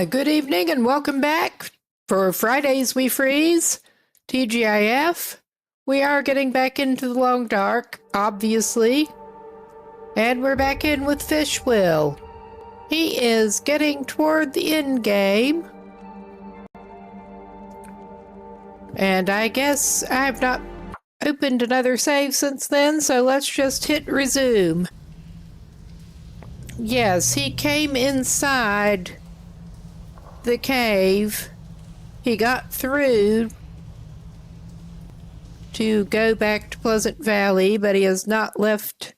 Good evening and welcome back for Fridays We Freeze, TGIF. We are getting back into the long dark, obviously. And we're back in with Fishwill. He is getting toward the end game. And I guess I have not opened another save since then, so let's just hit resume. Yes, he came inside the cave. He got through to go back to Pleasant Valley, but he has not left.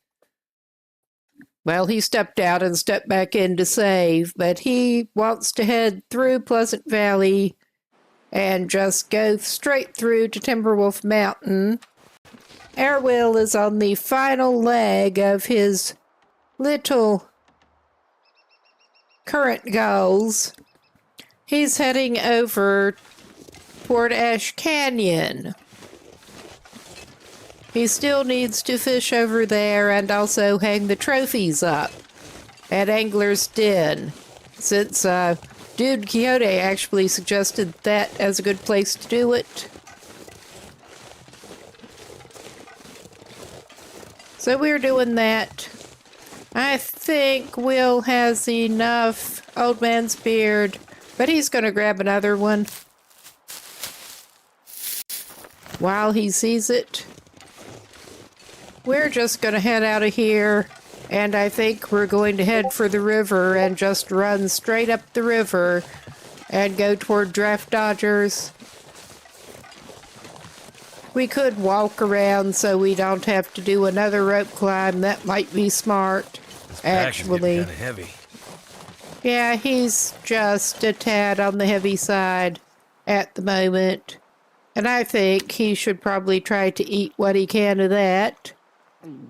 Well, he stepped out and stepped back in to save, but he wants to head through Pleasant Valley and just go straight through to Timberwolf Mountain. Airwill is on the final leg of his little current goals. He's heading over toward Ash Canyon. He still needs to fish over there and also hang the trophies up at Angler's Den, since Dude Quixote actually suggested that as a good place to do it. So we're doing that. I think Will has enough Old Man's Beard, but he's going to grab another one while he sees it. We're just going to head out of here, and I think we're going to head for the river and just run straight up the river and go toward Draft Dodgers. We could walk around so we don't have to do another rope climb. That might be smart, actually. Kind of heavy. Yeah, he's just a tad on the heavy side at the moment. And I think he should probably try to eat what he can of that.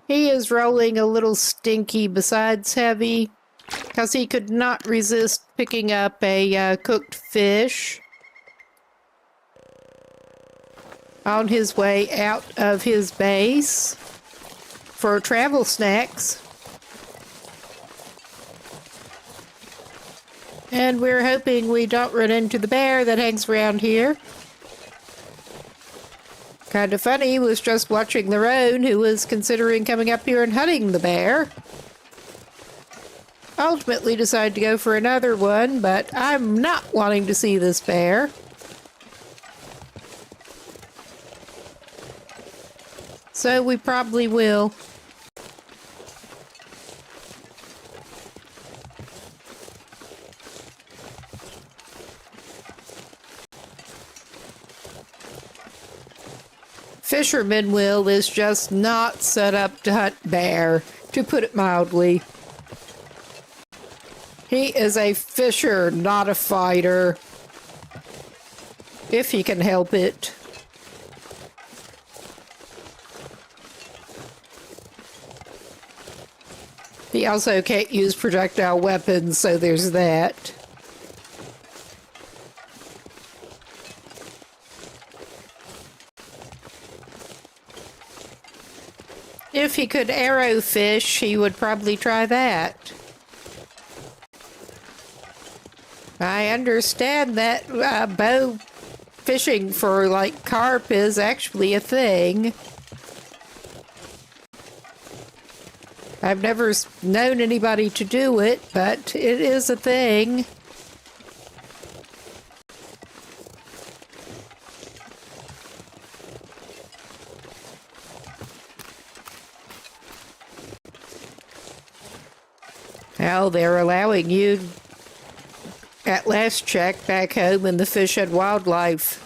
He is rolling a little stinky besides heavy, because he could not resist picking up a cooked fish on his way out of his base for travel snacks. And we're hoping we don't run into the bear that hangs around here. Kind of funny, was just watching the roan who was considering coming up here and hunting the bear. Ultimately decided to go for another one, but I'm not wanting to see this bear. So we probably will. Fisherman Will is just not set up to hunt bear, to put it mildly. He is a fisher, not a fighter. If he can help it. He also can't use projectile weapons, so there's that. If he could arrow fish, he would probably try that. I understand that bow fishing for, like, carp is actually a thing. I've never known anybody to do it, but it is a thing. Well, they're allowing you, at last check, back home in the Fish and Wildlife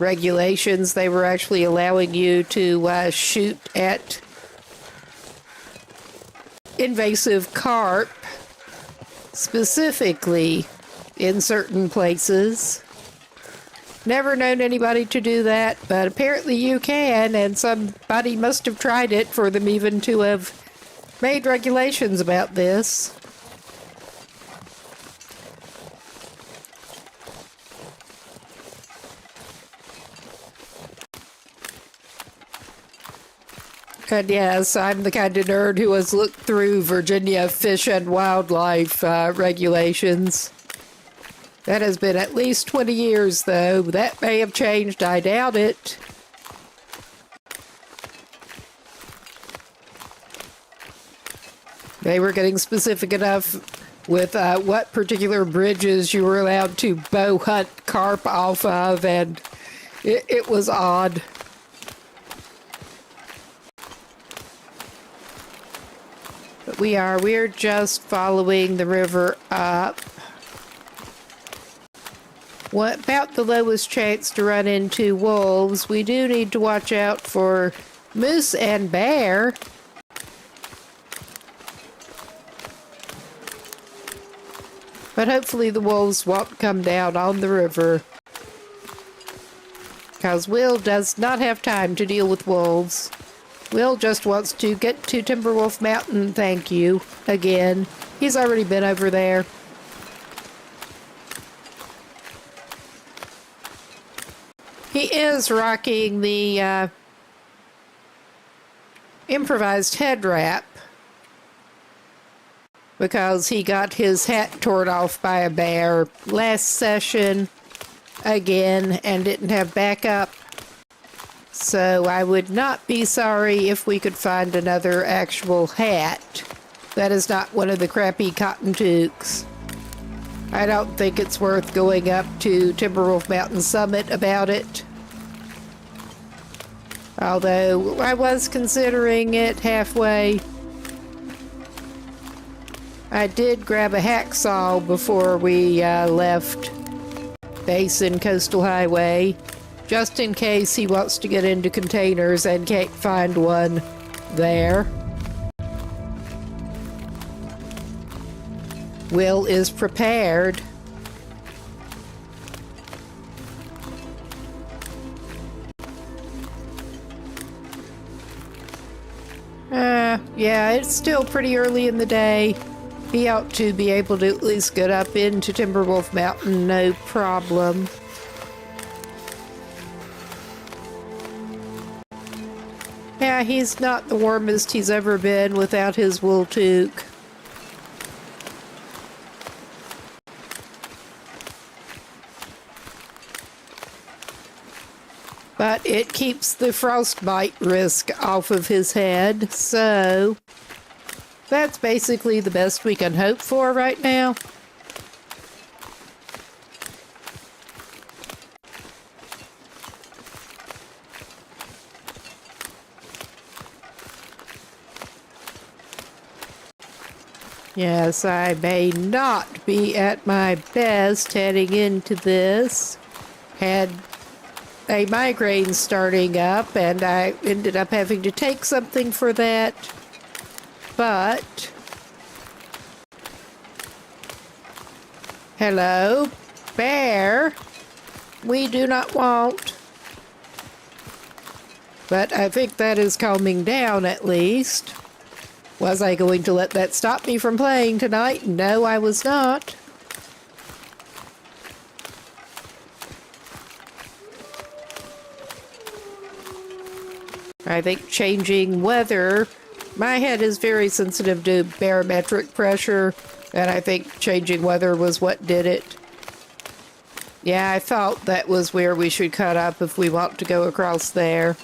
regulations, they were actually allowing you to shoot at invasive carp, specifically in certain places. Never known anybody to do that, but apparently you can, and somebody must have tried it for them even to have made regulations about this. And yes, I'm the kind of nerd who has looked through Virginia Fish and Wildlife regulations. That has been at least 20 years, though. That may have changed. I doubt it. They were getting specific enough with what particular bridges you were allowed to bow hunt carp off of, and it was odd. But we're just following the river up. What about the lowest chance to run into wolves? We do need to watch out for moose and bear. But hopefully the wolves won't come down on the river. Because Will does not have time to deal with wolves. Will just wants to get to Timberwolf Mountain, thank you, again. He's already been over there. He is rocking the improvised head wrap because he got his hat torn off by a bear last session again and didn't have backup. So I would not be sorry if we could find another actual hat. That is not one of the crappy cotton toques. I don't think it's worth going up to Timberwolf Mountain Summit about it. Although I was considering it halfway. I did grab a hacksaw before we left Basin Coastal Highway, just in case he wants to get into containers and can't find one there. Will is prepared. Yeah, it's still pretty early in the day. He ought to be able to at least get up into Timberwolf Mountain, no problem. Yeah, he's not the warmest he's ever been without his wool toque. But it keeps the frostbite risk off of his head, so that's basically the best we can hope for right now. Yes, I may not be at my best heading into this. Had a migraine starting up, and I ended up having to take something for that. But hello, bear. We do not want. But I think that is calming down at least. Was I going to let that stop me from playing tonight? No, I was not. I think changing weather, my head is very sensitive to barometric pressure, and I think changing weather was what did it. Yeah, I thought that was where we should cut up if we want to go across there.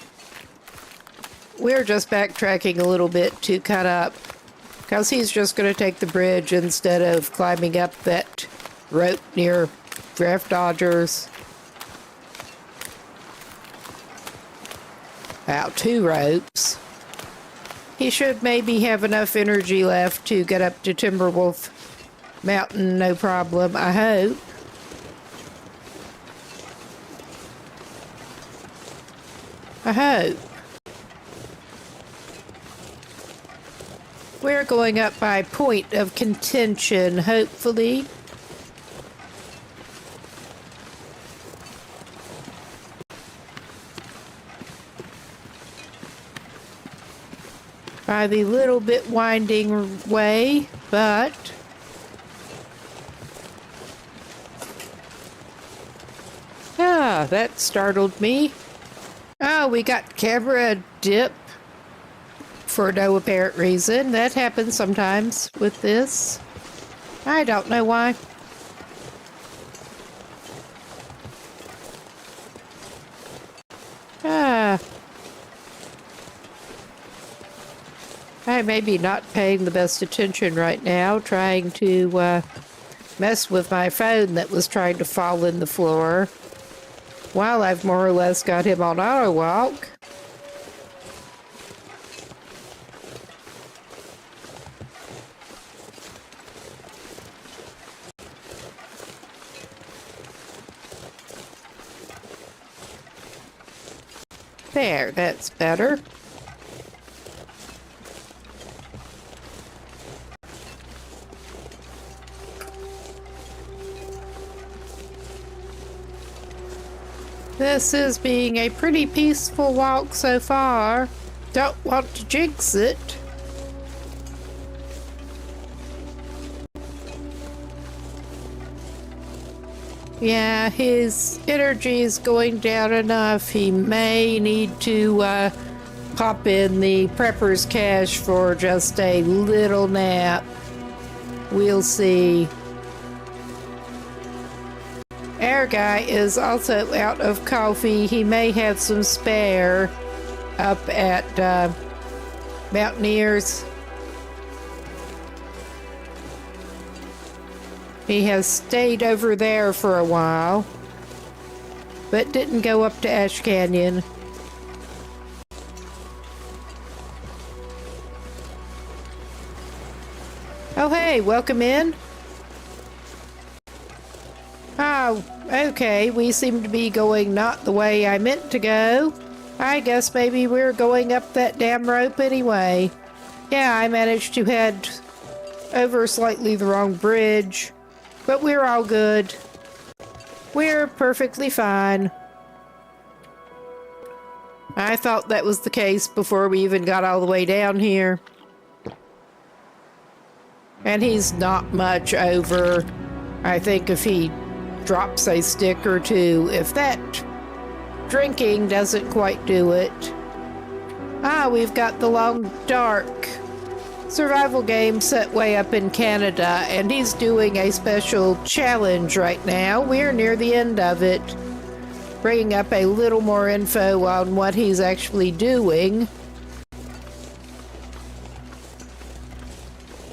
We're just backtracking a little bit to cut up, because he's just going to take the bridge instead of climbing up that rope near Draft Dodgers. Wow, 2 ropes. He should maybe have enough energy left to get up to Timberwolf Mountain, no problem, I hope. I hope. We're going up by point of contention, hopefully. By the little bit winding way, but that startled me. Oh, we got camera dip for no apparent reason. That happens sometimes with this. I don't know why. I may be not paying the best attention right now, trying to mess with my phone that was trying to fall in the floor, while I've more or less got him on auto walk. There, that's better. This is being a pretty peaceful walk so far. Don't want to jinx it. Yeah, his energy is going down enough. He may need to pop in the prepper's cache for just a little nap. We'll see. Our guy is also out of coffee. He may have some spare up at Mountaineers. He has stayed over there for a while, but didn't go up to Ash Canyon. Oh, hey, welcome in. Oh, okay, we seem to be going not the way I meant to go. I guess maybe we're going up that damn rope anyway. Yeah, I managed to head over slightly the wrong bridge, but we're all good. We're perfectly fine. I thought that was the case before we even got all the way down here. And he's not much over. I think if he drops a stick or two, if that drinking doesn't quite do it. Ah, we've got the Long Dark survival game set way up in Canada, and he's doing a special challenge right now. We're near the end of it. bringing up a little more info on what he's actually doing.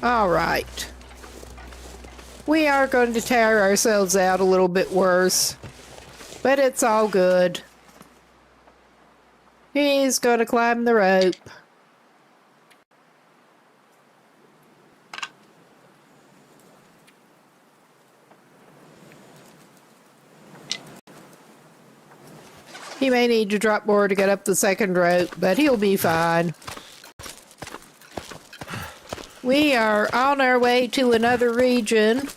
All right. We are going to tire ourselves out a little bit worse, but it's all good. He's going to climb the rope. He may need to drop more to get up the second rope, but he'll be fine. We are on our way to another region.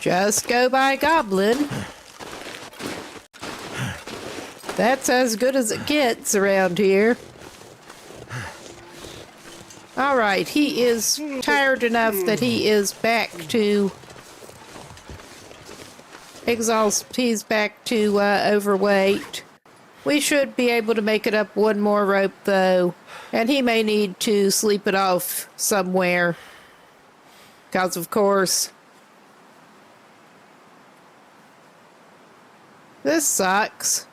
Just go by Goblin. That's as good as it gets around here. All right, he is tired enough that he is back to exhaust. He's back to overweight. We should be able to make it up one more rope, though, and he may need to sleep it off somewhere. Because, of course, this sucks.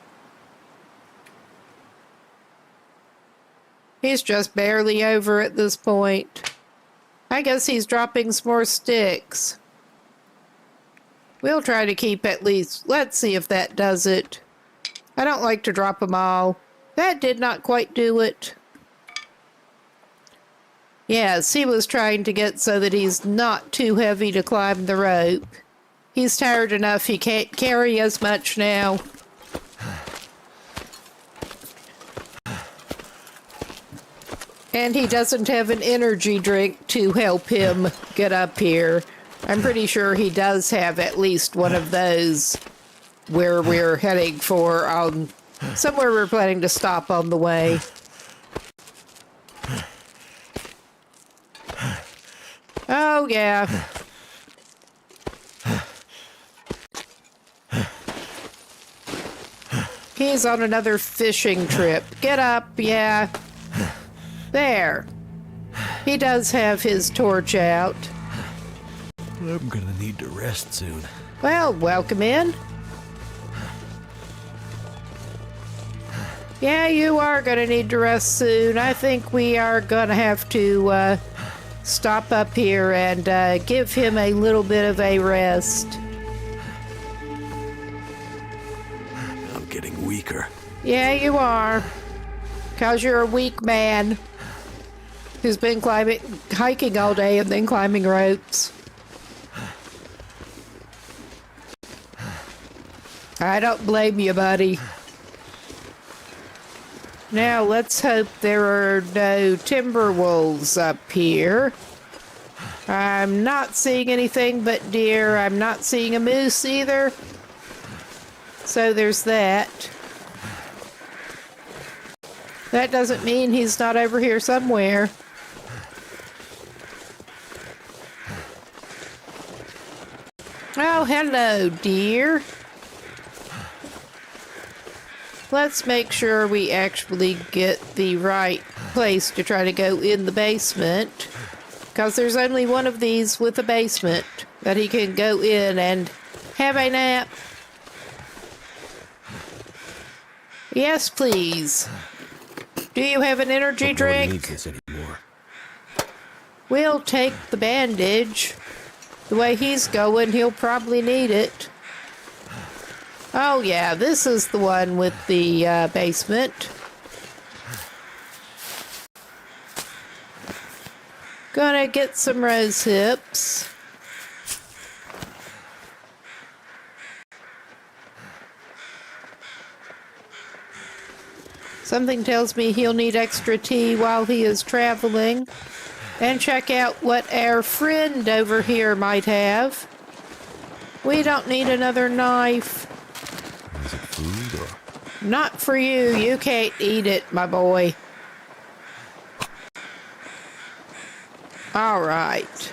He's just barely over at this point. I guess he's dropping some more sticks. We'll try to keep at least. Let's see if that does it. I don't like to drop them all. That did not quite do it. Yes, he was trying to get so that he's not too heavy to climb the rope. He's tired enough he can't carry as much now. And he doesn't have an energy drink to help him get up here. I'm pretty sure he does have at least one of those where we're heading for somewhere we're planning to stop on the way. Oh, yeah. He's on another fishing trip. Get up, yeah. There. He does have his torch out. I'm gonna need to rest soon. Well, welcome in. Yeah, you are gonna need to rest soon. I think we are gonna have to stop up here and give him a little bit of a rest. I'm getting weaker. Yeah, you are. 'Cause you're a weak man who's been hiking all day and then climbing ropes. I don't blame you, buddy. Now, let's hope there are no timber wolves up here. I'm not seeing anything but deer. I'm not seeing a moose either. So there's that. That doesn't mean he's not over here somewhere. Oh, hello, dear. Let's make sure we actually get the right place to try to go in the basement. Because there's only one of these with a basement that he can go in and have a nap. Yes, please. Do you have an energy drink? Don't need this anymore. We'll take the bandage. The way he's going, he'll probably need it. Oh yeah, this is the one with the basement. Gonna get some rose hips. Something tells me he'll need extra tea while he is traveling. And check out what our friend over here might have. We don't need another knife. Is it food or? Not for you. You can't eat it, my boy. All right.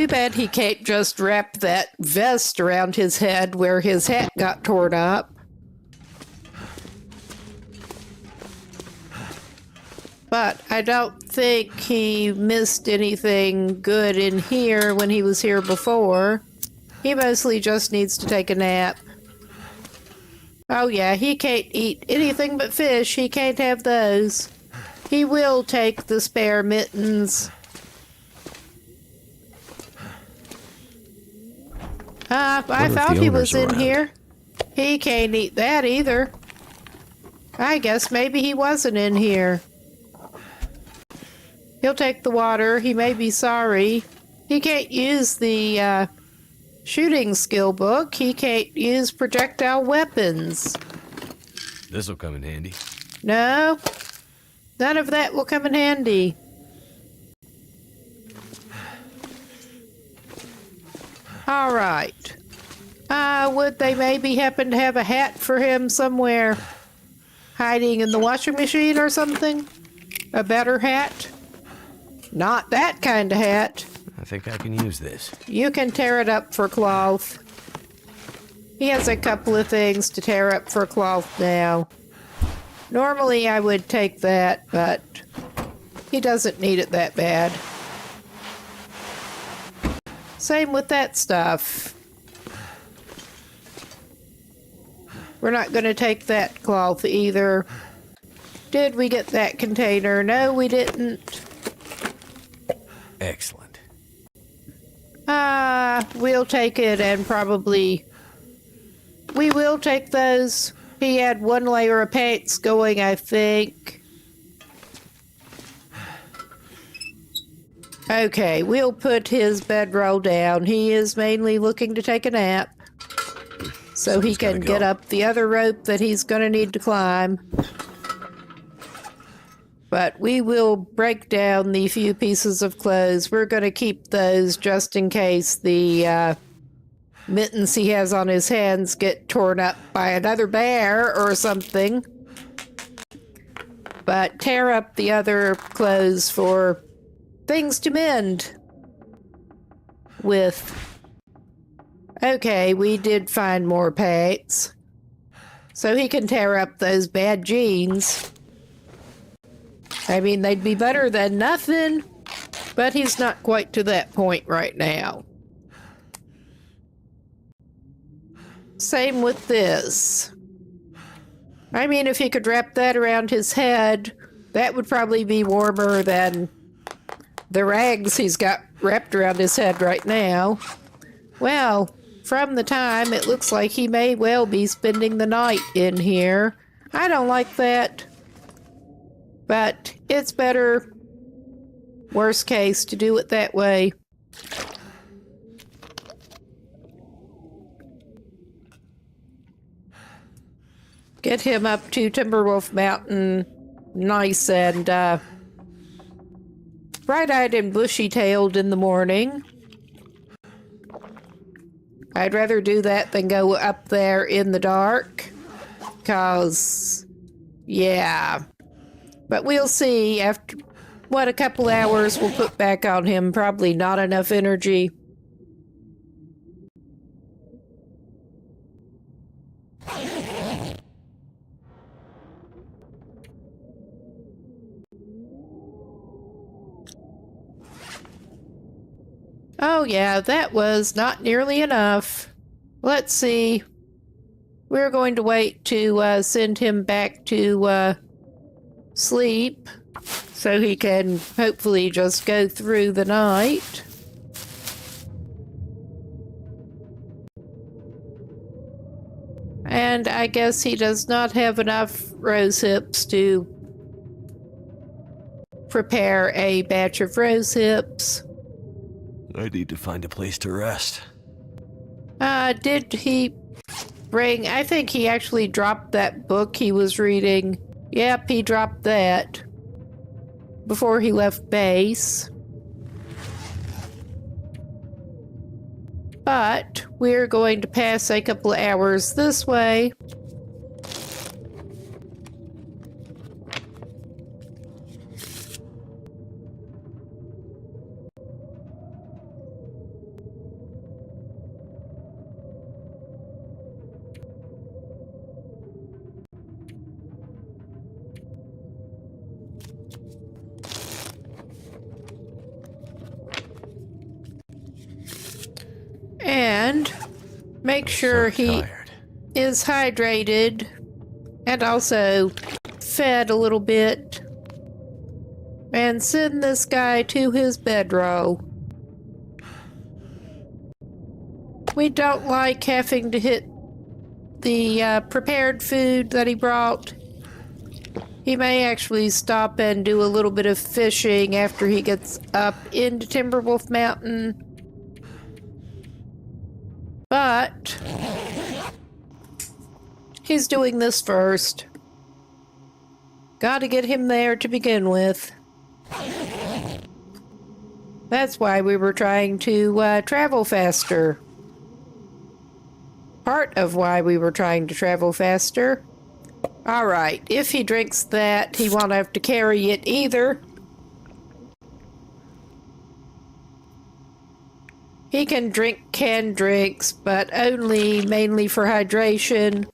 Too bad he can't just wrap that vest around his head where his hat got torn up. But I don't think he missed anything good in here when he was here before. He mostly just needs to take a nap. Oh yeah, he can't eat anything but fish. He can't have those. He will take the spare mittens. I thought he was in here. He can't eat that either. I guess maybe he wasn't in here. He'll take the water. He may be sorry. He can't use the shooting skill book. He can't use projectile weapons. This'll come in handy. No, none of that will come in handy. All right. Would they maybe happen to have a hat for him somewhere hiding in the washing machine or something? A better hat? Not that kind of hat. I think I can use this. You can tear it up for cloth. He has a couple of things to tear up for cloth now. Normally I would take that, but he doesn't need it that bad. Same with that stuff. We're not going to take that cloth either. Did we get that container? No, we didn't. Excellent. We'll take it and probably... We will take those. He had one layer of pants going, I think. Okay, we'll put his bedroll down. He is mainly looking to take a nap. So he can get up the other rope that he's going to need to climb. But we will break down the few pieces of clothes. We're going to keep those just in case the mittens he has on his hands get torn up by another bear or something. But tear up the other clothes for things to mend with. Okay, we did find more pants. So he can tear up those bad jeans. I mean, they'd be better than nothing, but he's not quite to that point right now. Same with this. I mean, if he could wrap that around his head, that would probably be warmer than the rags he's got wrapped around his head right now. Well, from the time, it looks like he may well be spending the night in here. I don't like that. But it's better, worst case, to do it that way. Get him up to Timberwolf Mountain nice and bright-eyed and bushy-tailed in the morning. I'd rather do that than go up there in the dark. 'Cause, yeah. But we'll see after, what, a couple hours we'll put back on him. Probably not enough energy. Oh yeah, that was not nearly enough. Let's see. We're going to wait to send him back to sleep so he can hopefully just go through the night. And I guess he does not have enough rose hips to prepare a batch of rose hips. I need to find a place to rest. Did he bring... I think he actually dropped that book he was reading. Yep, he dropped that before he left base. But we're going to pass a couple of hours this way. And make sure So he tired. is hydrated and also fed a little bit. And send this guy to his bedroll. We don't like having to hit the prepared food that he brought. He may actually stop and do a little bit of fishing after he gets up into Timberwolf Mountain. But he's doing this first. Gotta get him there to begin with. That's why we were trying to travel faster. Part of why we were trying to travel faster. Alright, if he drinks that, he won't have to carry it either. He can drink canned drinks, but only mainly for hydration.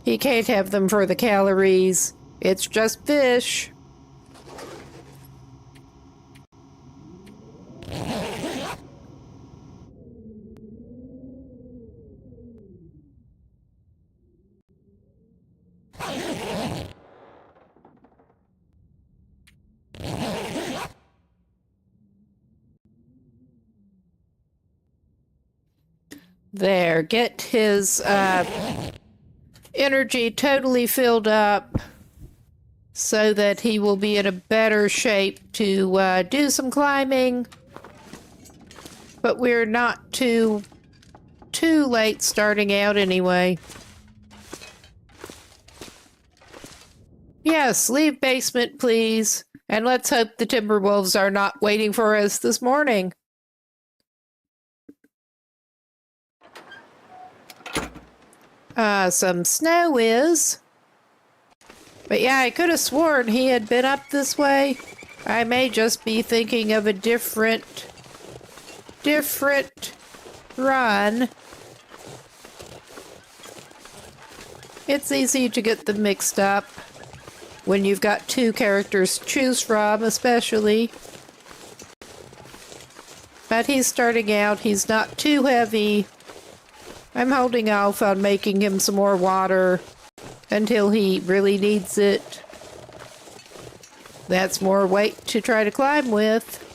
He can't have them for the calories. It's just fish. There, get his energy totally filled up so that he will be in a better shape to do some climbing. But we're not too late starting out anyway. Yes, leave basement, please. And let's hope the Timberwolves are not waiting for us this morning. Some snow is. But yeah, I could have sworn he had been up this way. I may just be thinking of a different run. It's easy to get them mixed up when you've got two characters to choose from, especially. But he's starting out. He's not too heavy. I'm holding off on making him some more water until he really needs it. That's more weight to try to climb with.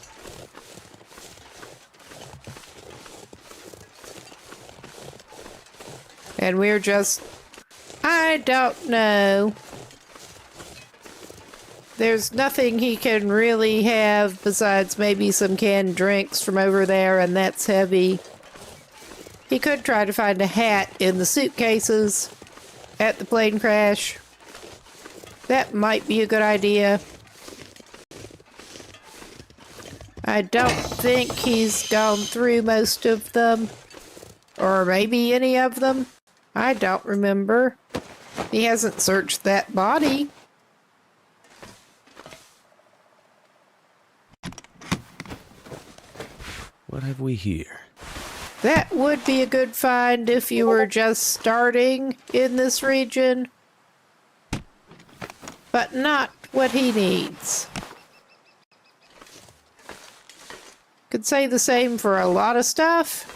And we're just... I don't know. There's nothing he can really have besides maybe some canned drinks from over there, and that's heavy. He could try to find a hat in the suitcases at the plane crash. That might be a good idea. I don't think he's gone through most of them. Or maybe any of them. I don't remember. He hasn't searched that body. What have we here? That would be a good find if you were just starting in this region. But not what he needs. Could say the same for a lot of stuff.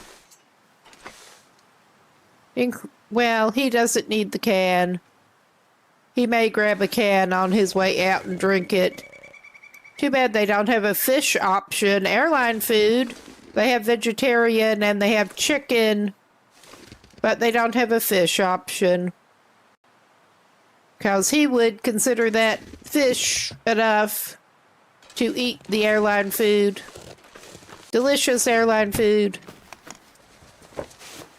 Well, he doesn't need the can. He may grab a can on his way out and drink it. Too bad they don't have a fish option. Airline food. They have vegetarian and they have chicken, but they don't have a fish option. Because he would consider that fish enough to eat the airline food. Delicious airline food.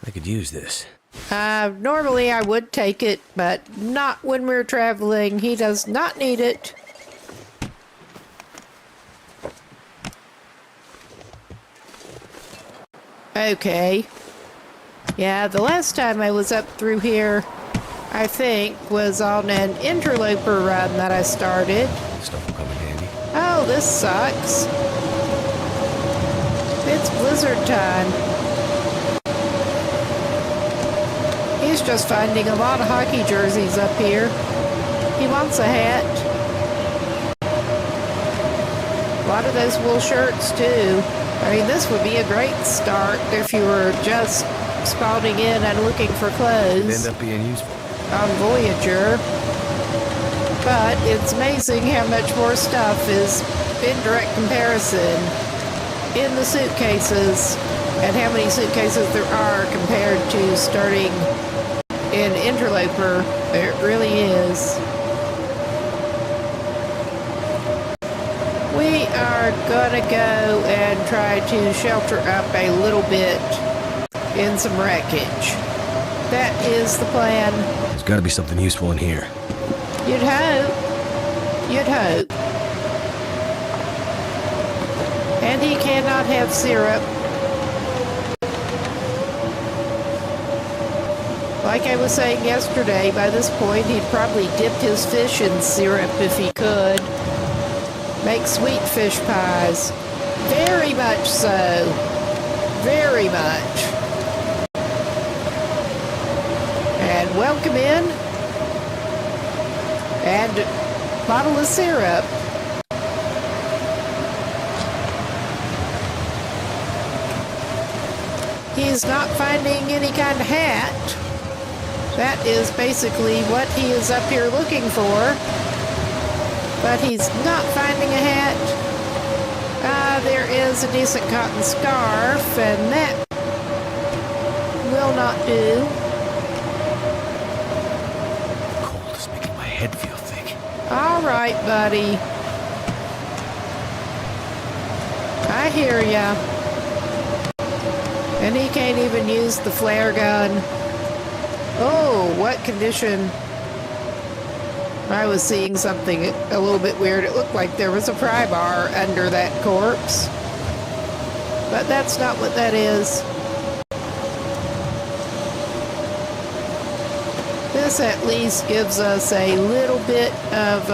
I could use this. Normally I would take it, but not when we're traveling. He does not need it. Okay. Yeah, the last time I was up through here, I think, was on an interloper run that I started. Stuff will come in handy. Oh, this sucks. It's blizzard time. He's just finding a lot of hockey jerseys up here. He wants a hat. A lot of those wool shirts, too. I mean, this would be a great start if you were just spawning in and looking for It'd clothes end up being useful. on Voyager. But it's amazing how much more stuff is in direct comparison in the suitcases and how many suitcases there are compared to starting in Interloper. It really is. We are gonna go and try to shelter up a little bit in some wreckage. That is the plan. There's gotta be something useful in here. You'd hope. You'd hope. And he cannot have syrup. Like I was saying yesterday, by this point he'd probably dip his fish in syrup if he could. Make sweet fish pies. Very much so. Very much. And welcome in. And bottle of syrup. He's not finding any kind of hat. That is basically what he is up here looking for. But he's not finding a hat. There is a decent cotton scarf, and that will not do. Cold is making my head feel thick. All right, buddy. I hear ya. And he can't even use the flare gun. Oh, what condition? I was seeing something a little bit weird. It looked like there was a pry bar under that corpse. But that's not what that is. This at least gives us a little bit of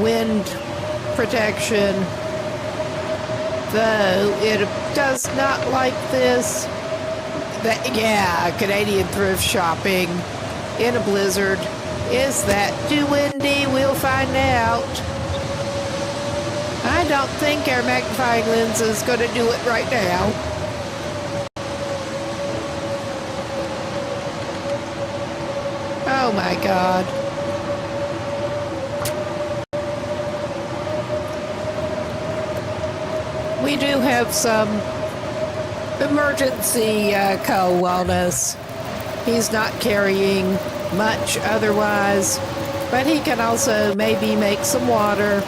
wind protection. Though it does not like this. Yeah, Canadian thrift shopping in a blizzard. Is that too windy? We'll find out. I don't think our magnifying lens is going to do it right now. Oh my God. We do have some emergency coal on us. He's not carrying much otherwise, but he can also maybe make some water.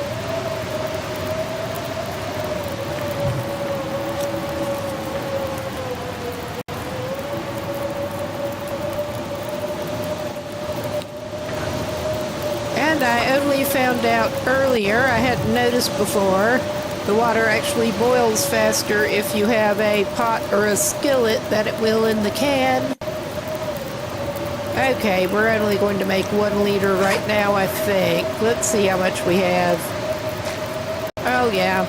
And I only found out earlier, I hadn't noticed before, the water actually boils faster if you have a pot or a skillet than it will in the can. Okay, we're only going to make 1 liter right now, I think. Let's see how much we have. Oh yeah,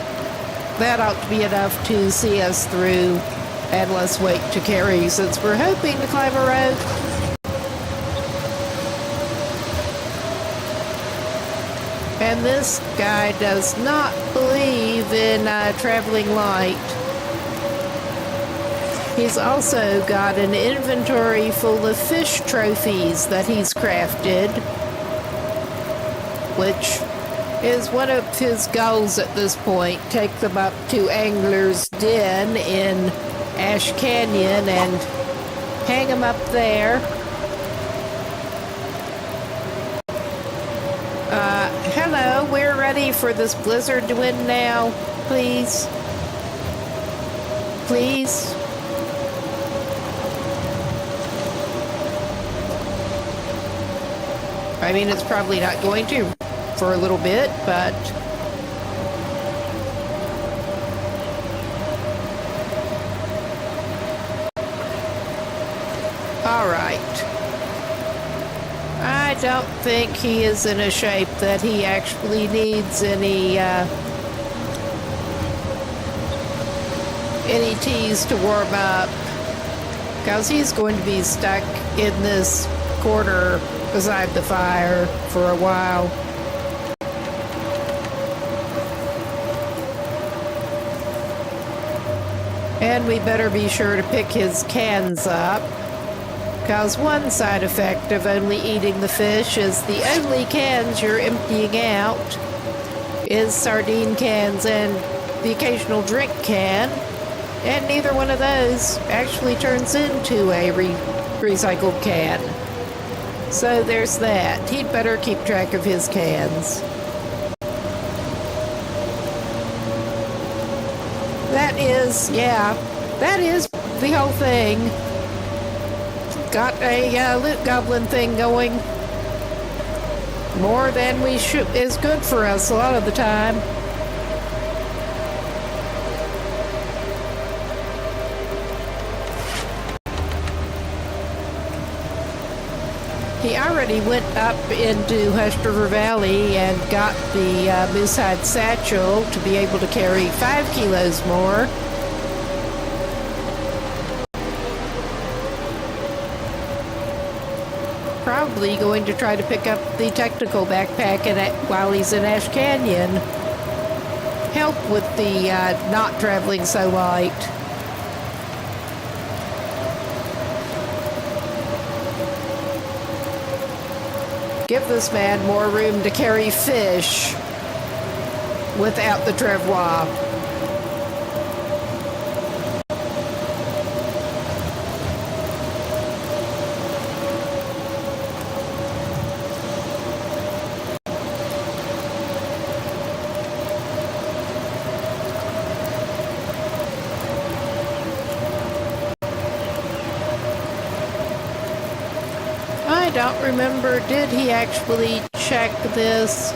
that ought to be enough to see us through and less weight to carry since we're hoping to climb a road. And this guy does not believe in traveling light. He's also got an inventory full of fish trophies that he's crafted, which is one of his goals at this point. Take them up to Angler's Den in Ash Canyon and hang them up there. Hello, we're ready for this blizzard to end now. Please. Please. I mean, it's probably not going to for a little bit, but... All right. I don't think he is in a shape that he actually needs any teas to warm up, because he's going to be stuck in this corner beside the fire for a while. And we better be sure to pick his cans up, because one side effect of only eating the fish is the only cans you're emptying out is sardine cans and the occasional drink can, and neither one of those actually turns into a recycled can. So there's that. He'd better keep track of his cans. That is the whole thing. Got a loot goblin thing going. More than we should is good for us a lot of the time. He already went up into Hush River Valley and got the moosehide satchel to be able to carry 5 kilos more. Probably going to try to pick up the technical backpack while he's in Ash Canyon. Help with the not traveling so light. Give this man more room to carry fish without the travois. I don't remember, did he actually check this?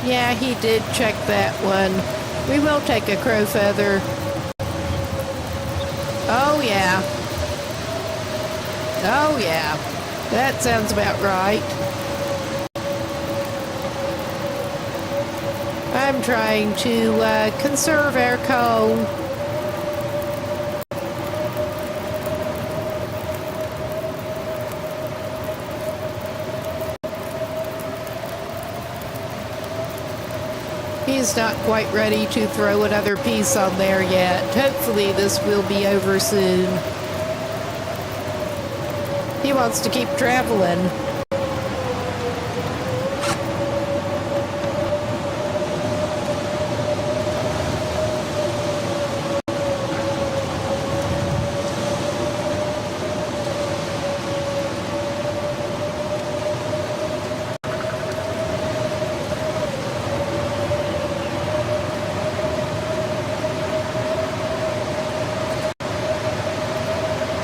Yeah, he did check that one. We will take a crow feather. Oh yeah. Oh yeah. That sounds about right. I'm trying to conserve our coal. He's not quite ready to throw another piece on there yet. Hopefully this will be over soon. He wants to keep traveling.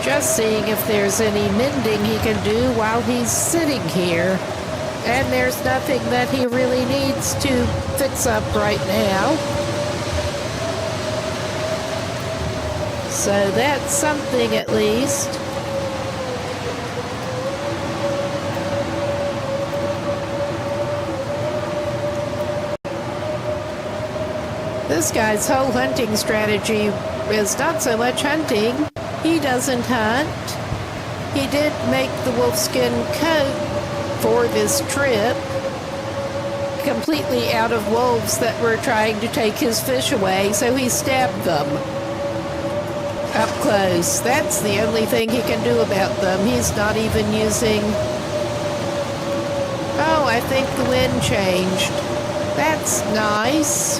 Just seeing if there's any mending he can do while he's sitting here. And there's nothing that he really needs to fix up right now. So that's something at least. This guy's whole hunting strategy is not so much hunting. He doesn't hunt. He did make the wolfskin coat for this trip, completely out of wolves that were trying to take his fish away, so he stabbed them up close. That's the only thing he can do about them. He's not even using... Oh, I think the wind changed. That's nice.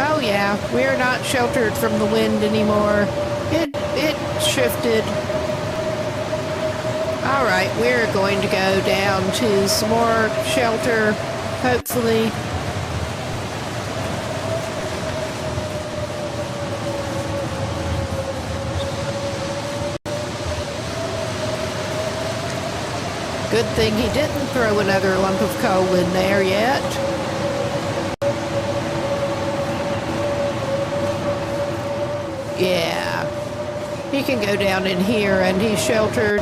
Oh yeah, we're not sheltered from the wind anymore. It shifted. Alright, we're going to go down to some more shelter, hopefully. Good thing he didn't throw another lump of coal in there yet. Yeah, he can go down in here and he's sheltered.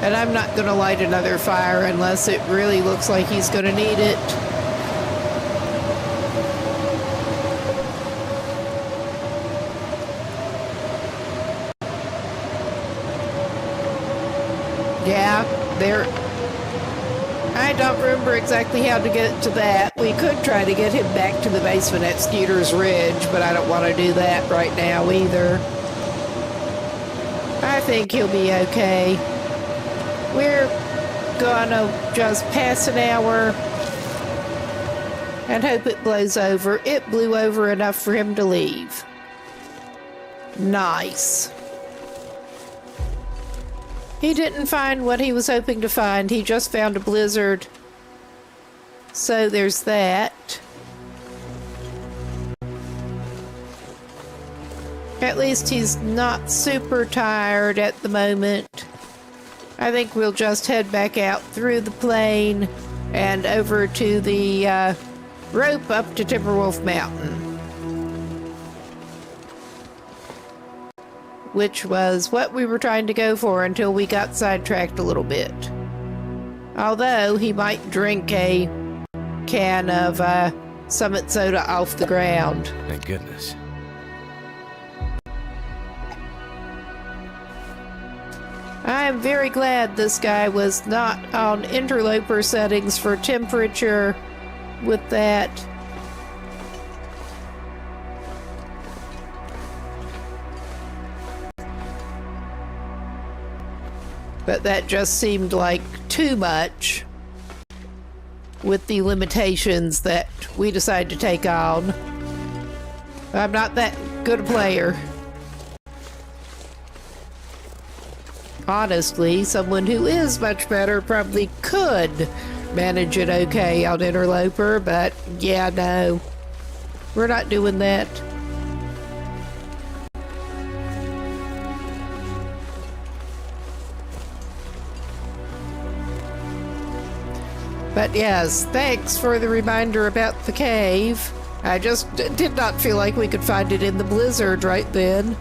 And I'm not going to light another fire unless it really looks like he's going to need it. Yeah, there. I don't remember exactly how to get to that. We could try to get him back to the basement at Skeeter's Ridge, but I don't want to do that right now either. I think he'll be okay. We're gonna just pass an hour and hope it blows over. It blew over enough for him to leave. Nice. He didn't find what he was hoping to find. He just found a blizzard. So there's that. At least he's not super tired at the moment. I think we'll just head back out through the plain and over to the rope up to Timberwolf Mountain, which was what we were trying to go for until we got sidetracked a little bit. Although he might drink a can of Summit soda off the ground. Thank goodness. I'm very glad this guy was not on interloper settings for temperature with that. But that just seemed like too much with the limitations that we decided to take on. I'm not that good a player. Honestly, someone who is much better probably could manage it okay on interloper, but yeah, no. We're not doing that. But yes, thanks for the reminder about the cave. I just did not feel like we could find it in the blizzard right then.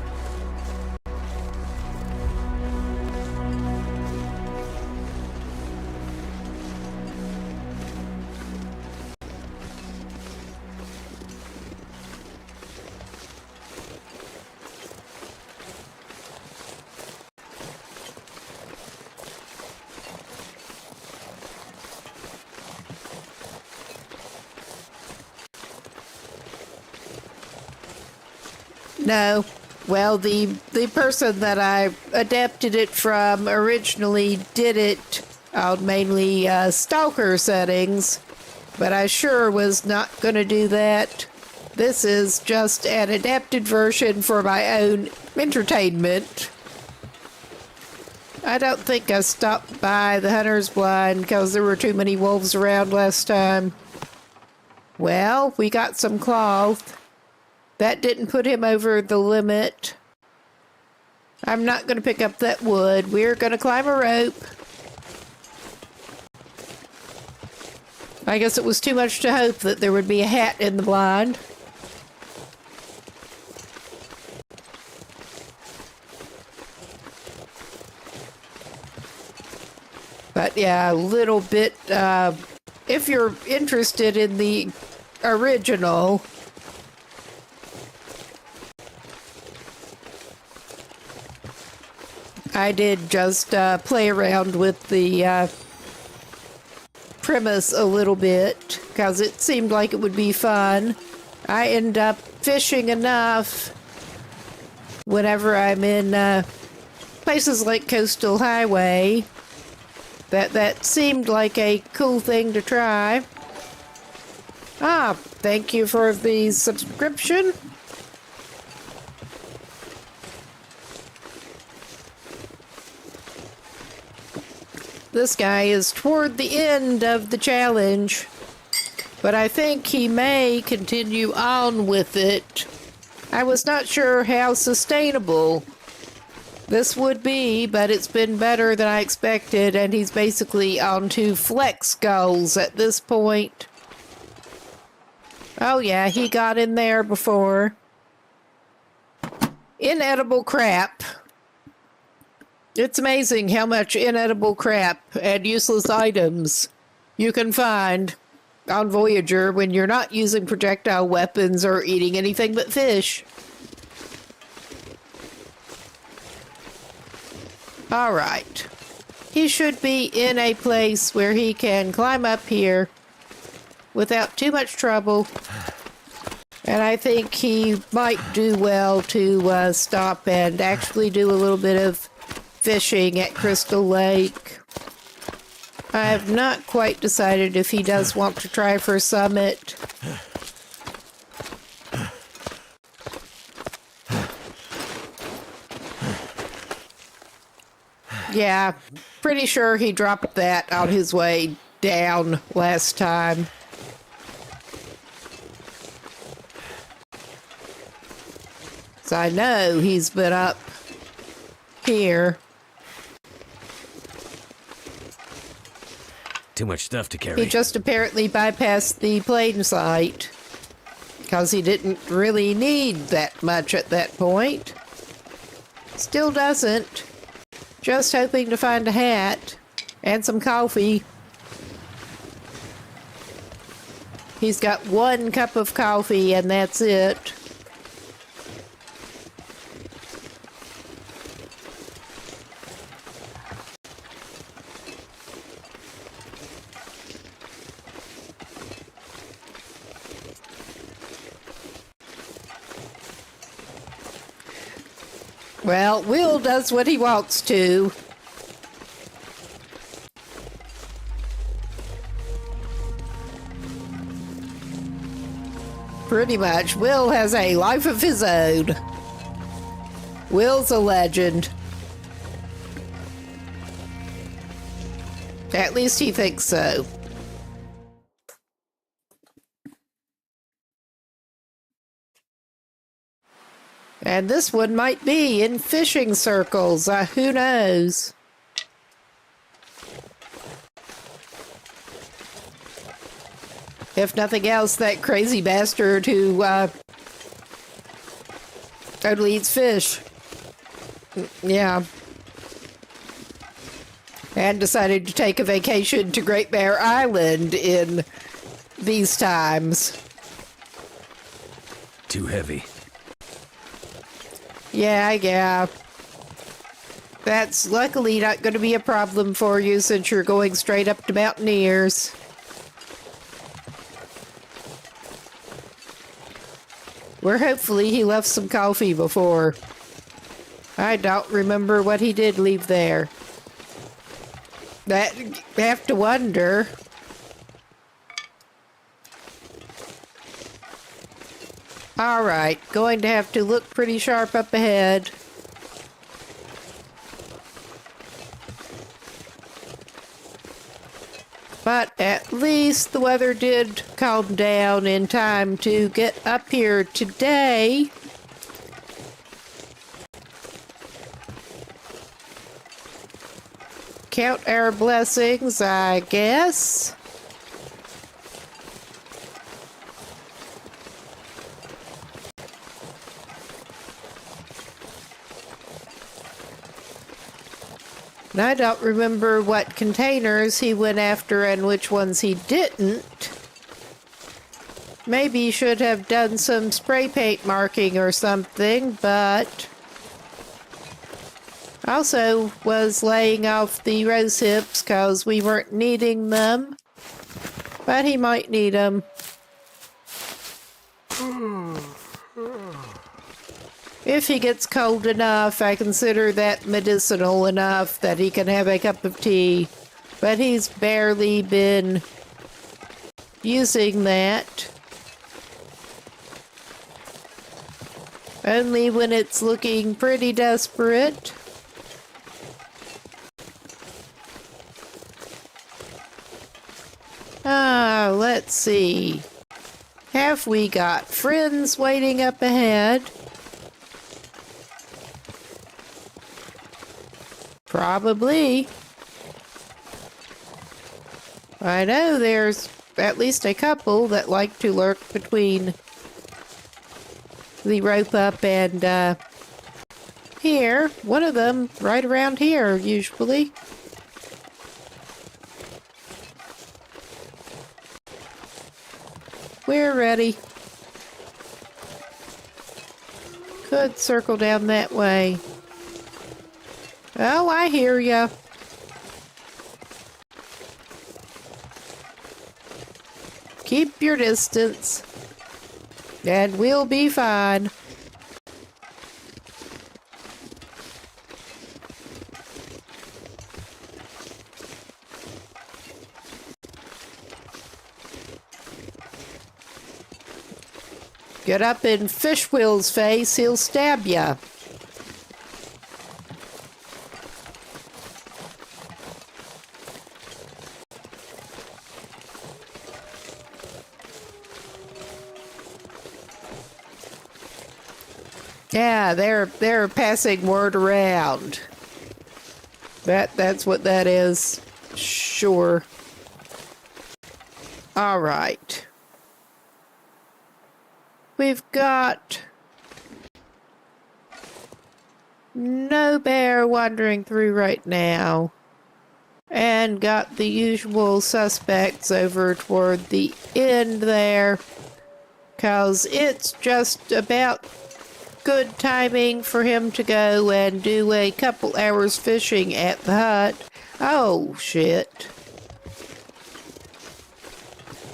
No. Well, the person that I adapted it from originally did it on mainly stalker settings, but I sure was not going to do that. This is just an adapted version for my own entertainment. I don't think I stopped by the Hunter's Blind because there were too many wolves around last time. Well, we got some cloth. That didn't put him over the limit. I'm not going to pick up that wood. We're going to climb a rope. I guess it was too much to hope that there would be a hat in the blind. But yeah, a little bit, if you're interested in the original, I did just play around with the premise a little bit because it seemed like it would be fun. I end up fishing enough whenever I'm in places like Coastal Highway that seemed like a cool thing to try. Thank you for the subscription. This guy is toward the end of the challenge, but I think he may continue on with it. I was not sure how sustainable this would be, but it's been better than I expected, and he's basically on to flex goals at this point. Oh yeah, he got in there before. Inedible crap. It's amazing how much inedible crap and useless items you can find on Voyager when you're not using projectile weapons or eating anything but fish. All right. he should be in a place where he can climb up here without too much trouble. And I think he might do well to stop and actually do a little bit of fishing at Crystal Lake. I have not quite decided if he does want to try for Summit. Yeah, pretty sure he dropped that on his way down last time. So I know he's been up here. Too much stuff to carry. He just apparently bypassed the plane site because he didn't really need that much at that point. Still doesn't. Just hoping to find a hat and some coffee. He's got 1 cup of coffee and that's it. Well, Will does what he wants to. Pretty much. Will has a life of his own. Will's a legend. At least he thinks so. And this one might be in fishing circles. Who knows? If nothing else, that crazy bastard who totally eats fish. Yeah. And decided to take a vacation to Great Bear Island in these times. Too heavy. Yeah. That's luckily not going to be a problem for you since you're going straight up to Mountaineers. Where hopefully he left some coffee before. I don't remember what he did leave there. That, I have to wonder. Alright, going to have to look pretty sharp up ahead. But at least the weather did calm down in time to get up here today. Count our blessings, I guess. And I don't remember what containers he went after and which ones he didn't. Maybe he should have done some spray paint marking or something, but also was laying off the rose hips because we weren't needing them. But he might need them. If he gets cold enough, I consider that medicinal enough that he can have a cup of tea. But he's barely been using that. Only when it's looking pretty desperate. Let's see. Have we got friends waiting up ahead? Probably. I know there's at least a couple that like to lurk between the rope up and here. One of them right around here, usually. We're ready. Could circle down that way. Oh, I hear ya. Keep your distance. And we'll be fine. Get up in Fishwill's face, he'll stab ya. Yeah, they're passing word around. That's what that is. Sure. All right. We've got no bear wandering through right now. And got the usual suspects over toward the end there. 'Cause it's just about good timing for him to go and do a couple hours fishing at the hut. Oh, shit.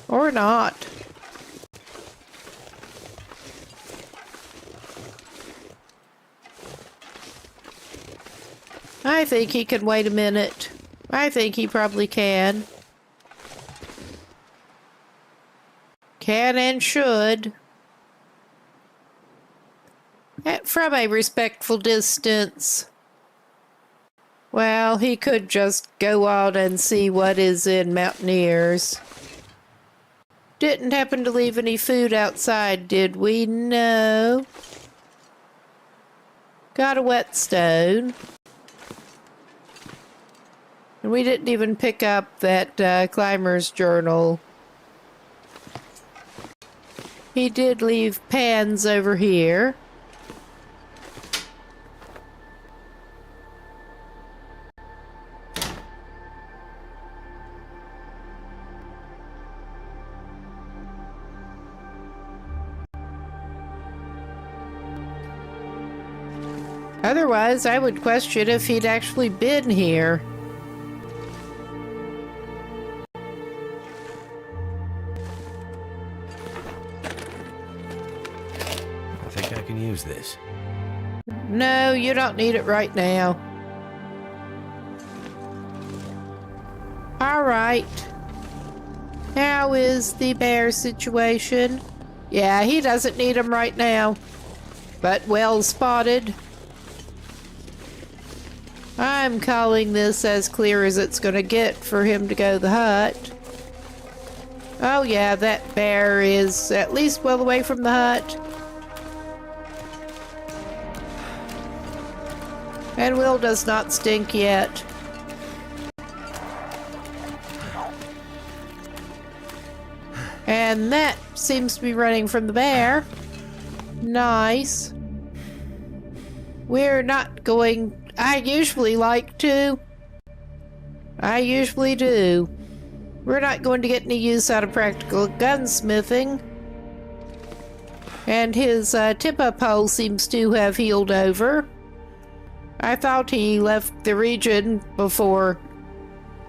Or not. I think he can wait a minute. I think he probably can. Can and should. From a respectful distance. Well, he could just go out and see what is in Mountaineers. Didn't happen to leave any food outside, did we? No. Got a whetstone. And we didn't even pick up that climber's journal. He did leave pans over here. Otherwise, I would question if he'd actually been here. I think I can use this. No, you don't need it right now. All right. How is the bear situation? Yeah, he doesn't need them right now. But well spotted. I'm calling this as clear as it's going to get for him to go to the hut. Oh yeah, that bear is at least well away from the hut. And Will does not stink yet. And that seems to be running from the bear. Nice. We're not going... I usually like to. I usually do. We're not going to get any use out of practical gunsmithing. And his tip-up hole seems to have healed over. I thought he left the region before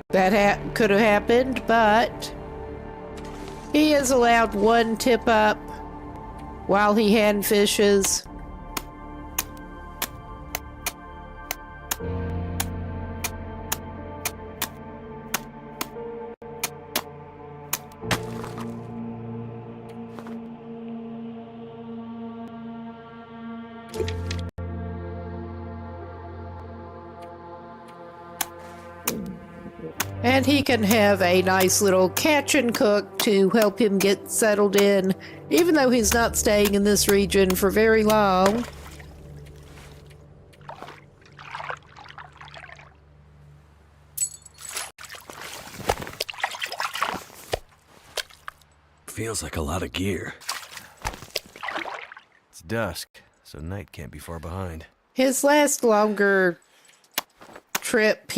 that could have happened, but he is allowed one tip-up while he hand fishes. And he can have a nice little catch and cook to help him get settled in, even though he's not staying in this region for very long. Feels like a lot of gear. It's dusk, so night can't be far behind. His last longer trip,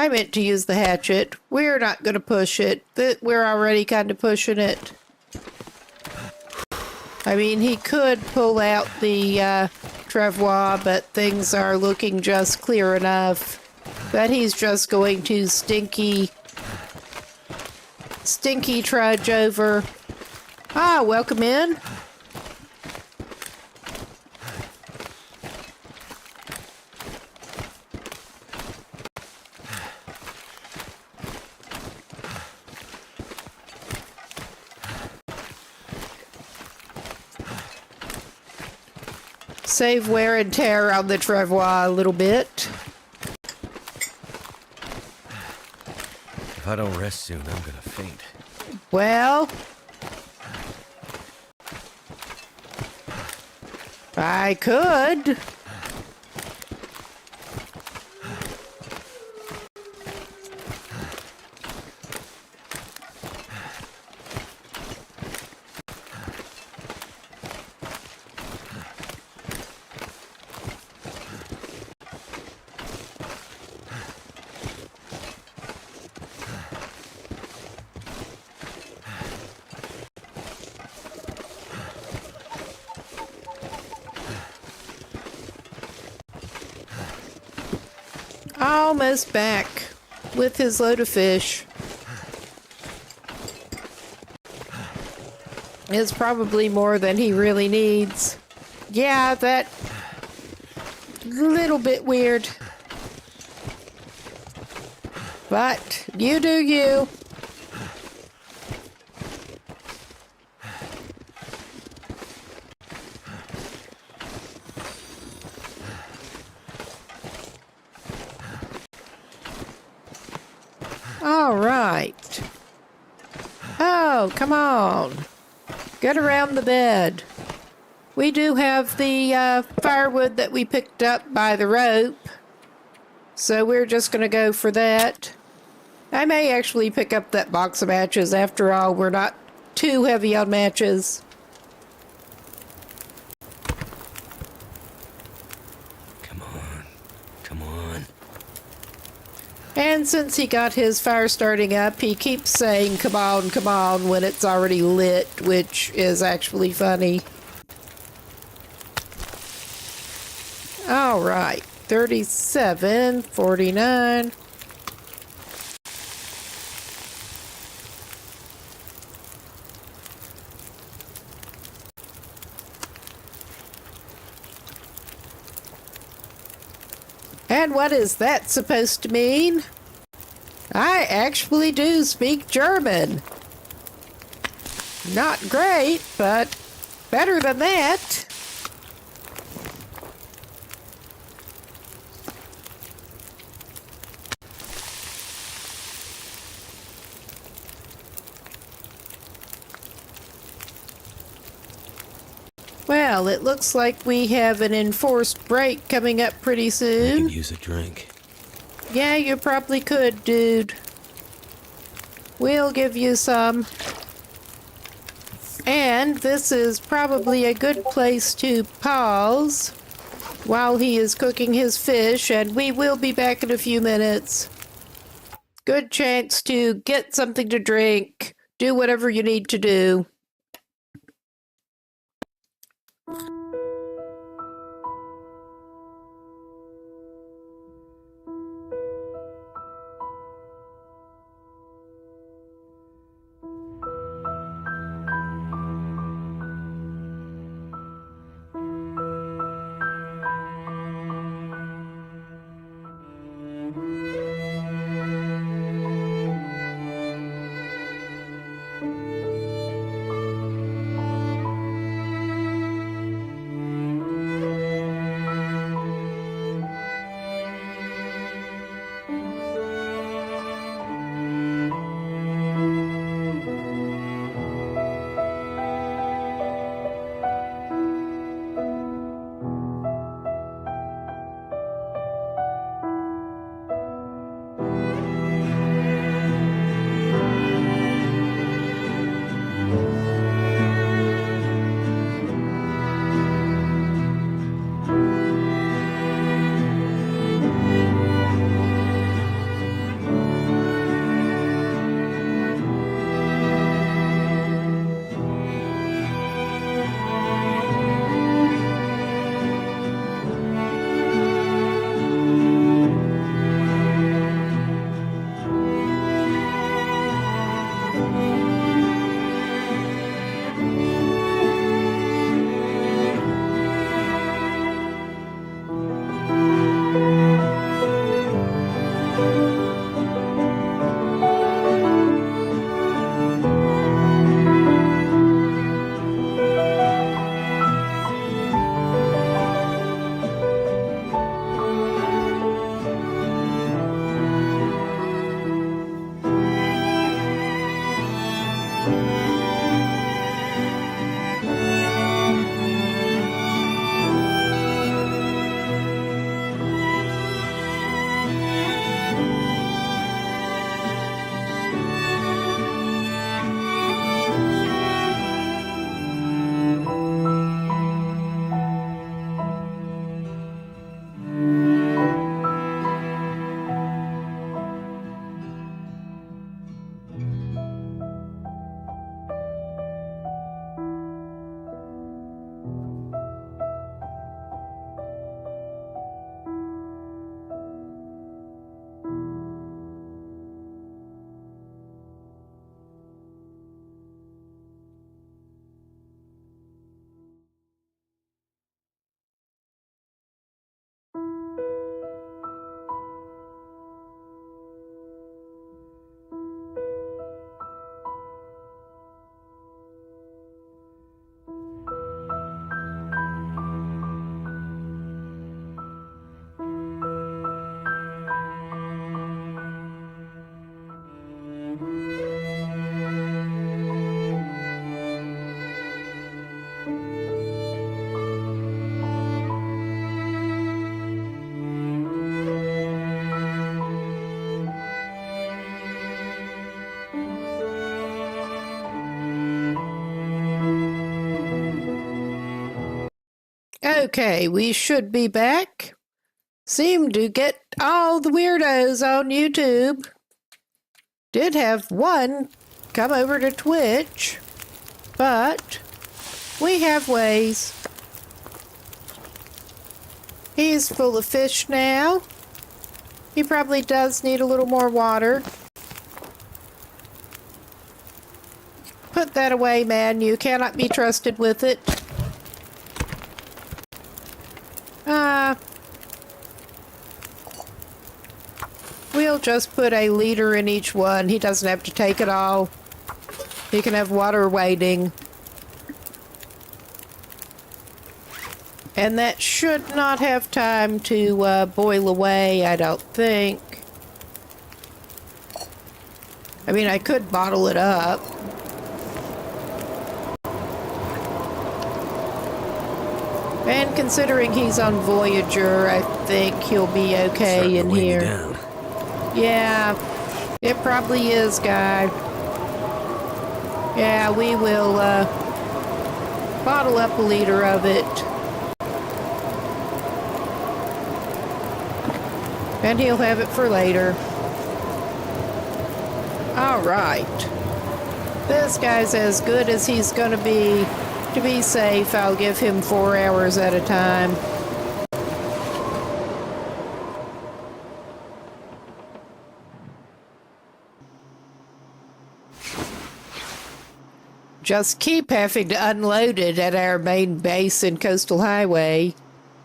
I meant to use the hatchet. We're not going to push it. We're already kind of pushing it. I mean, he could pull out the travois, but things are looking just clear enough. But he's just going to stinky trudge over. Ah, welcome in. Save wear and tear on the travois a little bit. If I don't rest soon, I'm gonna faint. Well, I could. Almost back with his load of fish. It's probably more than he really needs. Yeah, that little bit weird. But you do you. All right. Oh, come on. Get around the bed. We do have the firewood that we picked up by the rope. So we're just going to go for that. I may actually pick up that box of matches. After all, we're not too heavy on matches. Come on. Come on. And since he got his fire starting up, he keeps saying, come on, when it's already lit, which is actually funny. All right, 37, 49. And what is that supposed to mean? I actually do speak German. Not great, but better than that. Well, it looks like we have an enforced break coming up pretty I soon. could use a drink. Yeah, you probably could, dude. We'll give you some. And this is probably a good place to pause while he is cooking his fish, and we will be back in a few minutes. Good chance to get something to drink, do whatever you need to do. Okay, we should be back. Seem to get all the weirdos on YouTube. Did have one come over to Twitch, but we have ways. He's full of fish now. He probably does need a little more water. Put that away, man. You cannot be trusted with it. We'll just put a liter in each one. He doesn't have to take it all. He can have water waiting. And that should not have time to boil away, I don't think. I mean, I could bottle it up. And considering he's on Voyager, I think he'll be okay Starting to in weigh me here. down. Yeah, it probably is, guy. Yeah, we will bottle up a liter of it. And he'll have it for later. All right. This guy's as good as he's going to be. To be safe, I'll give him 4 hours at a time. Just keep having to unload it at our main base in Coastal Highway.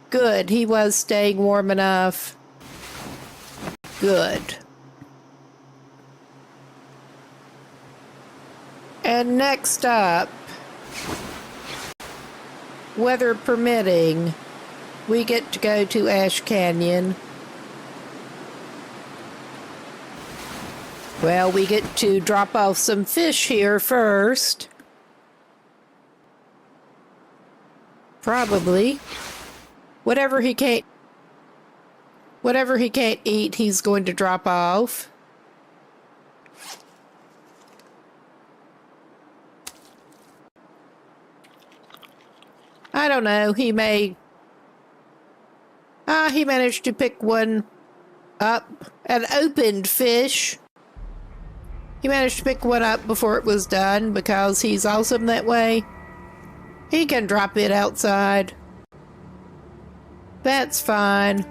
Good, he was staying warm enough. Good. And next up, weather permitting, we get to go to Ash Canyon. Well, we get to drop off some fish here first. Probably. Whatever he can't eat, he's going to drop off. I don't know, he may... he managed to pick one up. An opened fish. He managed to pick one up before it was done because he's awesome that way. He can drop it outside. That's fine.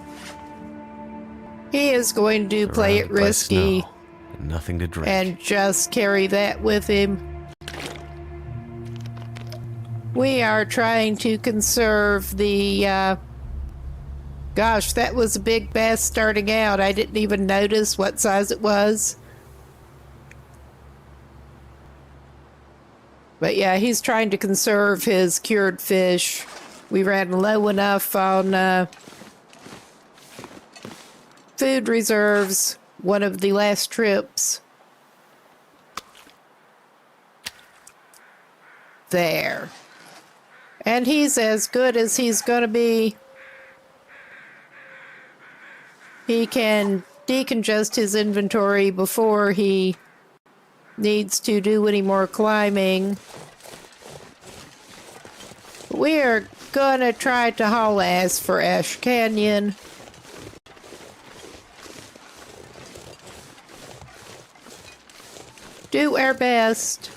He is going to play it Surrounded by risky snow and nothing to drink. and just carry that with him. We are trying to conserve the, gosh, that was a big bass starting out. I didn't even notice what size it was. But yeah, he's trying to conserve his cured fish. We ran low enough on food reserves one of the last trips. There. And he's as good as he's going to be. He can decongest his inventory before he needs to do any more climbing. We're gonna try to haul ass for Ash Canyon. Do our best.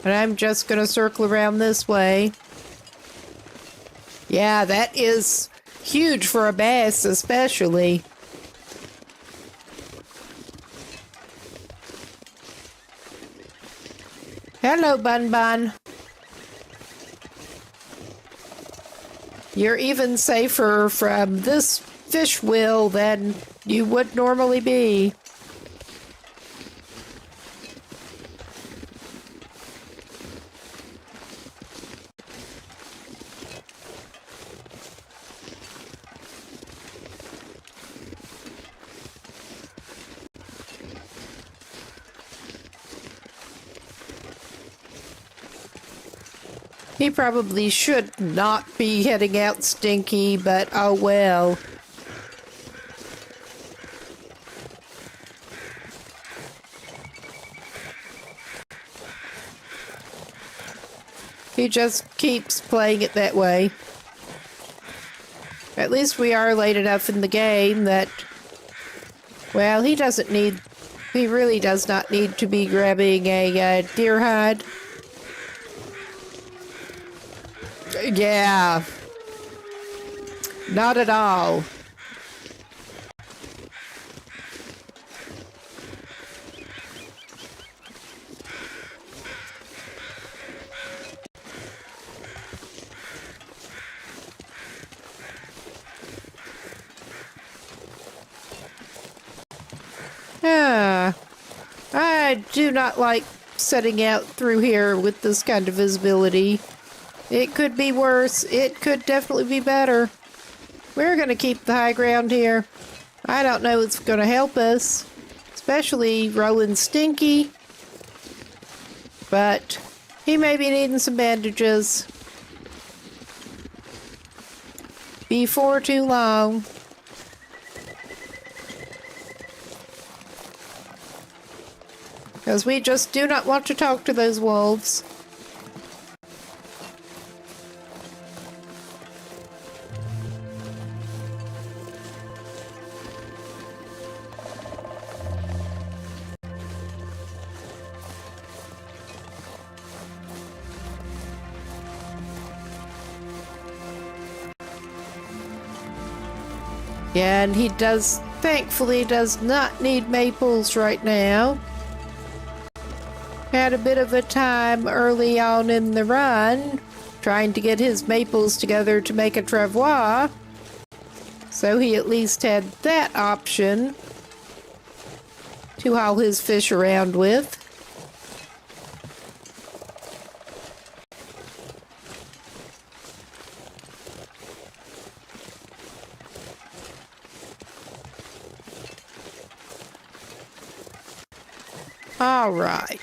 And I'm just gonna circle around this way. Yeah, that is huge for a bass, especially. Hello, Bun Bun. You're even safer from this fish wheel than you would normally be. He probably should not be heading out stinky, but oh well. He just keeps playing it that way. At least we are late enough in the game that, well, he really does not need to be grabbing a deer hide. Yeah. Not at all. I do not like setting out through here with this kind of visibility. It could be worse. It could definitely be better. We're going to keep the high ground here. I don't know what's going to help us, especially Roland Stinky. But he may be needing some bandages before too long. Because we just do not want to talk to those wolves. Yeah, and he thankfully does not need maples right now. Had a bit of a time early on in the run, trying to get his maples together to make a travois. So he at least had that option to haul his fish around with. All right.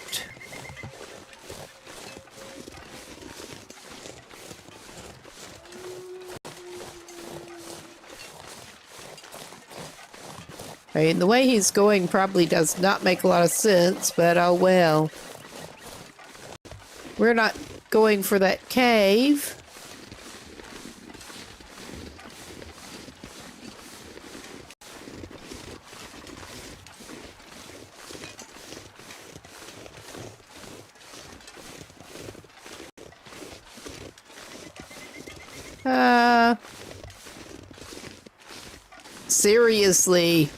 I mean, the way he's going probably does not make a lot of sense, but oh well. We're not going for that cave. Seriously.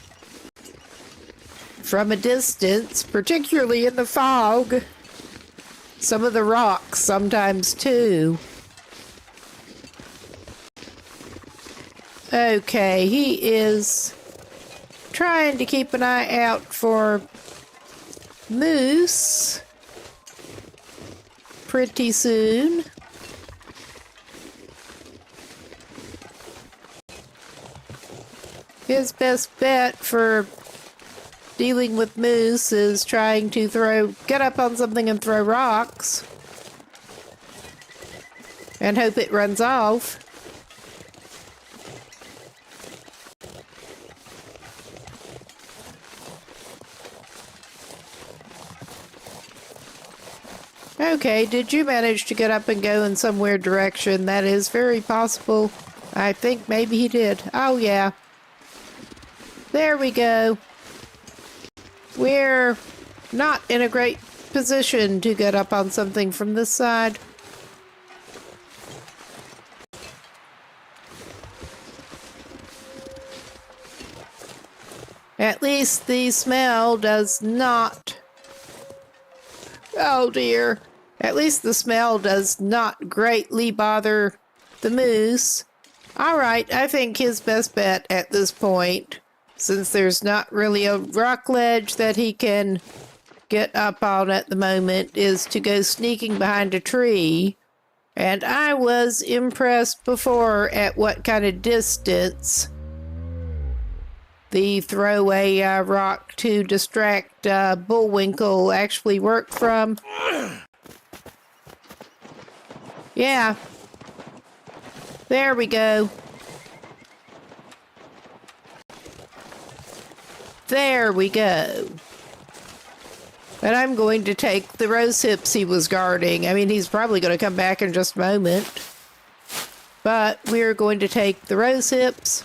From a distance, particularly in the fog. Some of the rocks sometimes too. Okay, he is trying to keep an eye out for moose pretty soon. His best bet for dealing with moose is trying to get up on something and throw rocks and hope it runs off. Okay, did you manage to get up and go in some weird direction? That is very possible. I think maybe he did. Oh, yeah. There we go. We're not in a great position to get up on something from this side. At least the smell does not... Oh dear. At least the smell does not greatly bother the moose. Alright, I think his best bet at this point, since there's not really a rock ledge that he can get up on at the moment, is to go sneaking behind a tree. And I was impressed before at what kind of distance the throwaway rock to distract Bullwinkle actually worked from. Yeah. There we go. There we go. And I'm going to take the rose hips he was guarding. I mean, he's probably going to come back in just a moment. But we're going to take the rose hips,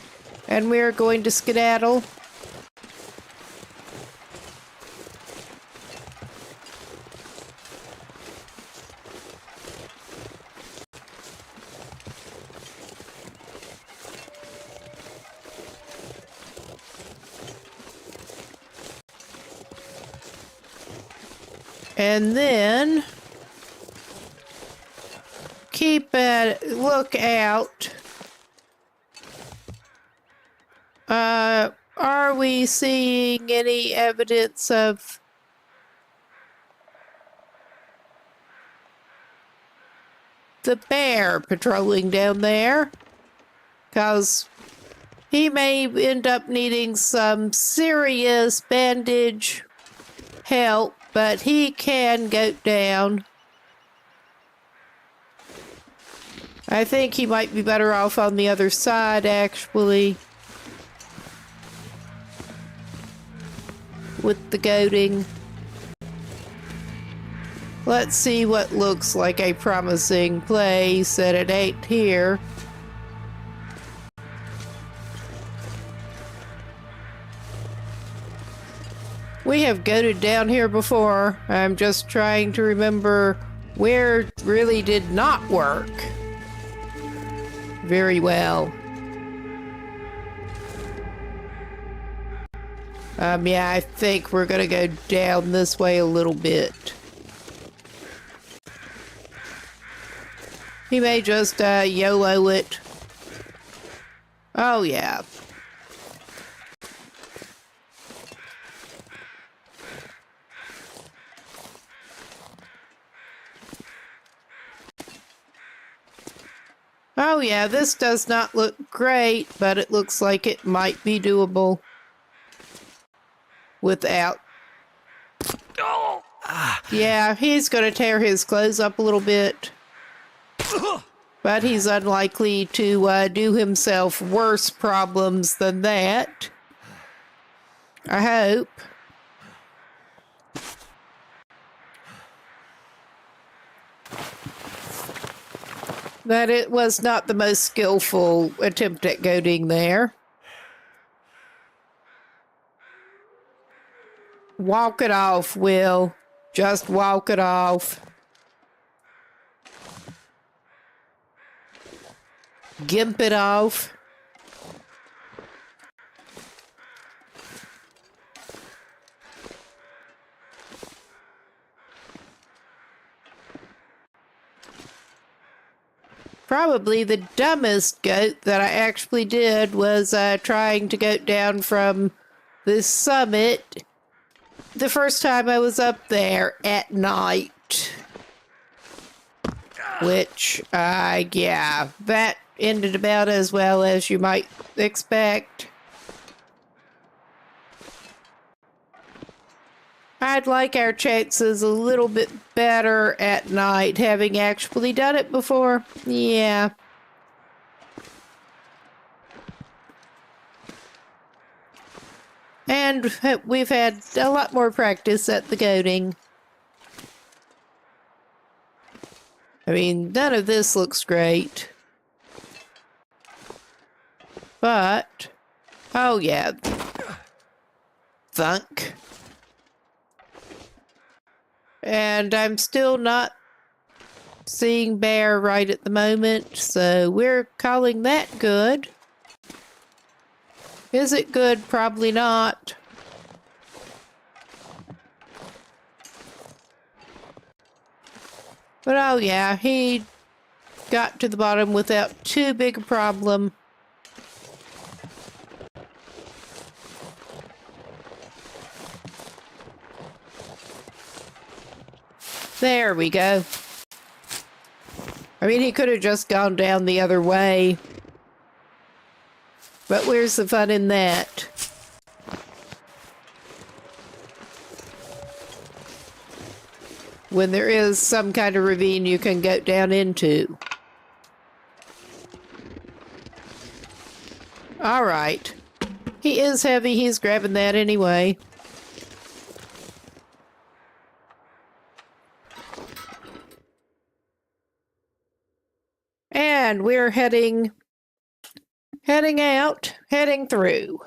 and we're going to skedaddle. And then keep a lookout. Are we seeing any evidence of the bear patrolling down there? Because he may end up needing some serious bandage help, but he can go down. I think he might be better off on the other side, actually. With the goading. Let's see what looks like a promising place, and it ain't here. We have goaded down here before. I'm just trying to remember where it really did not work very well. Yeah, I think we're gonna go down this way a little bit. He may just YOLO it. Oh yeah. Oh yeah, this does not look great, but it looks like it might be doable without. Yeah, he's going to tear his clothes up a little bit, but he's unlikely to do himself worse problems than that. I hope. That it was not the most skillful attempt at goading there. Walk it off, Will. Just walk it off. Gimp it off. Probably the dumbest goat that I actually did was trying to goat down from the summit the first time I was up there at night. Which, yeah, that ended about as well as you might expect. I'd like our chances a little bit better at night, having actually done it before. Yeah. And we've had a lot more practice at the goading. I mean, none of this looks great. But, oh yeah. Thunk. And I'm still not seeing bear right at the moment, so we're calling that good. Is it good? Probably not. But oh yeah, he got to the bottom without too big a problem. There we go. I mean, he could have just gone down the other way. But where's the fun in that? When there is some kind of ravine you can go down into. Alright. He is heavy, he's grabbing that anyway. And we're heading out, heading through.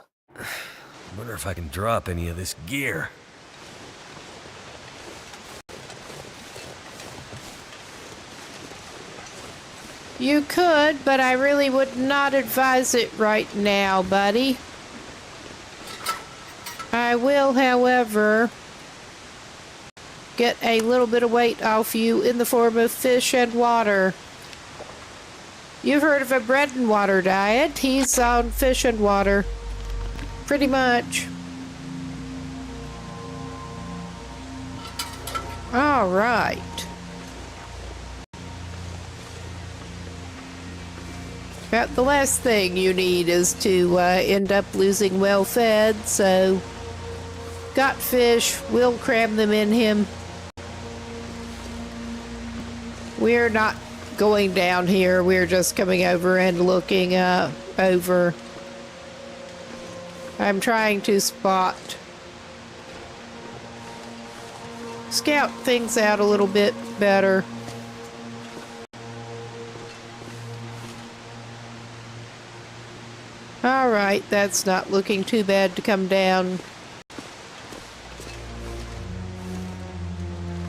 Wonder if I can drop any of this gear. You could, but I really would not advise it right now, buddy. I will, however, get a little bit of weight off you in the form of fish and water. You've heard of a bread and water diet. He's on fish and water. Pretty much. All right. About the last thing you need is to end up losing well-fed, so got fish, we'll cram them in him. We're not going down here, we're just coming over and looking over. I'm trying to scout things out a little bit better. All right, that's not looking too bad to come down.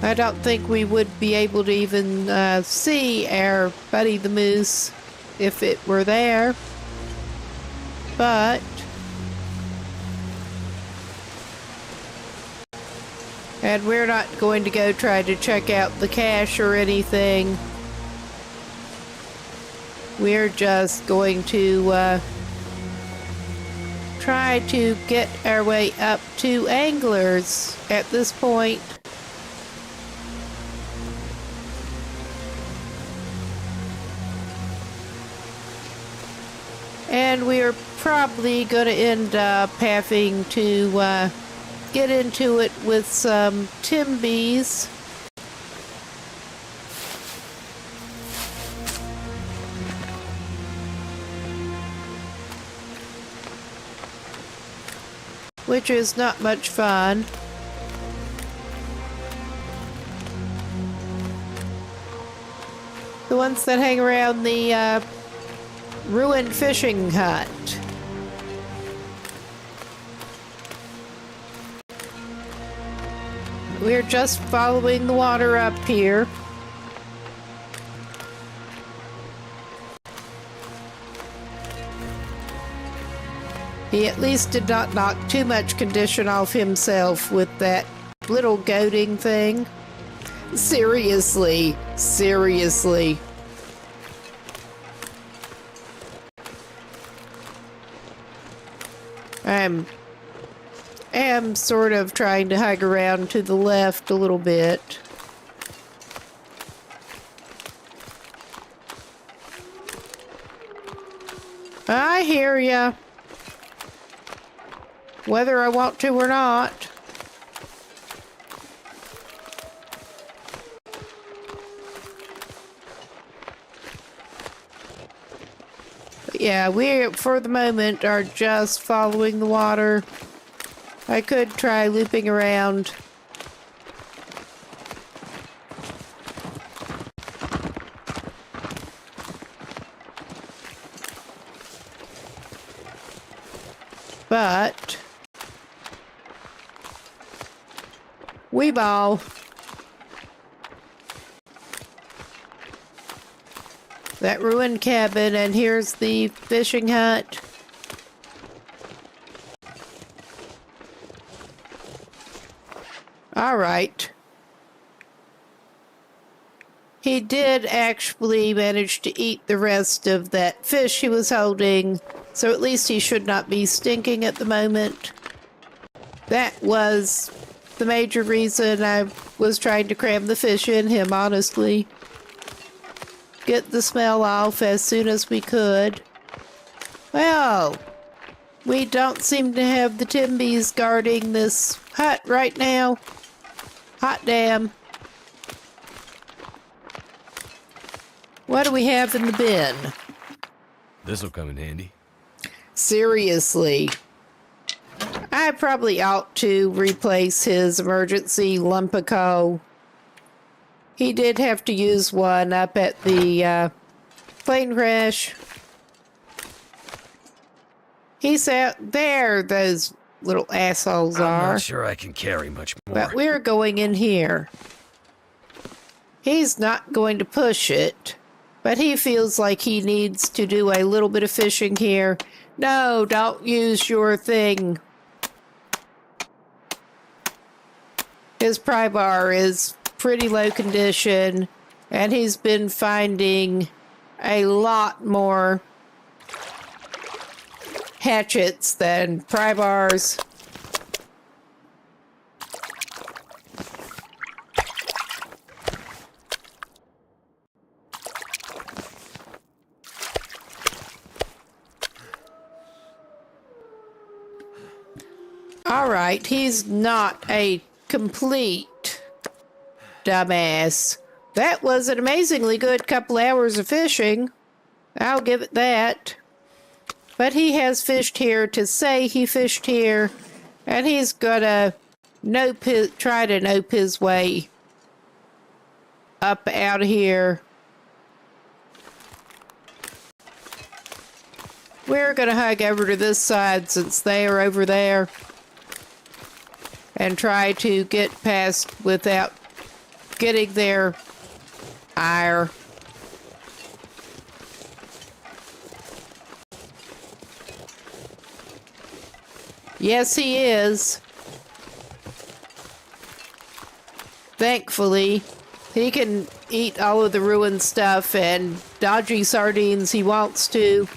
I don't think we would be able to even see our Buddy the Moose if it were there. But and we're not going to go try to check out the cache or anything. We're just going to try to get our way up to Anglers at this point. And we are probably going to end up having to get into it with some timbies. Which is not much fun. The ones that hang around the ruined fishing hut. We're just following the water up here. He at least did not knock too much condition off himself with that little goading thing. Seriously, seriously. I am sort of trying to hug around to the left a little bit. I hear ya. Whether I want to or not. But yeah, we, for the moment, are just following the water. I could try looping around. But we ball. That ruined cabin, and here's the fishing hut. All right. He did actually manage to eat the rest of that fish he was holding, so at least he should not be stinking at the moment. That was the major reason I was trying to cram the fish in him, honestly. Get the smell off as soon as we could. Well, we don't seem to have the timbies guarding this hut right now. Hot damn. What do we have in the bin? This'll come in handy. Seriously. I probably ought to replace his emergency Lumpico. He did have to use one up at the Plane crash. He's out there, those little assholes I'm are. not sure I can carry much more. But we're going in here. He's not going to push it, but he feels like he needs to do a little bit of fishing here. No, don't use your thing. His pry bar is pretty low condition, and he's been finding a lot more hatchets than pry bars. All right, he's not a complete dumbass. That was an amazingly good couple hours of fishing. I'll give it that. But he has fished here to say he fished here, and he's gonna try to nope his way up out of here. We're gonna hug over to this side since they are over there and try to get past without getting their ire. Yes, he is. Thankfully, he can eat all of the ruined stuff and dodgy sardines he wants to.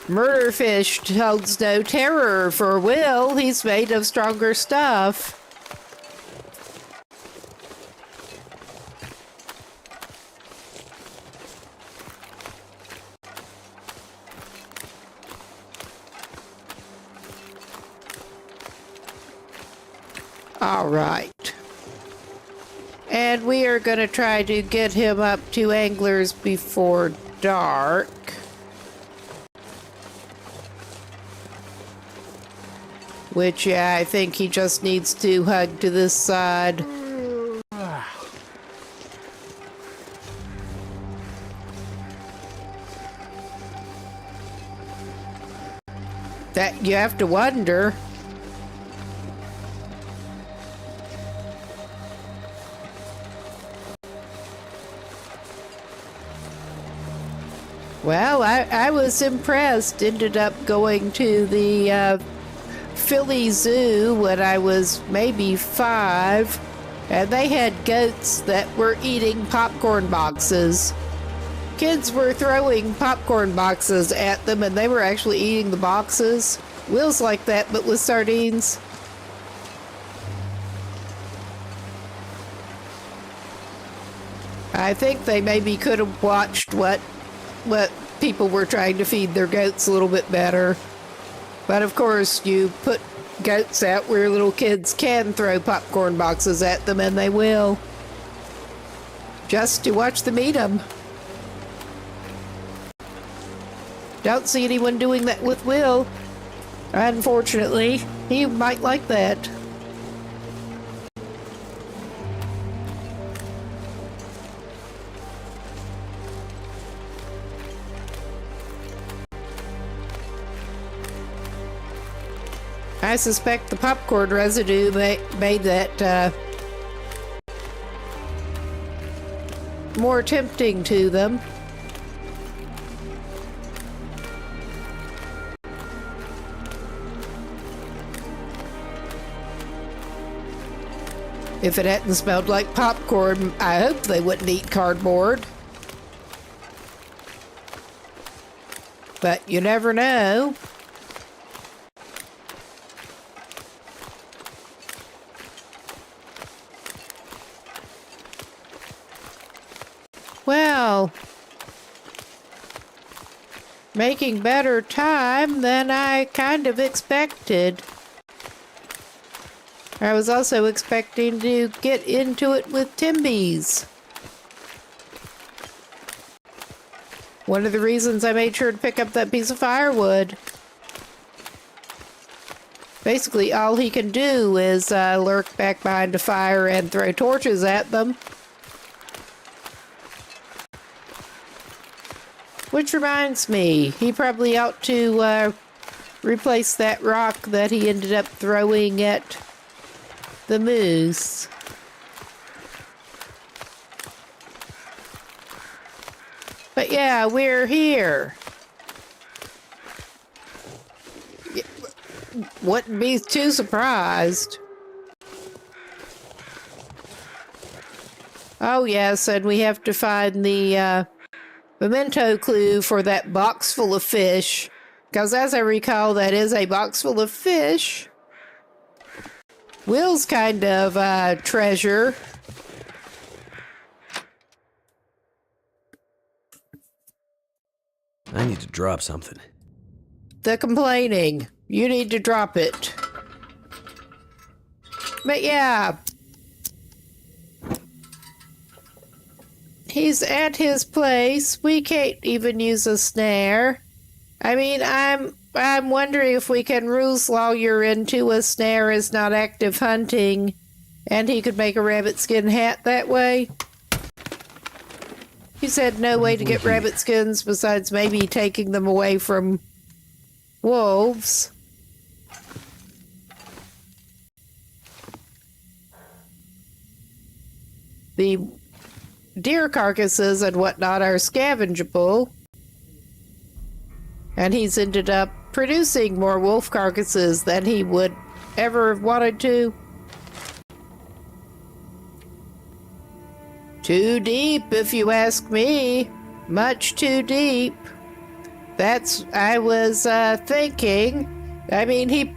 Murderfish holds no terror for Will. He's made of stronger stuff. All right. And we are going to try to get him up to Anglers before dark. Which, yeah, I think he just needs to hug to this side. That you have to wonder. Well, I was impressed. Ended up going to the Philly Zoo when I was maybe 5, and they had goats that were eating popcorn boxes. Kids were throwing popcorn boxes at them, and they were actually eating the boxes. Will's like that, but with sardines. I think they maybe could have watched what people were trying to feed their goats a little bit better. But of course, you put goats out where little kids can throw popcorn boxes at them, and they will. Just to watch them eat them. Don't see anyone doing that with Will. Unfortunately, he might like that. I suspect the popcorn residue made that more tempting to them. If it hadn't smelled like popcorn, I hope they wouldn't eat cardboard. But you never know. Well, making better time than I kind of expected. I was also expecting to get into it with Timbies. One of the reasons I made sure to pick up that piece of firewood. Basically, all he can do is lurk back behind a fire and throw torches at them. Which reminds me, he probably ought to replace that rock that he ended up throwing at the moose. But yeah, we're here. Wouldn't be too surprised. Oh yes, and we have to find the memento clue for that box full of fish. Because as I recall, that is a box full of fish. Will's kind of treasure. I need to drop something. The complaining. You need to drop it. But yeah. He's at his place. We can't even use a snare. I mean, I'm wondering if we can ruse lawyer into a snare as not active hunting, and he could make a rabbit skin hat that way. He said no way to get rabbit skins besides maybe taking them away from wolves. The deer carcasses and whatnot are scavengeable. And he's ended up producing more wolf carcasses than he would ever have wanted to. Too deep, if you ask me. Much too deep. That's, I was thinking. I mean,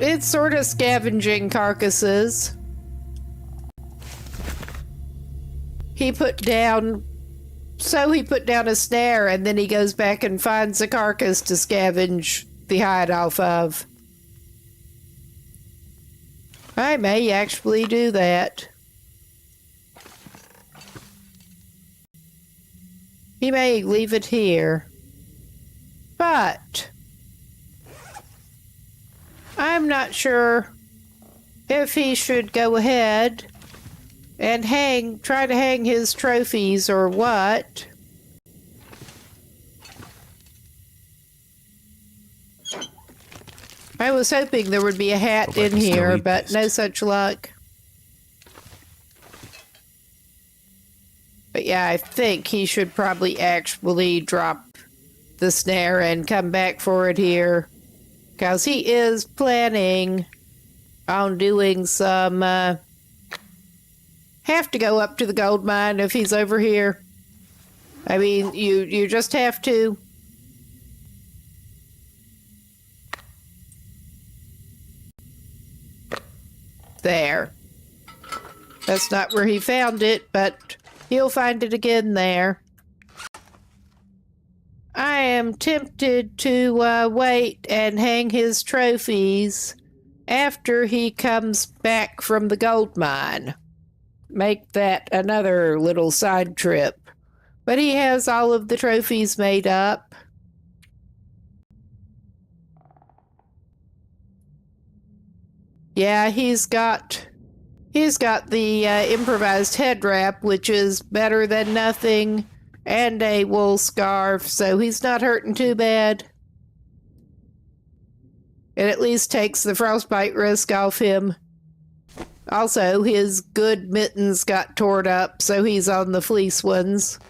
it's sort of scavenging carcasses. He put down a snare, and then he goes back and finds a carcass to scavenge the hide off of. I may actually do that. He may leave it here. But I'm not sure if he should go ahead and try to hang his trophies or what. I was hoping there would be a hat in here, but no such luck. But yeah, I think he should probably actually drop the snare and come back for it here. Because he is planning on doing some, have to go up to the gold mine if he's over here. I mean, you just have to. There. That's not where he found it, but he'll find it again there. I am tempted to wait and hang his trophies after he comes back from the gold mine. Make that another little side trip. But he has all of the trophies made up. Yeah, he's got the improvised head wrap, which is better than nothing, and a wool scarf, so he's not hurting too bad. It at least takes the frostbite risk off him. Also, his good mittens got torn up, so he's on the fleece ones.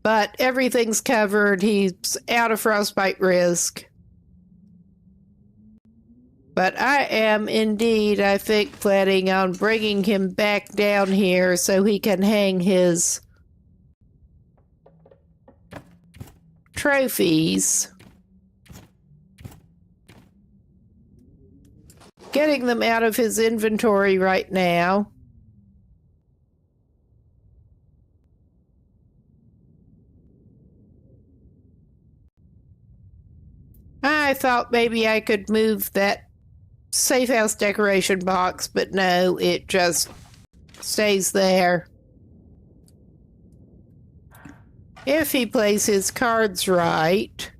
But everything's covered. He's out of frostbite risk. But I am indeed, I think, planning on bringing him back down here so he can hang his trophies. Getting them out of his inventory right now. I thought maybe I could move that safe house decoration box, but no, it just stays there. If he plays his cards right,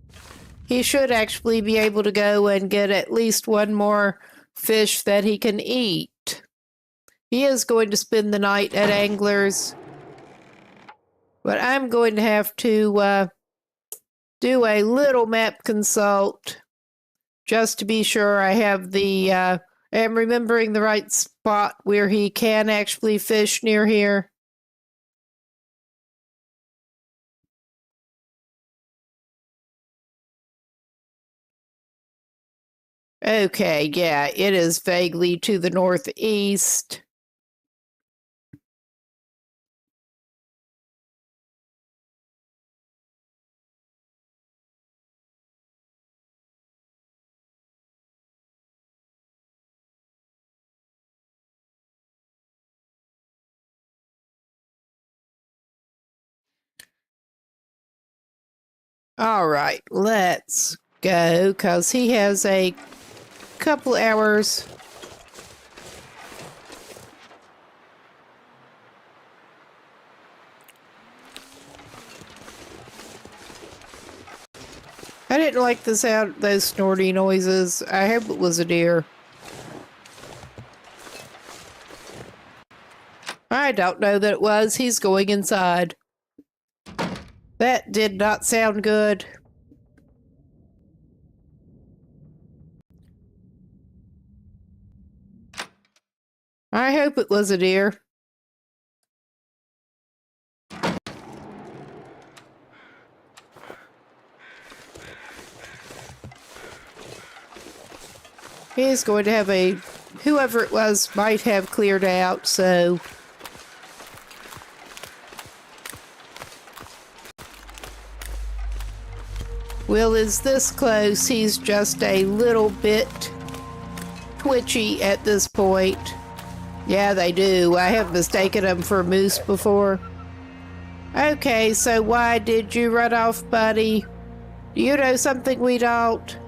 he should actually be able to go and get at least one more fish that he can eat. He is going to spend the night at Angler's, but I'm going to have to do a little map consult just to be sure I have am remembering the right spot where he can actually fish near here. Okay, yeah, it is vaguely to the northeast. All right, let's go, because he has a couple hours. I didn't like the sound, those snorty noises. I hope it was a deer. I don't know that it was. He's going inside. That did not sound good. I hope it was a deer. He's going to have whoever it was might have cleared out, so. Will is this close. He's just a little bit twitchy at this point. Yeah, they do. I have mistaken them for moose before. Okay, so why did you run off, buddy? Do you know something we don't?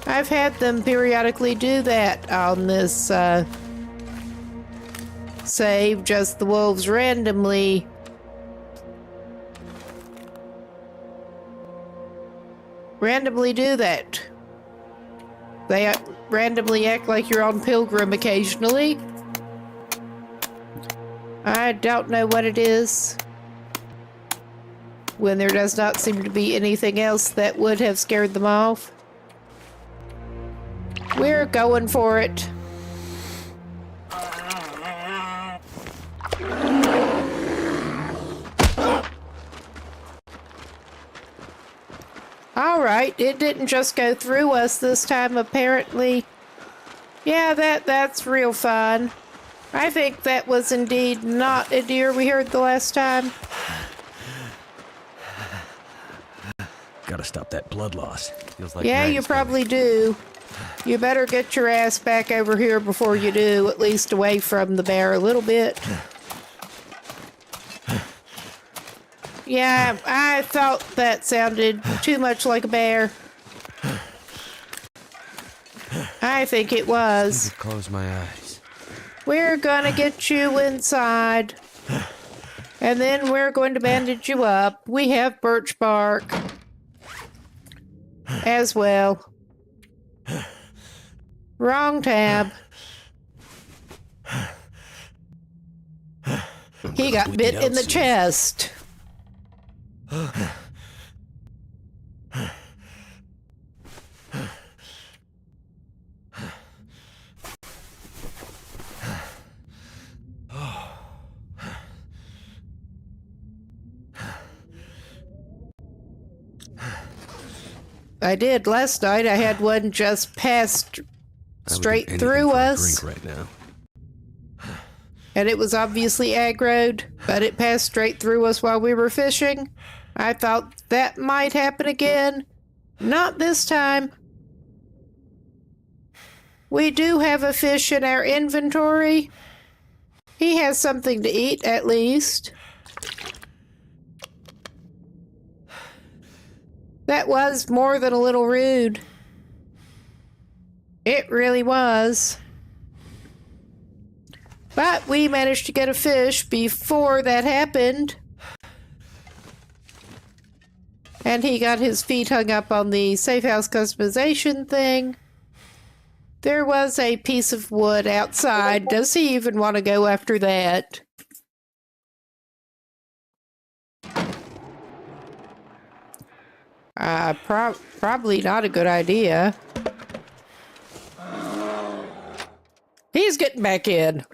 I've had them periodically do that on this save, just the wolves randomly do that. They randomly act like you're on Pilgrim occasionally. I don't know what it is. When there does not seem to be anything else that would have scared them off. We're going for it. Alright, it didn't just go through us this time, apparently. Yeah, that's real fun. I think that was indeed not a deer we heard the last time. Gotta stop that blood loss. Feels like Yeah, you probably do. You better get your ass back over here before you do, at least away from the bear a little bit. Yeah, I thought that sounded too much like a bear. I think it was. Close my eyes. We're gonna get you inside. And then we're going to bandage you up. We have birch bark as well. Wrong tab. He got bit in the chest. I did last night. I had one just passed straight through us. Drink right now. And it was obviously aggroed, but it passed straight through us while we were fishing. I thought that might happen again. Not this time. We do have a fish in our inventory. He has something to eat, at least. That was more than a little rude. It really was. But we managed to get a fish before that happened. And he got his feet hung up on the safe house customization thing. There was a piece of wood outside. Does he even want to go after that? Probably not a good idea. He's getting back in.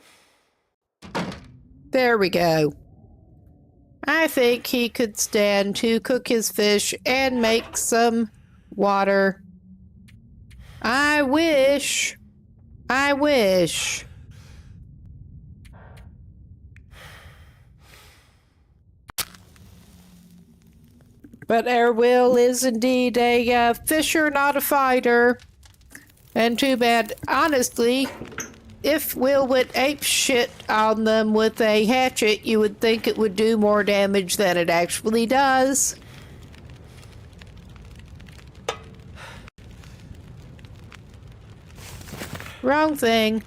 There we go. I think he could stand to cook his fish and make some water. I wish. I wish. But our Will is indeed a fisher, not a fighter. And too bad, honestly, if Will went ape shit on them with a hatchet, you would think it would do more damage than it actually does. Wrong thing.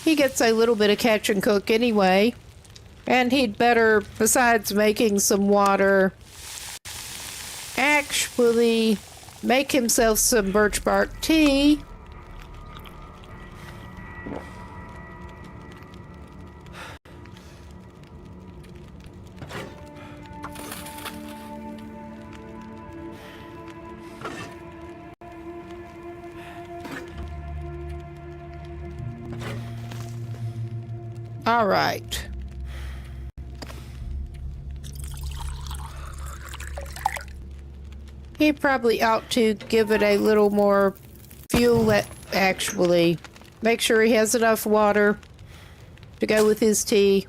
He gets a little bit of catch and cook anyway. And he'd better, besides making some water, actually make himself some birch bark tea. All right. He probably ought to give it a little more fuel, actually. Make sure he has enough water to go with his tea.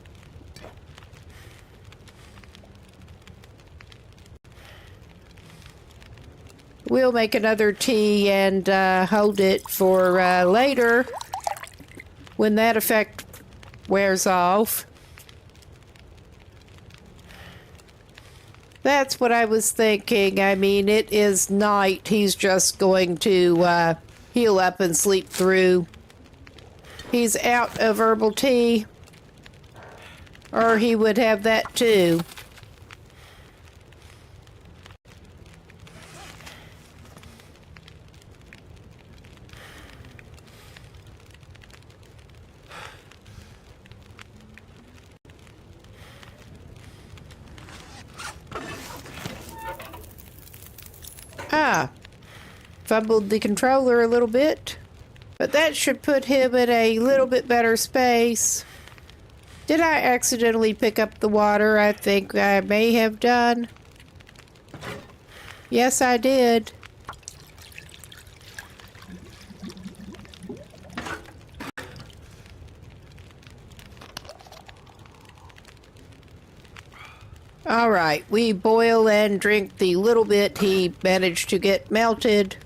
We'll make another tea and hold it for later when that effect wears off. That's what I was thinking. I mean, it is night. He's just going to heal up and sleep through. He's out of herbal tea. Or he would have that too. Fumbled the controller a little bit, but that should put him in a little bit better space. Did I accidentally pick up the water? I think I may have done. Yes, I did. All right, we boil and drink the little bit he managed to get melted.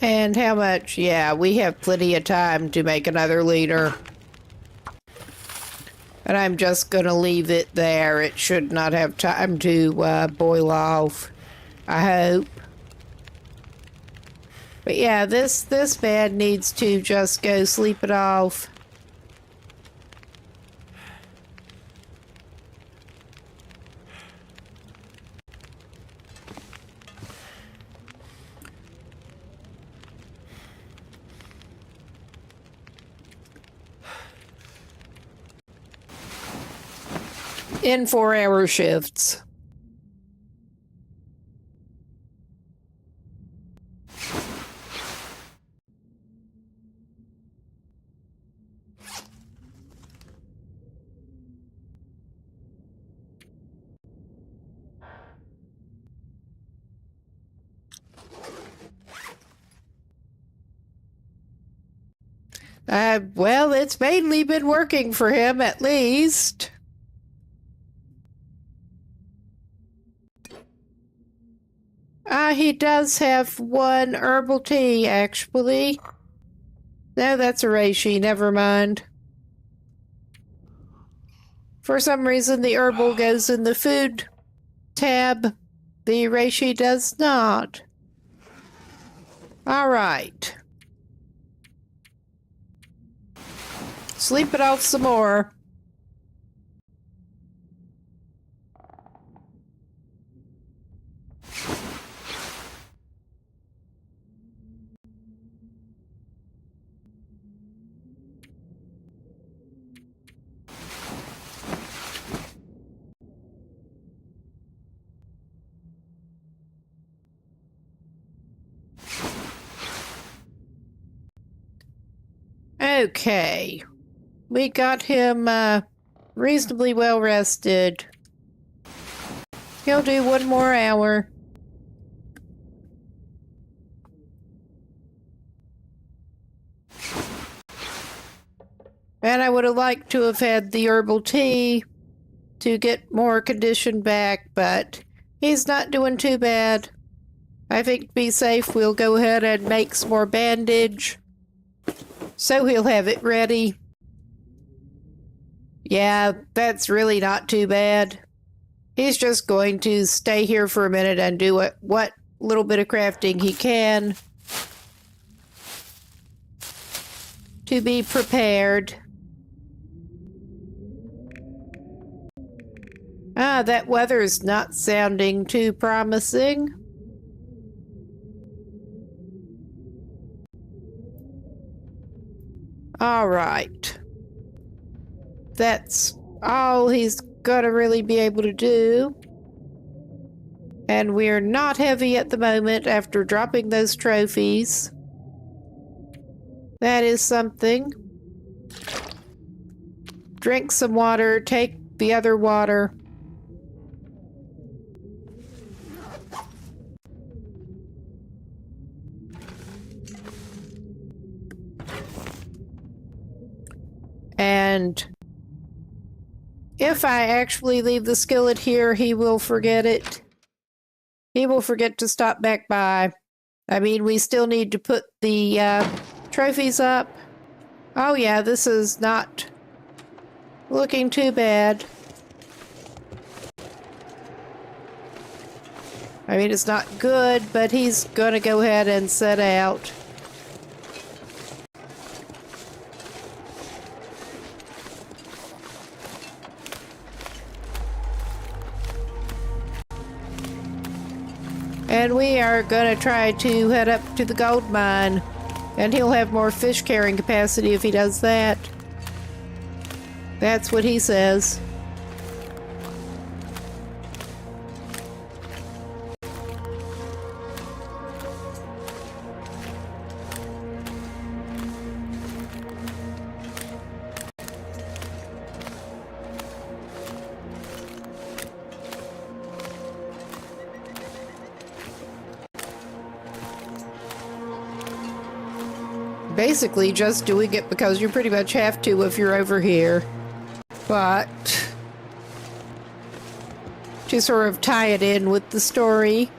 And how much? Yeah, we have plenty of time to make another liter. And I'm just going to leave it there. It should not have time to boil off, I hope. But yeah, this man needs to just go sleep it off. In 4-hour shifts. Well, it's mainly been working for him, at least. He does have one herbal tea, actually. No, that's a reishi. Never mind. For some reason, the herbal goes in the food tab. The reishi does not. All right. Sleep it off some more. Okay. We got him reasonably well rested. He'll do 1 more hour. And I would have liked to have had the herbal tea to get more condition back, but he's not doing too bad. I think to be safe, we'll go ahead and make some more bandage. So he'll have it ready. Yeah, that's really not too bad. He's just going to stay here for a minute and do what little bit of crafting he can to be prepared. That weather's not sounding too promising. All right. That's all he's gonna really be able to do. And we're not heavy at the moment after dropping those trophies. That is something. Drink some water, take the other water. And if I actually leave the skillet here, he will forget it. He will forget to stop back by. I mean, we still need to put the trophies up. Oh yeah, this is not looking too bad. I mean, it's not good, but he's gonna go ahead and set out. And we are going to try to head up to the gold mine. And he'll have more fish carrying capacity if he does that. That's what he says. Basically just doing it because you pretty much have to if you're over here. But to sort of tie it in with the story.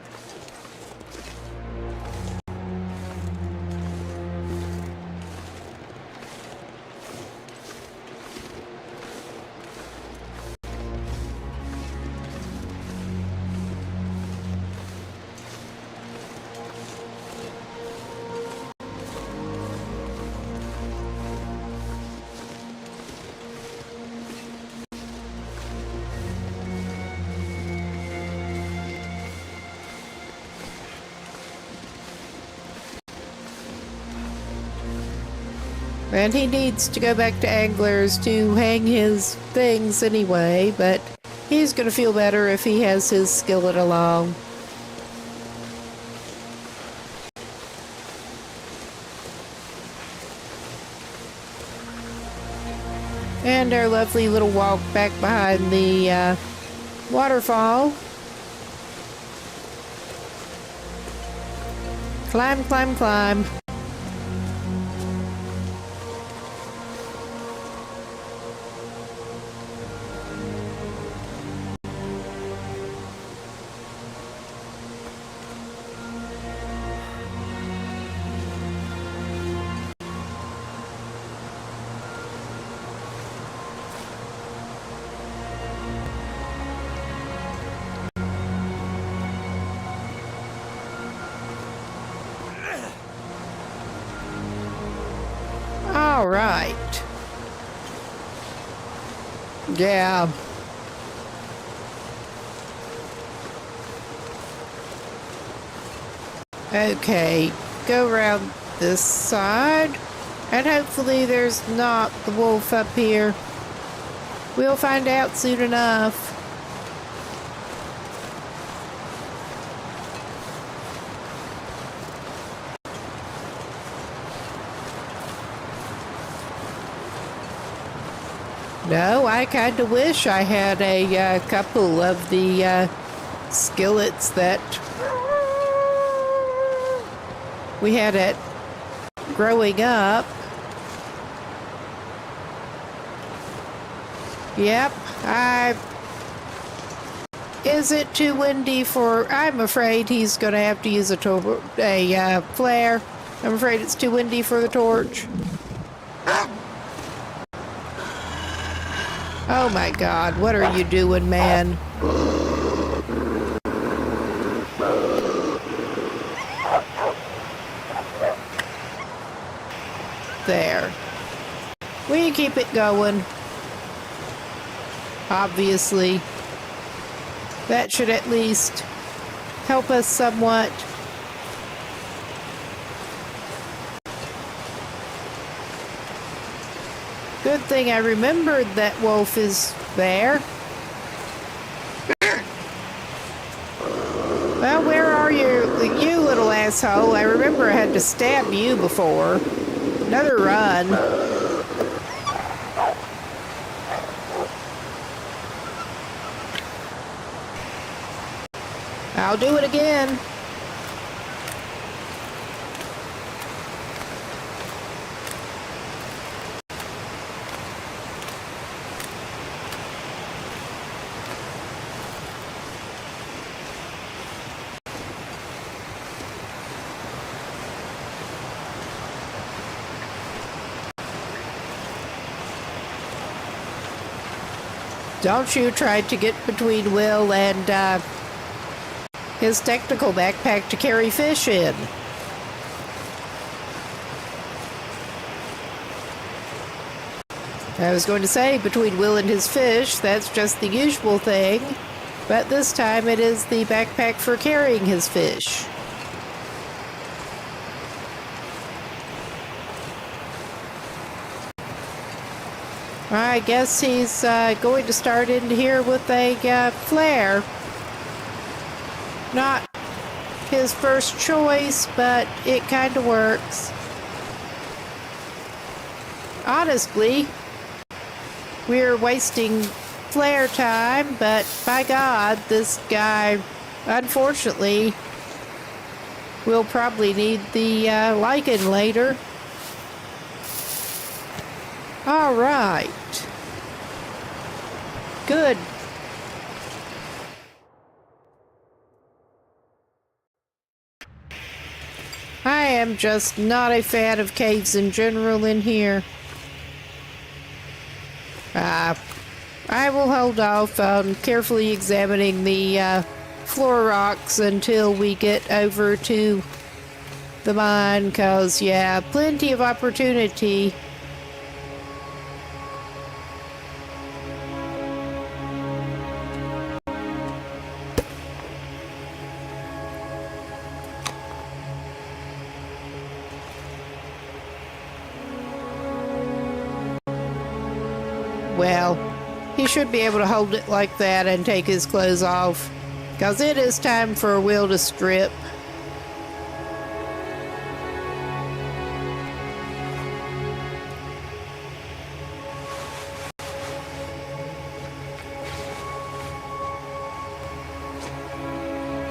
And he needs to go back to Anglers to hang his things anyway, but he's going to feel better if he has his skillet along. And our lovely little walk back behind the waterfall. Climb, climb, climb. All right. Yeah. Okay, go around this side. And hopefully there's not the wolf up here. We'll find out soon enough. No, I kind of wish I had a couple of the skillets that we had it growing up. Yep, is it too windy for... I'm afraid he's going to have to use a flare. I'm afraid it's too windy for the torch. Oh my God, what are you doing, man? There. We keep it going. Obviously. That should at least help us somewhat. Good thing I remembered that wolf is there. Well, where are you little asshole? I remember I had to stab you before. Another run. I'll do it again. Don't you try to get between Will and his technical backpack to carry fish in. I was going to say, between Will and his fish, that's just the usual thing, but this time it is the backpack for carrying his fish. I guess he's going to start in here with a flare. Not his first choice, but it kind of works. Honestly, we're wasting flare time, but by God, this guy, unfortunately, will probably need the lichen later. All right. Good. I am just not a fan of caves in general in here. I will hold off on carefully examining the floor rocks until we get over to the mine, cause yeah, plenty of opportunity. Well, he should be able to hold it like that and take his clothes off, because it is time for Will to strip.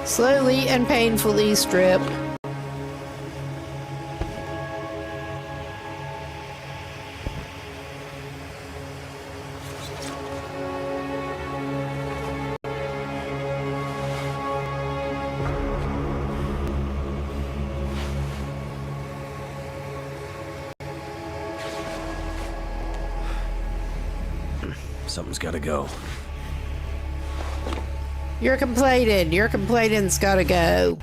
Slowly and painfully strip. Something's gotta go. You're complaining. Your complaining's gotta go.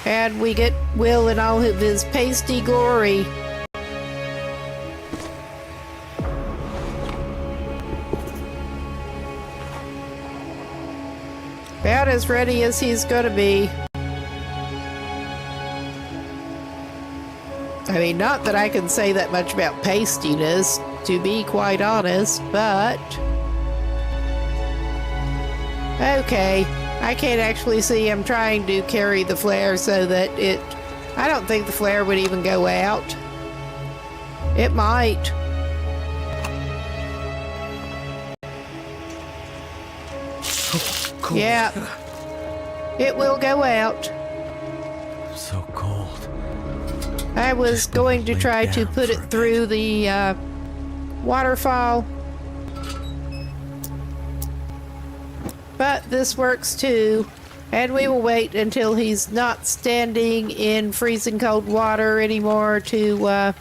And we get Will in all of his pasty glory. About as ready as he's gonna be. I mean, not that I can say that much about pastiness, to be quite honest, but... Okay, I can't actually see him trying to carry the flare so that it... I don't think the flare would even go out. It might. Cold. Yeah. It will go out. So cold. I was going to try to put it through the waterfall. But this works too. And we will wait until he's not standing in freezing cold water anymore to...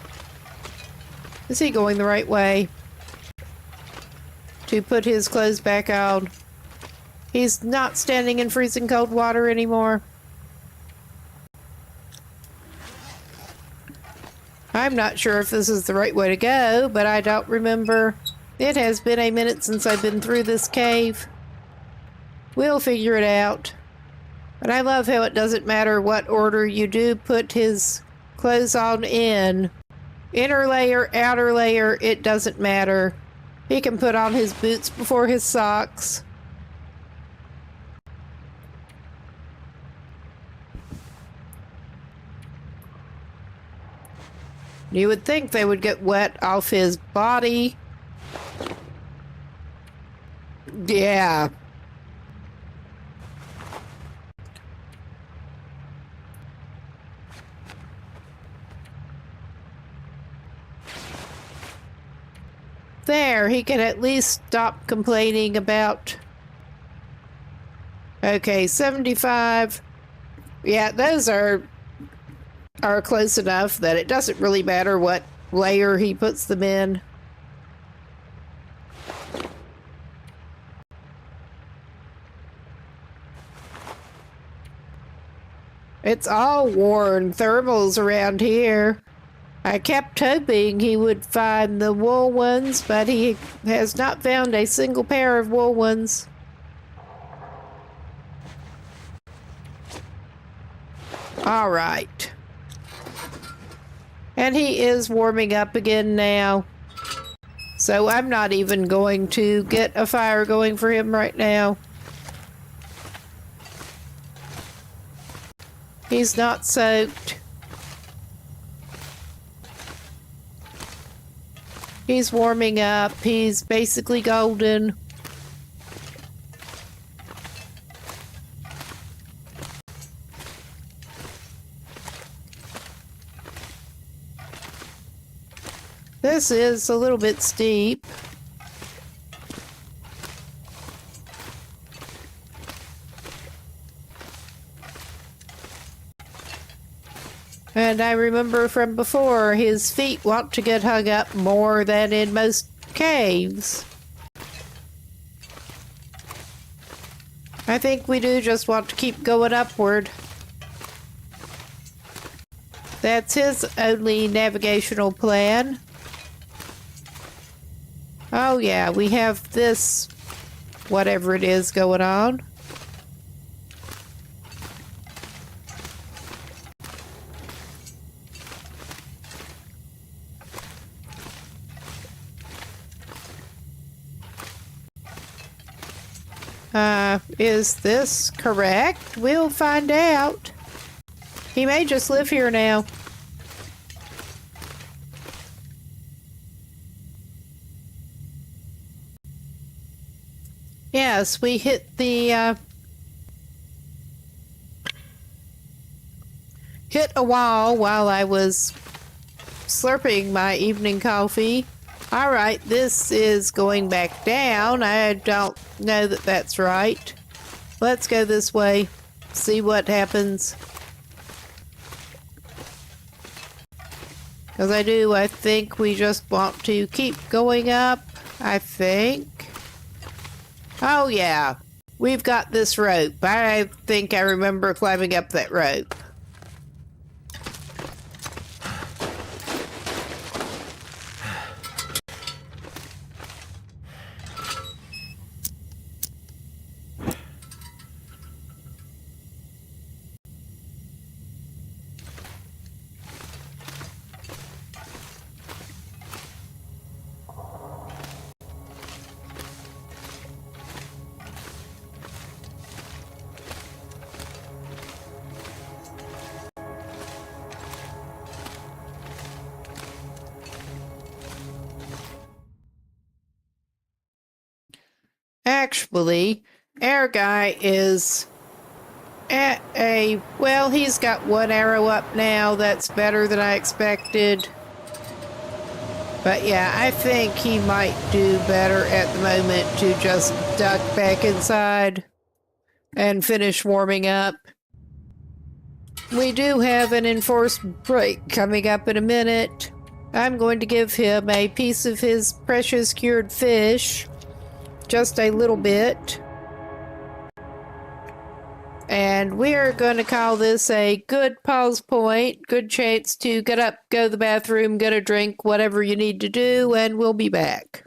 Is he going the right way? To put his clothes back on. He's not standing in freezing cold water anymore. I'm not sure if this is the right way to go, but I don't remember. It has been a minute since I've been through this cave. We'll figure it out. But I love how it doesn't matter what order you do put his clothes on in. Inner layer, outer layer, it doesn't matter. He can put on his boots before his socks. You would think they would get wet off his body. Yeah. There, he can at least stop complaining about... Okay, 75. Yeah, those are close enough that it doesn't really matter what layer he puts them in. It's all worn thermals around here. I kept hoping he would find the wool ones, but he has not found a single pair of wool ones. All right. And he is warming up again now. So I'm not even going to get a fire going for him right now. He's not soaked. He's warming up. He's basically golden. This is a little bit steep. And I remember from before, his feet want to get hung up more than in most caves. I think we do just want to keep going upward. That's his only navigational plan. Oh yeah, we have this, whatever it is, going on. Is this correct? We'll find out. He may just live here now. Yes, we hit the, hit a wall while I was slurping my evening coffee. All right, this is going back down. I don't know that that's right. Let's go this way, see what happens. Because I think we just want to keep going up, I think. Oh yeah, we've got this rope. I think I remember climbing up that rope. actually, our guy is at well, he's got one arrow up now. That's better than I expected. But yeah, I think he might do better at the moment to just duck back inside and finish warming up. We do have an enforced break coming up in a minute. I'm going to give him a piece of his precious cured fish. Just a little bit. And we are going to call this a good pause point. Good chance to get up, go to the bathroom, get a drink, whatever you need to do, and we'll be back.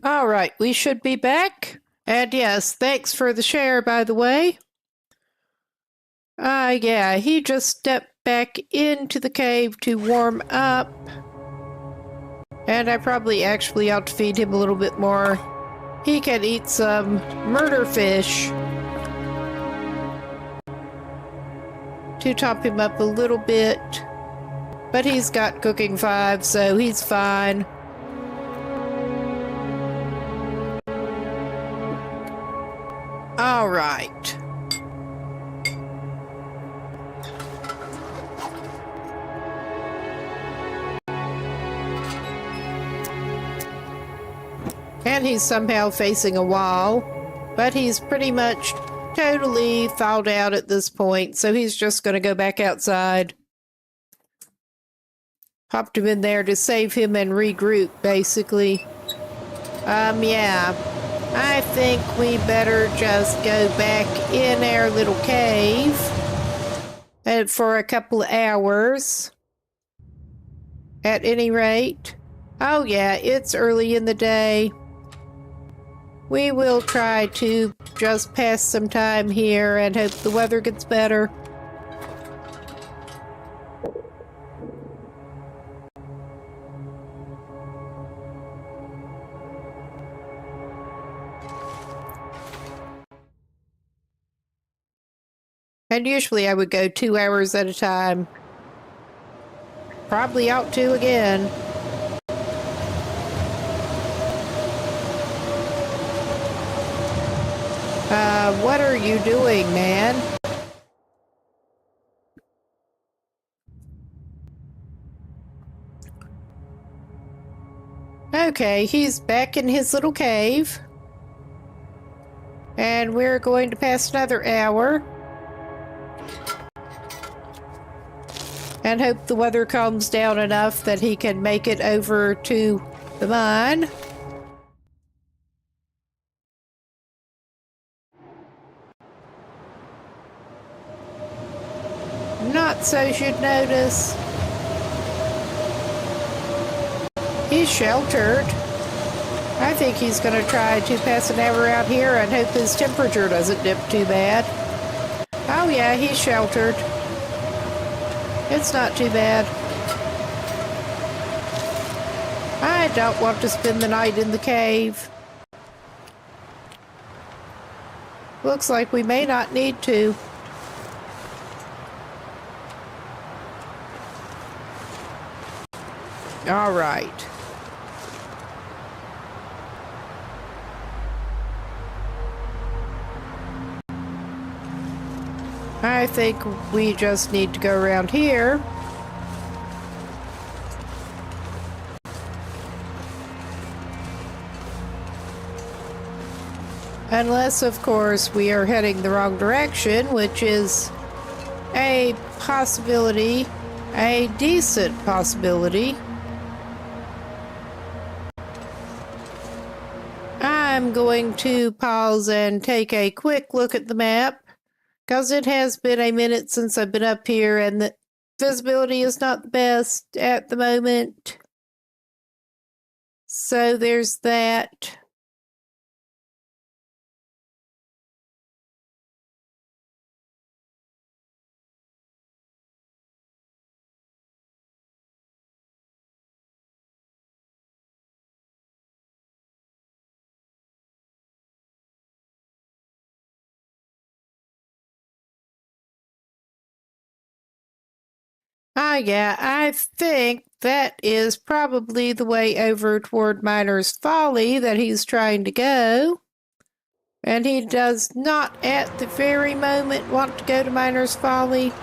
All right, we should be back. And yes, thanks for the share, by the way. Yeah, he just stepped back into the cave to warm up. And I probably actually ought to feed him a little bit more. He can eat some murder fish to top him up a little bit. But he's got cooking 5, so he's fine. All right. And he's somehow facing a wall, but he's pretty much totally thawed out at this point, so he's just going to go back outside. Popped him in there to save him and regroup, basically. Yeah. I think we better just go back in our little cave for a couple of hours. At any rate. Oh yeah, it's early in the day. We will try to just pass some time here and hope the weather gets better. And usually I would go 2 hours at a time. Probably ought to again. What are you doing, man? Okay, he's back in his little cave. And we're going to pass another hour. And hope the weather calms down enough that he can make it over to the mine. Not so should notice. He's sheltered. I think he's going to try to pass an hour out here and hope his temperature doesn't dip too bad. Oh yeah, he's sheltered. It's not too bad. I don't want to spend the night in the cave. Looks like we may not need to. All right. I think we just need to go around here. Unless, of course, we are heading the wrong direction, which is a possibility, a decent possibility. I'm going to pause and take a quick look at the map. Because it has been a minute since I've been up here and the visibility is not the best at the moment. So there's that. Yeah, I think that is probably the way over toward Miner's Folly that he's trying to go. And he does not at the very moment want to go to Miner's Folly.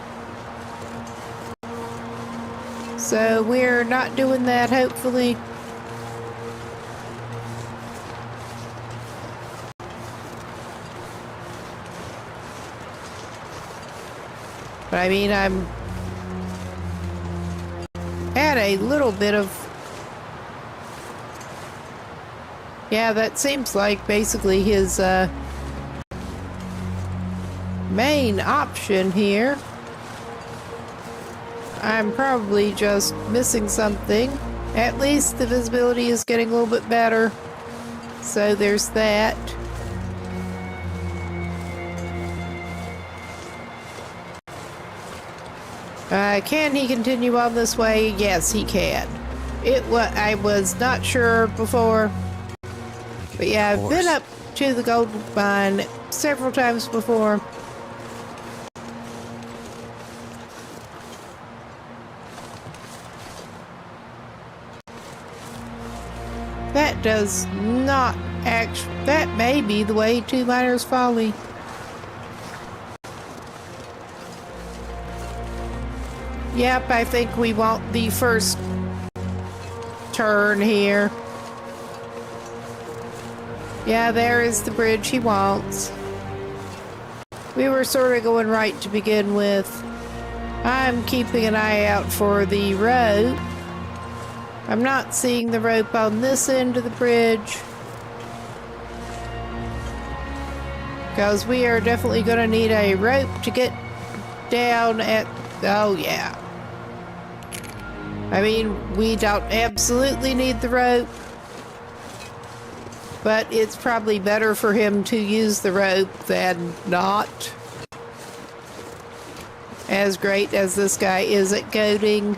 So we're not doing that, hopefully. But I mean, I'm at a little bit of... Yeah, that seems like basically his main option here. I'm probably just missing something. At least the visibility is getting a little bit better. So there's that. Can he continue on this way? Yes, he can. I was not sure before. But yeah, I've been up to the gold mine several times before. That does not actually... That may be the way to Miner's Folly. Yep, I think we want the first turn here. Yeah, there is the bridge he wants. We were sort of going right to begin with. I'm keeping an eye out for the rope. I'm not seeing the rope on this end of the bridge. Because we are definitely going to need a rope to get down at... Oh, yeah. I mean, we don't absolutely need the rope. But it's probably better for him to use the rope than not. As great as this guy is at goading.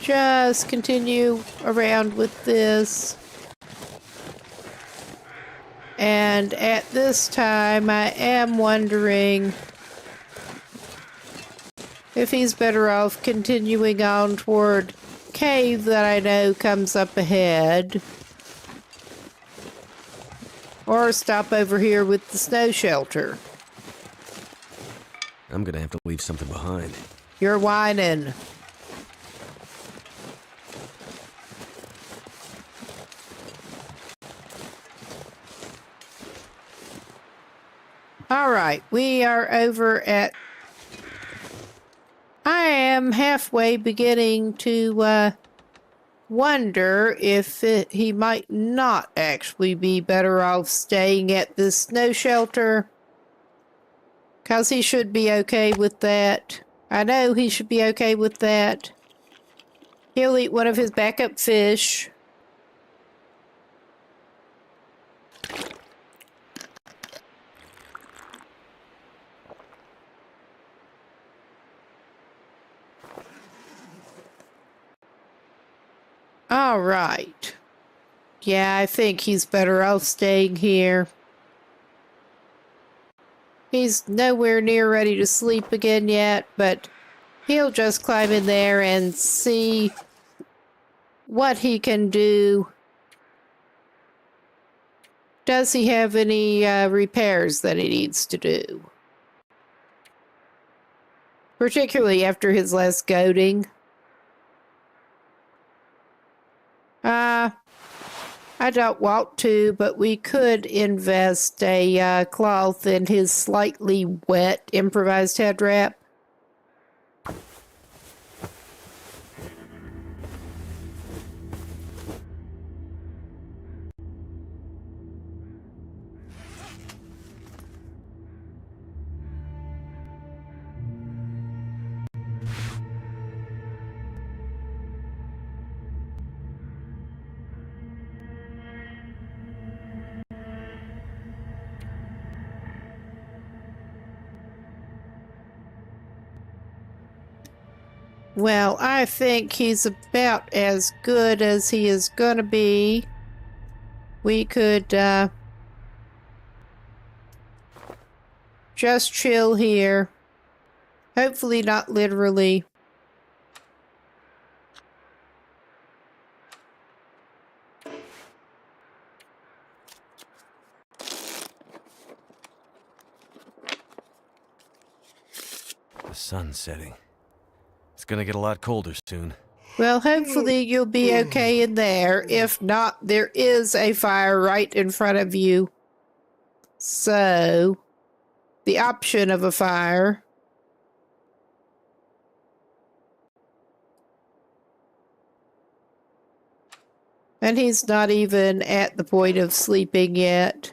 Just continue around with this. And at this time, I am wondering if he's better off continuing on toward cave that I know comes up ahead. Or stop over here with the snow shelter. I'm gonna have to leave something behind. You're whining. All right, we are over at... I am halfway beginning to wonder if he might not actually be better off staying at this snow shelter. Because he should be okay with that. I know he should be okay with that. He'll eat one of his backup fish. All right. Yeah, I think he's better off staying here. He's nowhere near ready to sleep again yet, but he'll just climb in there and see what he can do. Does he have any repairs that he needs to do? Particularly after his last goading. I don't want to, but we could invest a cloth in his slightly wet improvised head wrap. Well, I think he's about as good as he is gonna be. We could just chill here. Hopefully not literally. The sun's setting. It's gonna get a lot colder soon. Well, hopefully you'll be okay in there. If not, there is a fire right in front of you. So, the option of a fire. And he's not even at the point of sleeping yet.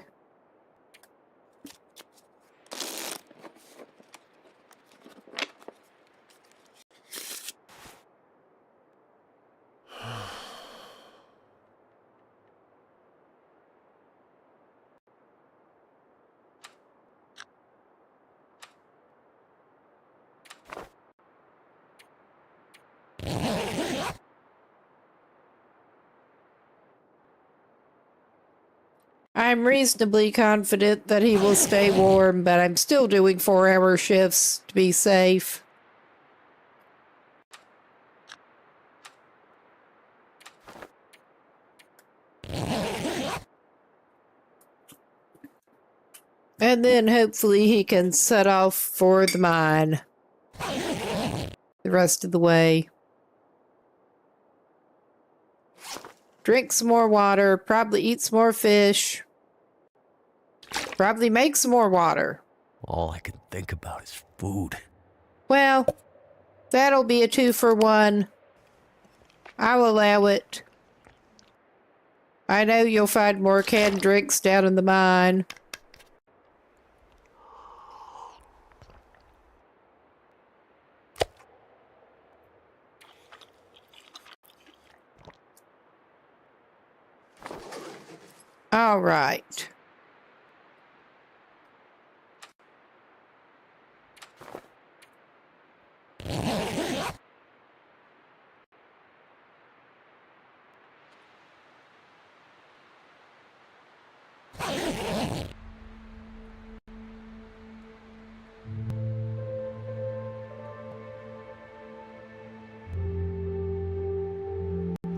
I'm reasonably confident that he will stay warm, but I'm still doing 4-hour shifts to be safe. And then hopefully he can set off for the mine. the rest of the way. Drink some more water, probably eat some more fish, probably make some more water. All I can think about is food. Well, that'll be a 2-for-1. I'll allow it. I know you'll find more canned drinks down in the mine. All right.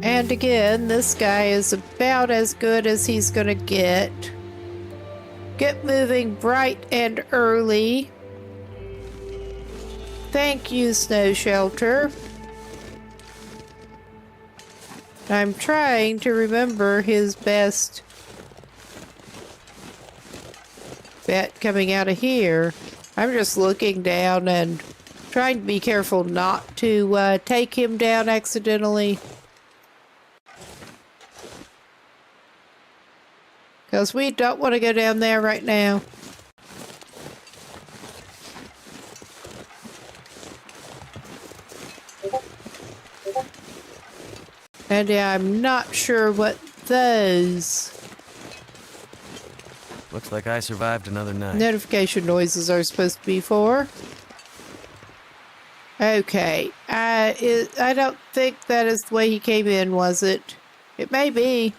And again, this guy is about as good as he's gonna get. Get moving bright and early. Thank you, Snow Shelter. I'm trying to remember his best bet coming out of here. I'm just looking down and trying to be careful not to take him down accidentally. Because we don't want to go down there right now. And yeah, I'm not sure what those Looks like I survived another night. notification noises are supposed to be for. Okay. I don't think that is the way he came in, was it? It may be.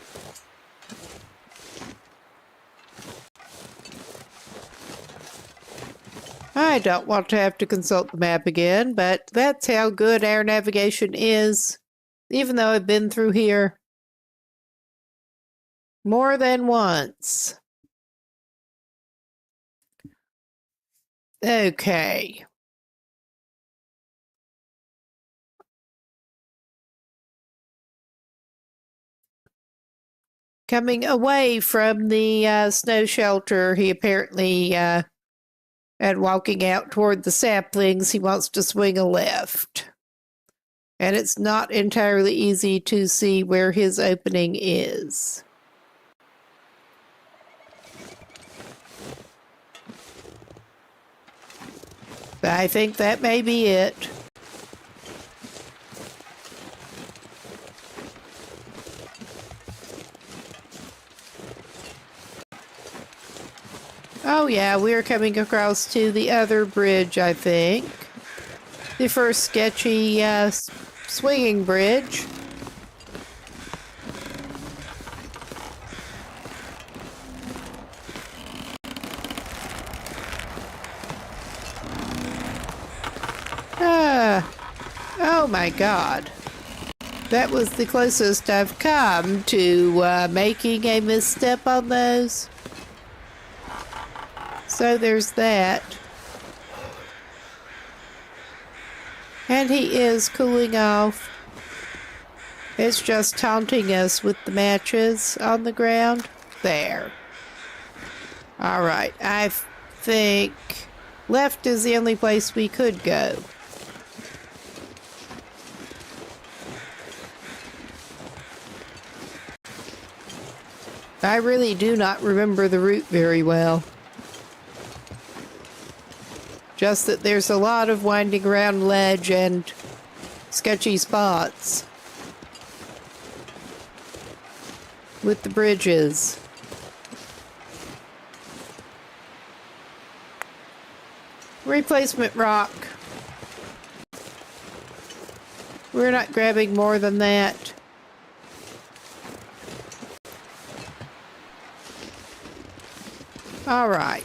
I don't want to have to consult the map again, but that's how good our navigation is, even though I've been through here more than once. Okay. Coming away from the snow shelter, he apparently... and walking out toward the saplings, he wants to swing a left. And it's not entirely easy to see where his opening is. I think that may be it. Oh yeah, we're coming across to the other bridge, I think. The first sketchy swinging bridge. Oh my god. That was the closest I've come to making a misstep on those. So there's that. And he is cooling off. It's just taunting us with the matches on the ground. There. Alright, I think left is the only place we could go. I really do not remember the route very well. Just that there's a lot of winding around ledge and sketchy spots with the bridges. Replacement rock. We're not grabbing more than that. All right.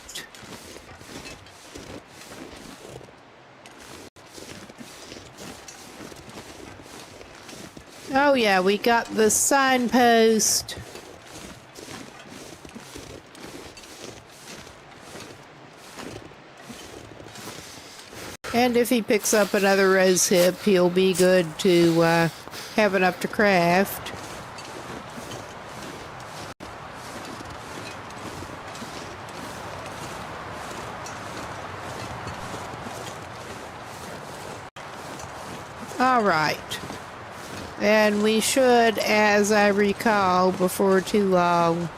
Oh yeah, we got the signpost. And if he picks up another rose hip, he'll be good to have enough to craft. All right. And we should, as I recall, before too long,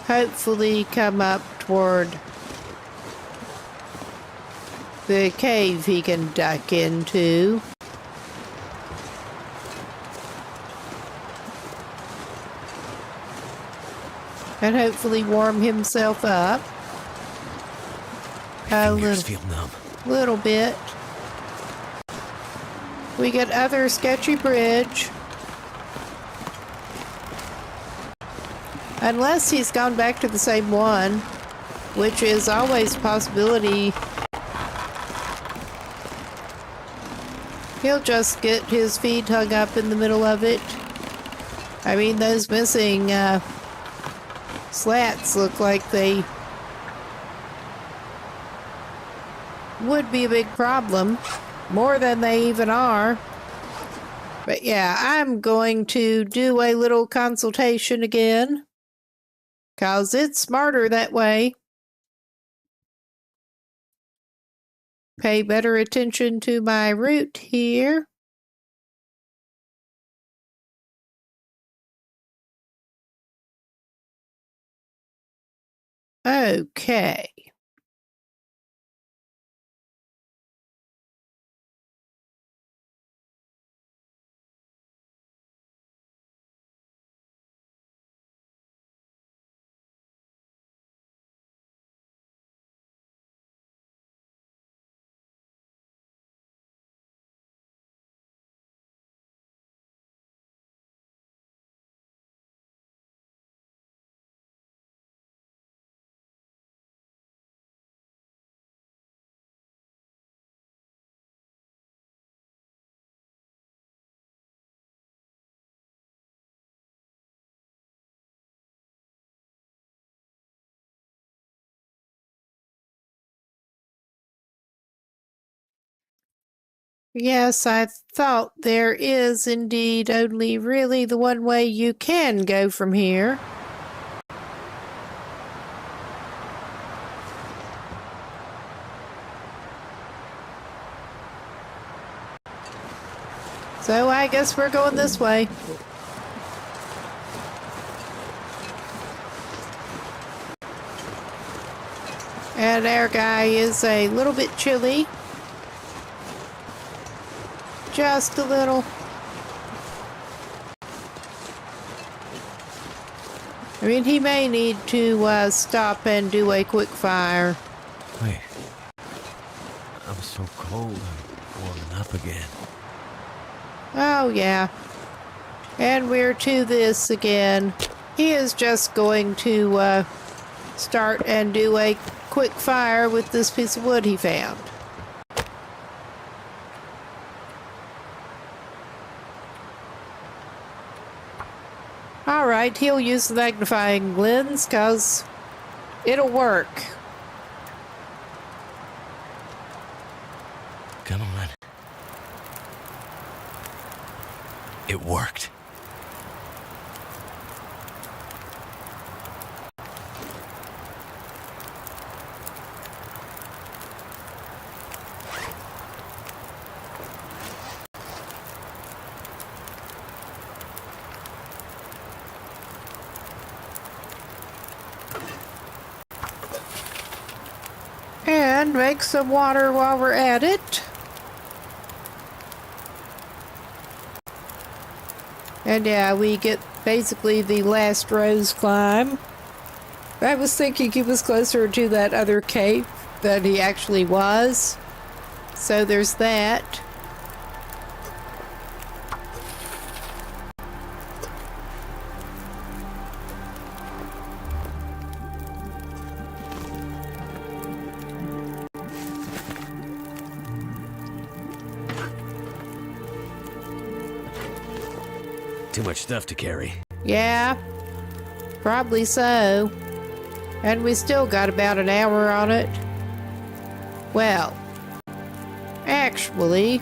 hopefully come up toward the cave he can duck into. And hopefully warm himself up. My A fingers feel numb. little bit. We get other sketchy bridge. Unless he's gone back to the same one, which is always a possibility. He'll just get his feet hung up in the middle of it. I mean, those missing slats look like they would be a big problem. More than they even are. But yeah, I'm going to do a little consultation again. 'Cause it's smarter that way. Pay better attention to my route here. Okay. Yes, I thought there is indeed only really the one way you can go from here. So I guess we're going this way. And our guy is a little bit chilly. Just a little. I mean, he may need to stop and do a quick fire. Wait. I'm so cold. I'm warming up again. Oh, yeah. And we're to this again. He is just going to start and do a quick fire with this piece of wood he found. Alright, he'll use the magnifying lens because it'll work. Come on. It worked. And make some water while we're at it. And yeah, we get basically the last rose climb. I was thinking he was closer to that other cave than he actually was. So there's that. Too much stuff to carry. Yeah, probably so. And we still got about an hour on it. Well, Actually,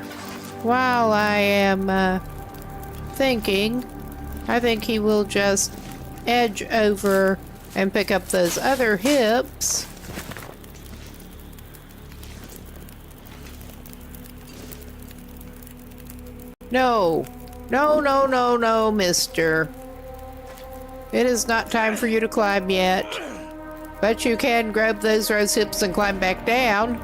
while I am thinking, I think he will just edge over and pick up those other hips. No. No, no, no, no, mister. It is not time for you to climb yet. But you can grab those rose hips and climb back down.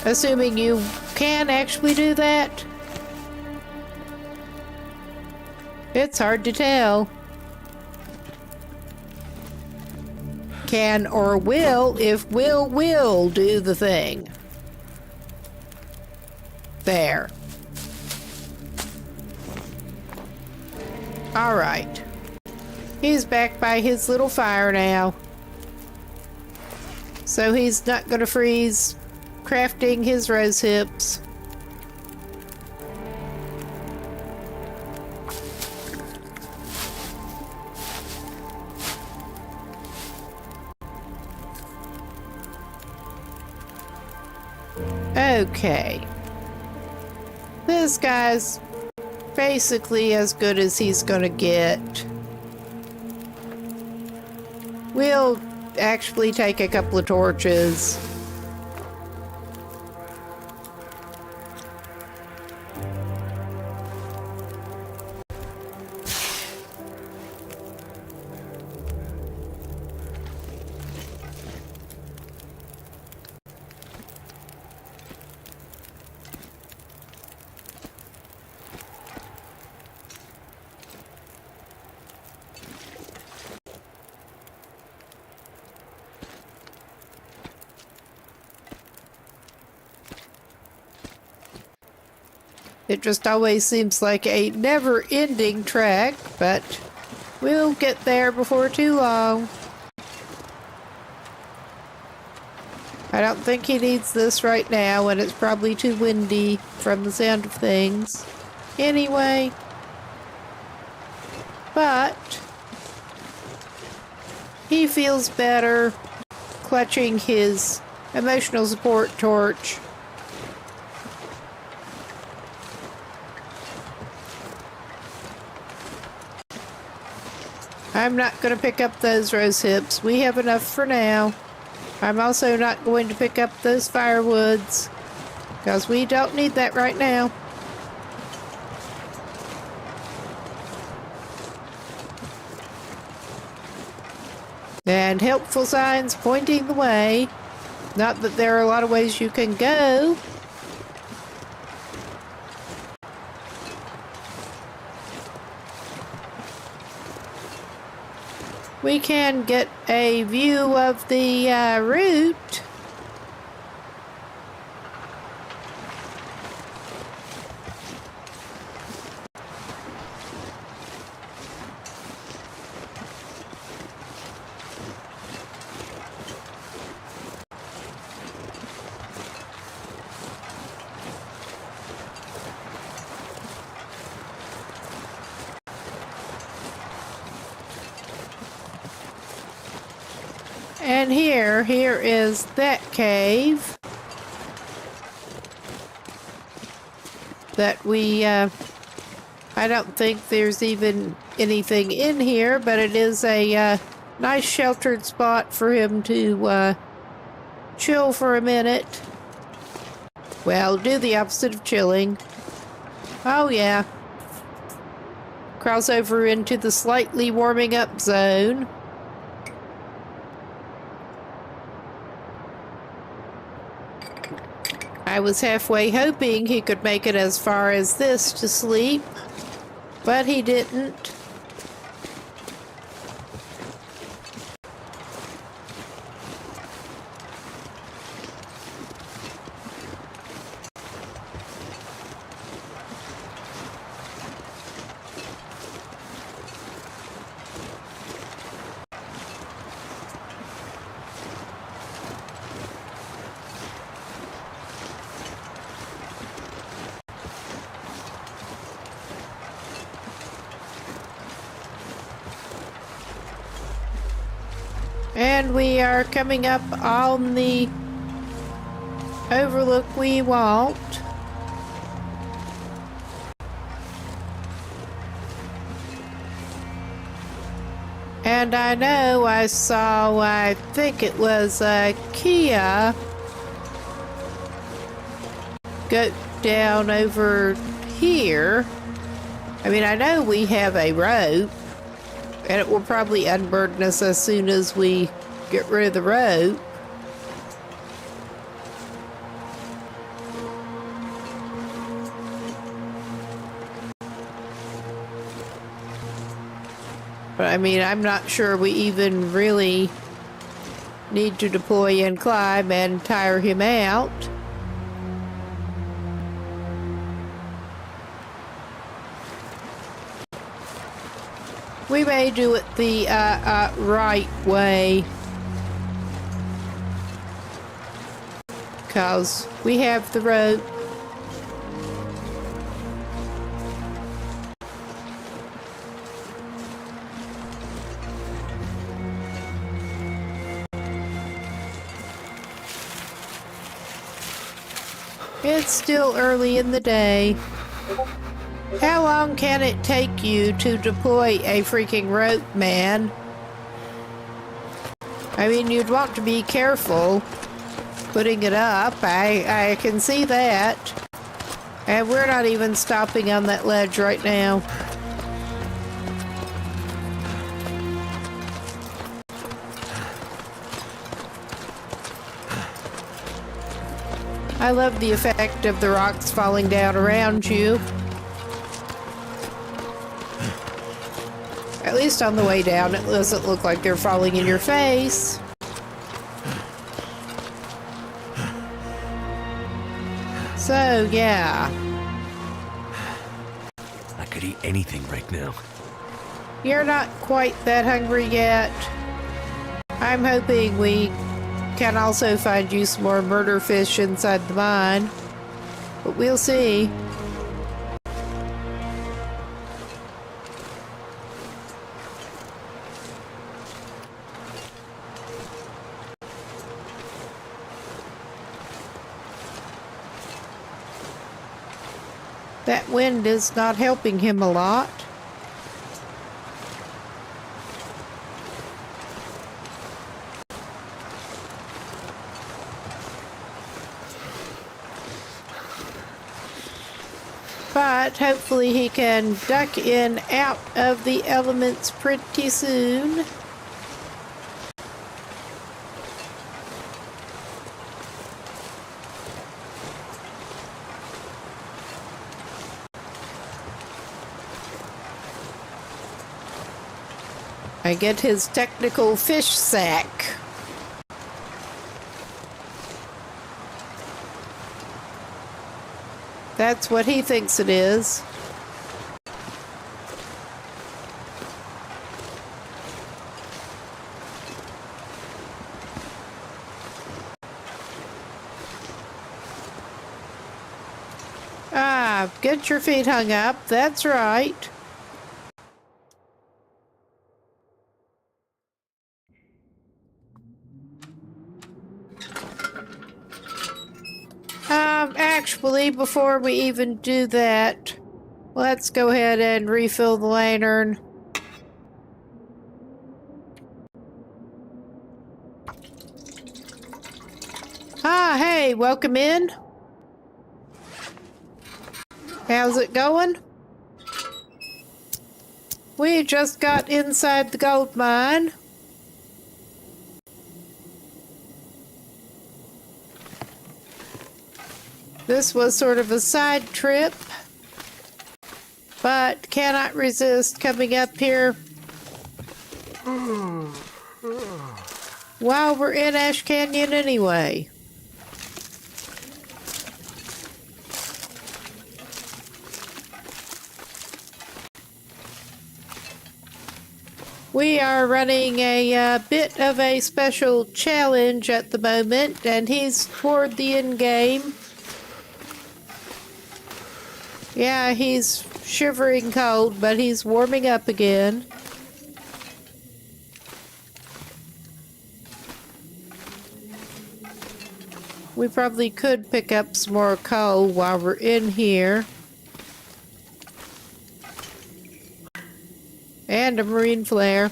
Assuming you can actually do that. It's hard to tell. Can or will if will do the thing. There. All right. He's back by his little fire now. So he's not going to freeze crafting his rose hips. Okay. This guy's basically as good as he's gonna get. We'll actually take a couple of torches. It just always seems like a never-ending trek, but we'll get there before too long. I don't think he needs this right now, and it's probably too windy from the sound of things. Anyway, but he feels better clutching his emotional support torch. I'm not going to pick up those rose hips. We have enough for now. I'm also not going to pick up those firewoods, because we don't need that right now. And helpful signs pointing the way. Not that there are a lot of ways you can go. We can get a view of the route. And here is that cave that we, I don't think there's even anything in here, but it is a nice sheltered spot for him to chill for a minute. Well, do the opposite of chilling. Oh yeah. Cross over into the slightly warming up zone. I was halfway hoping he could make it as far as this to sleep, but he didn't. And we are coming up on the overlook we won't. And I know I saw, I think it was a Kia go down over here. I mean, I know we have a rope, and it will probably unburden us as soon as we get rid of the rope. But I mean, I'm not sure we even really need to deploy and climb and tire him out. We may do it the right way, because we have the rope. It's still early in the day. How long can it take you to deploy a freaking rope, man? I mean, you'd want to be careful putting it up. I can see that. And we're not even stopping on that ledge right now. I love the effect of the rocks falling down around you. At least on the way down, it doesn't look like they're falling in your face. So, yeah. I could eat anything right now. You're not quite that hungry yet. I'm hoping we can also find you some more murder fish inside the mine. But we'll see. That wind is not helping him a lot. But hopefully he can duck in out of the elements pretty soon. I get his technical fish sack. That's what he thinks it is. Ah, get your feet hung up. That's right. Actually, before we even do that, let's go ahead and refill the lantern. Ah, hey, welcome in. How's it going? We just got inside the gold mine. This was sort of a side trip, but cannot resist coming up here while we're in Ash Canyon anyway. We are running a bit of a special challenge at the moment, and he's toward the end game. Yeah, he's shivering cold, but he's warming up again. We probably could pick up some more coal while we're in here. And a marine flare.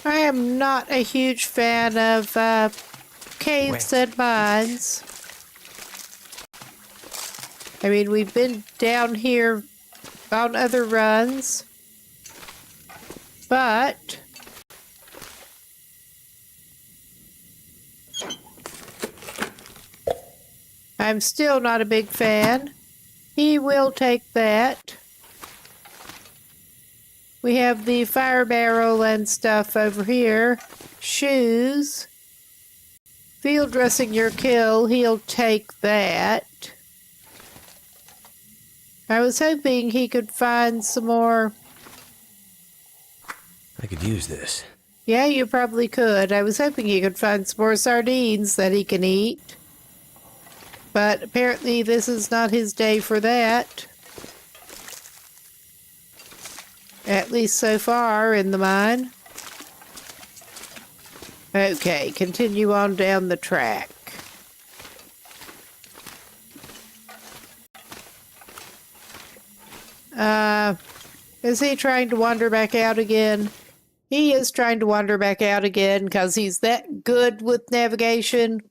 I am not a huge fan of caves and mines. I mean, we've been down here on other runs, but I'm still not a big fan. He will take that. We have the fire barrel and stuff over here. Shoes. Field dressing your kill. He'll take that. I was hoping he could find some more. I could use this. Yeah, you probably could. I was hoping he could find some more sardines that he can eat. But apparently this is not his day for that. At least so far in the mine. Okay, continue on down the track. Is he trying to wander back out again? He is trying to wander back out again because he's that good with navigation.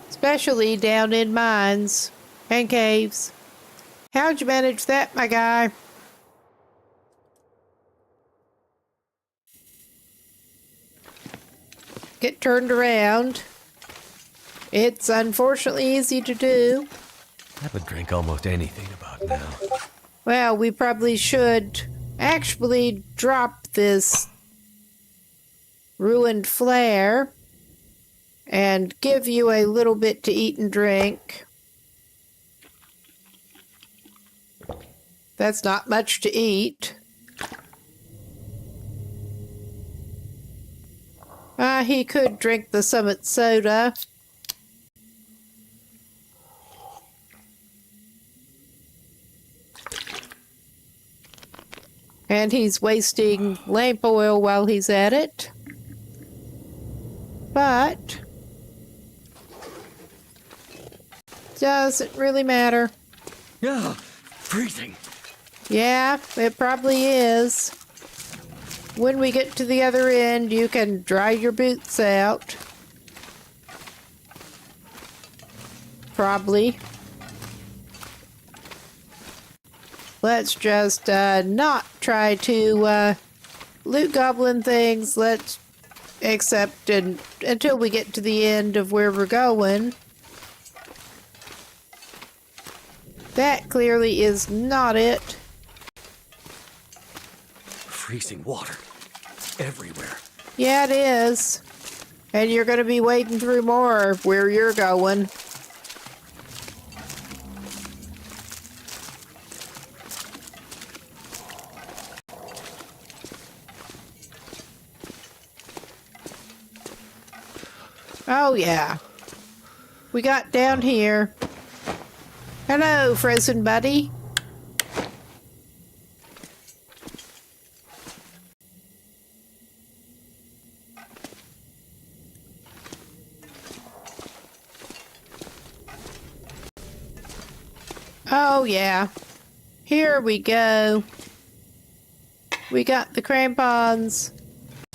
Especially down in mines and caves. How'd you manage that, my guy? Get turned around. It's unfortunately easy to do. I would drink almost anything about now. Well, we probably should actually drop this ruined flare and give you a little bit to eat and drink. That's not much to eat. He could drink the Summit soda. And he's wasting lamp oil while he's at it. But doesn't really matter. Yeah, freezing. Yeah, it probably is. When we get to the other end, you can dry your boots out. Probably. Let's just not try to loot goblin things. Let's accept until we get to the end of where we're going. That clearly is not it. Freezing water everywhere. Yeah, it is. And you're going to be wading through more where you're going. Oh, yeah. We got down here. Hello, frozen buddy. Oh, yeah. Here we go. We got the crampons.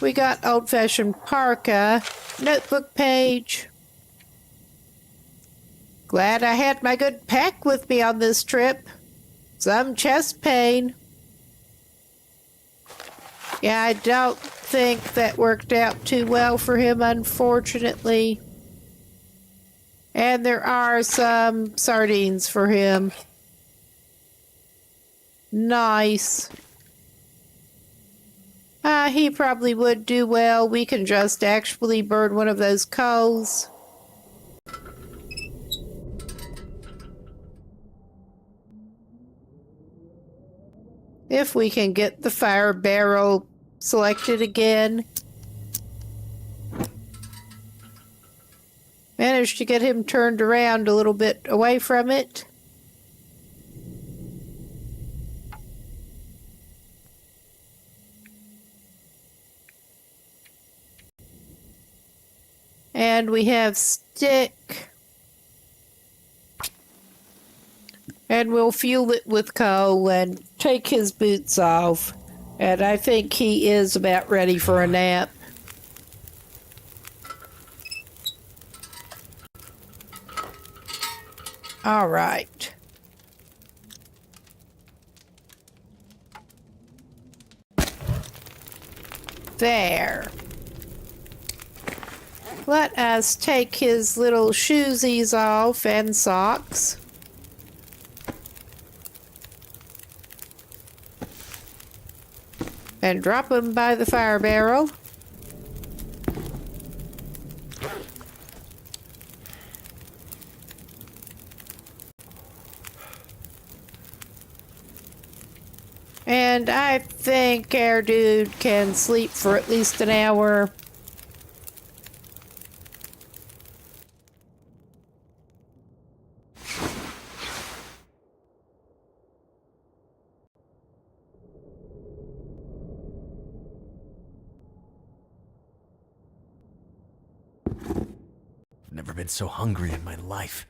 We got old-fashioned parka. Notebook page. Glad I had my good pack with me on this trip. Some chest pain. Yeah, I don't think that worked out too well for him, unfortunately. And there are some sardines for him. Nice. He probably would do well. We can just actually burn one of those coals. If we can get the fire barrel selected again. Managed to get him turned around a little bit away from it. And we have stick. And we'll fuel it with coal and take his boots off. And I think he is about ready for a nap. All right. There. Let us take his little shoesies off and socks. And drop them by the fire barrel. And I think our dude can sleep for at least an hour. I've never been so hungry in my life.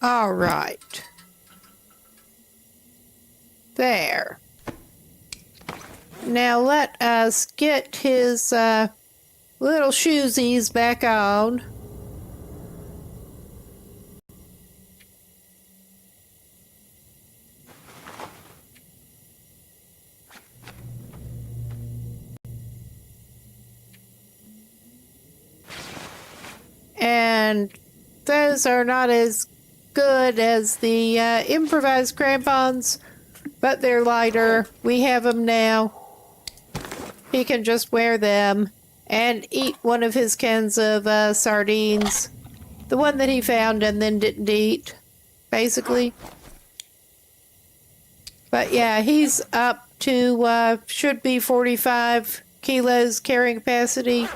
All right. There. Now let us get his little shoesies back on. And those are not as good as the improvised crampons, but they're lighter. We have them now. He can just wear them and eat one of his cans of sardines. The one that he found and then didn't eat, basically. But yeah, he's up to, should be 45 kilos carrying capacity.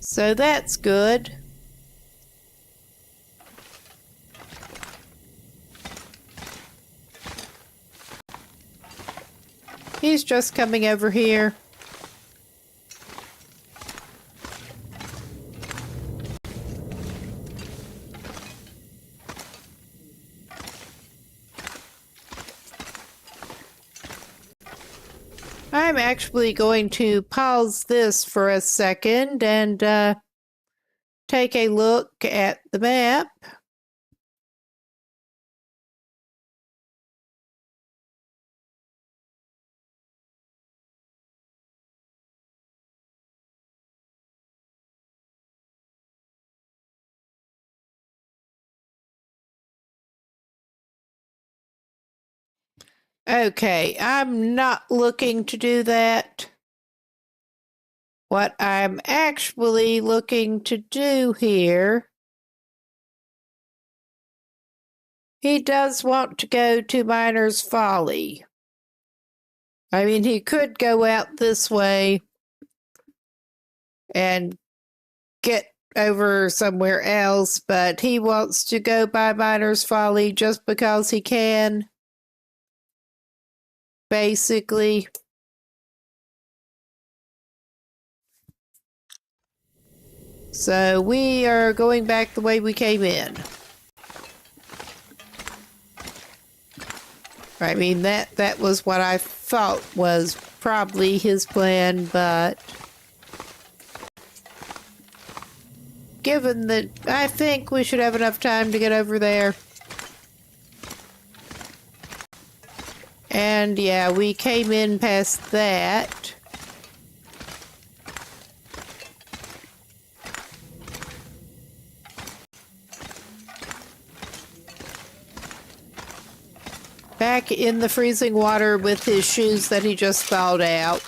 So that's good. He's just coming over here. I'm actually going to pause this for a second and take a look at the map. Okay, I'm not looking to do that. What I'm actually looking to do here, he does want to go to Miner's Folly. I mean, he could go out this way and get over somewhere else, but he wants to go by Miner's Folly just because he can. Basically. So we are going back the way we came in. I mean, that was what I thought was probably his plan, but given that I think we should have enough time to get over there. And yeah, we came in past that. back in the freezing water with his shoes that he just thawed out.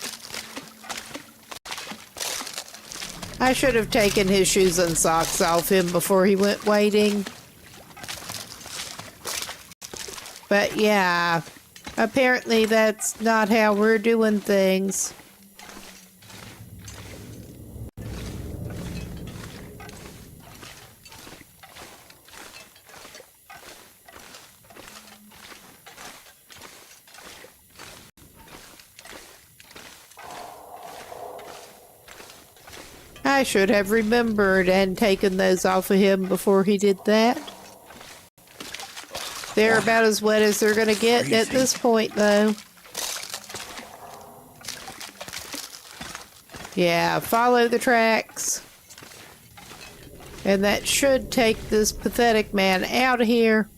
I should have taken his shoes and socks off him before he went wading. But yeah, apparently that's not how we're doing things. I should have remembered and taken those off of him before he did that. They're about as wet as they're going to get at this point, though. Yeah, follow the tracks. And that should take this pathetic man out of here.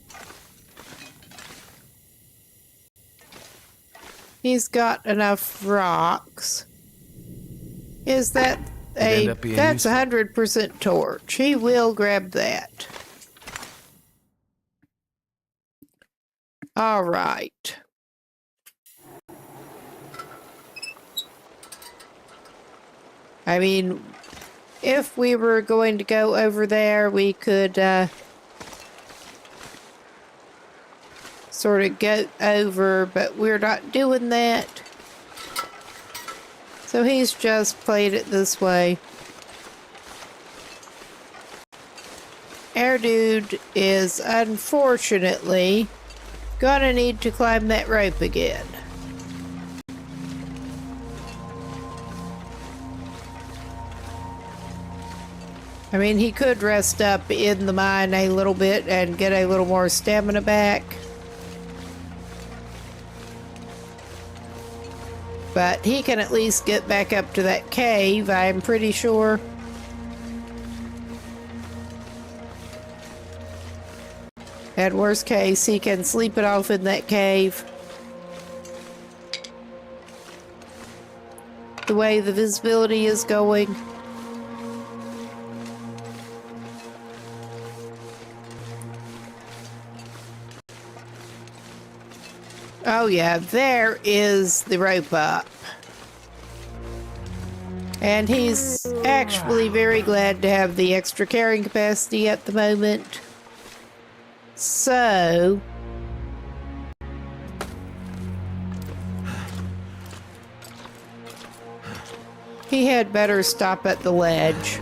He's got enough rocks. Is that that's 100% torch. He will grab that. All right. I mean, if we were going to go over there, we could sort of go over, but we're not doing that. So he's just played it this way. Our dude is unfortunately gonna need to climb that rope again. I mean, he could rest up in the mine a little bit and get a little more stamina back. But he can at least get back up to that cave, I'm pretty sure. At worst case, he can sleep it off in that cave. The way the visibility is going. Oh yeah, there is the rope up. And he's actually very glad to have the extra carrying capacity at the moment. So he had better stop at the ledge.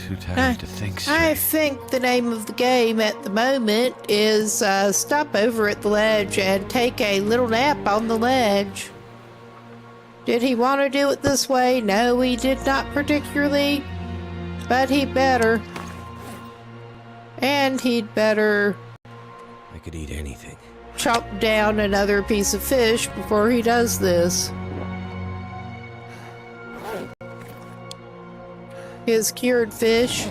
Too tired to think straight. I think the name of the game at the moment is stop over at the ledge and take a little nap on the ledge. Did he want to do it this way? No, he did not particularly, but he better. And he'd better I could eat anything. chop down another piece of fish before he does this. His cured fish.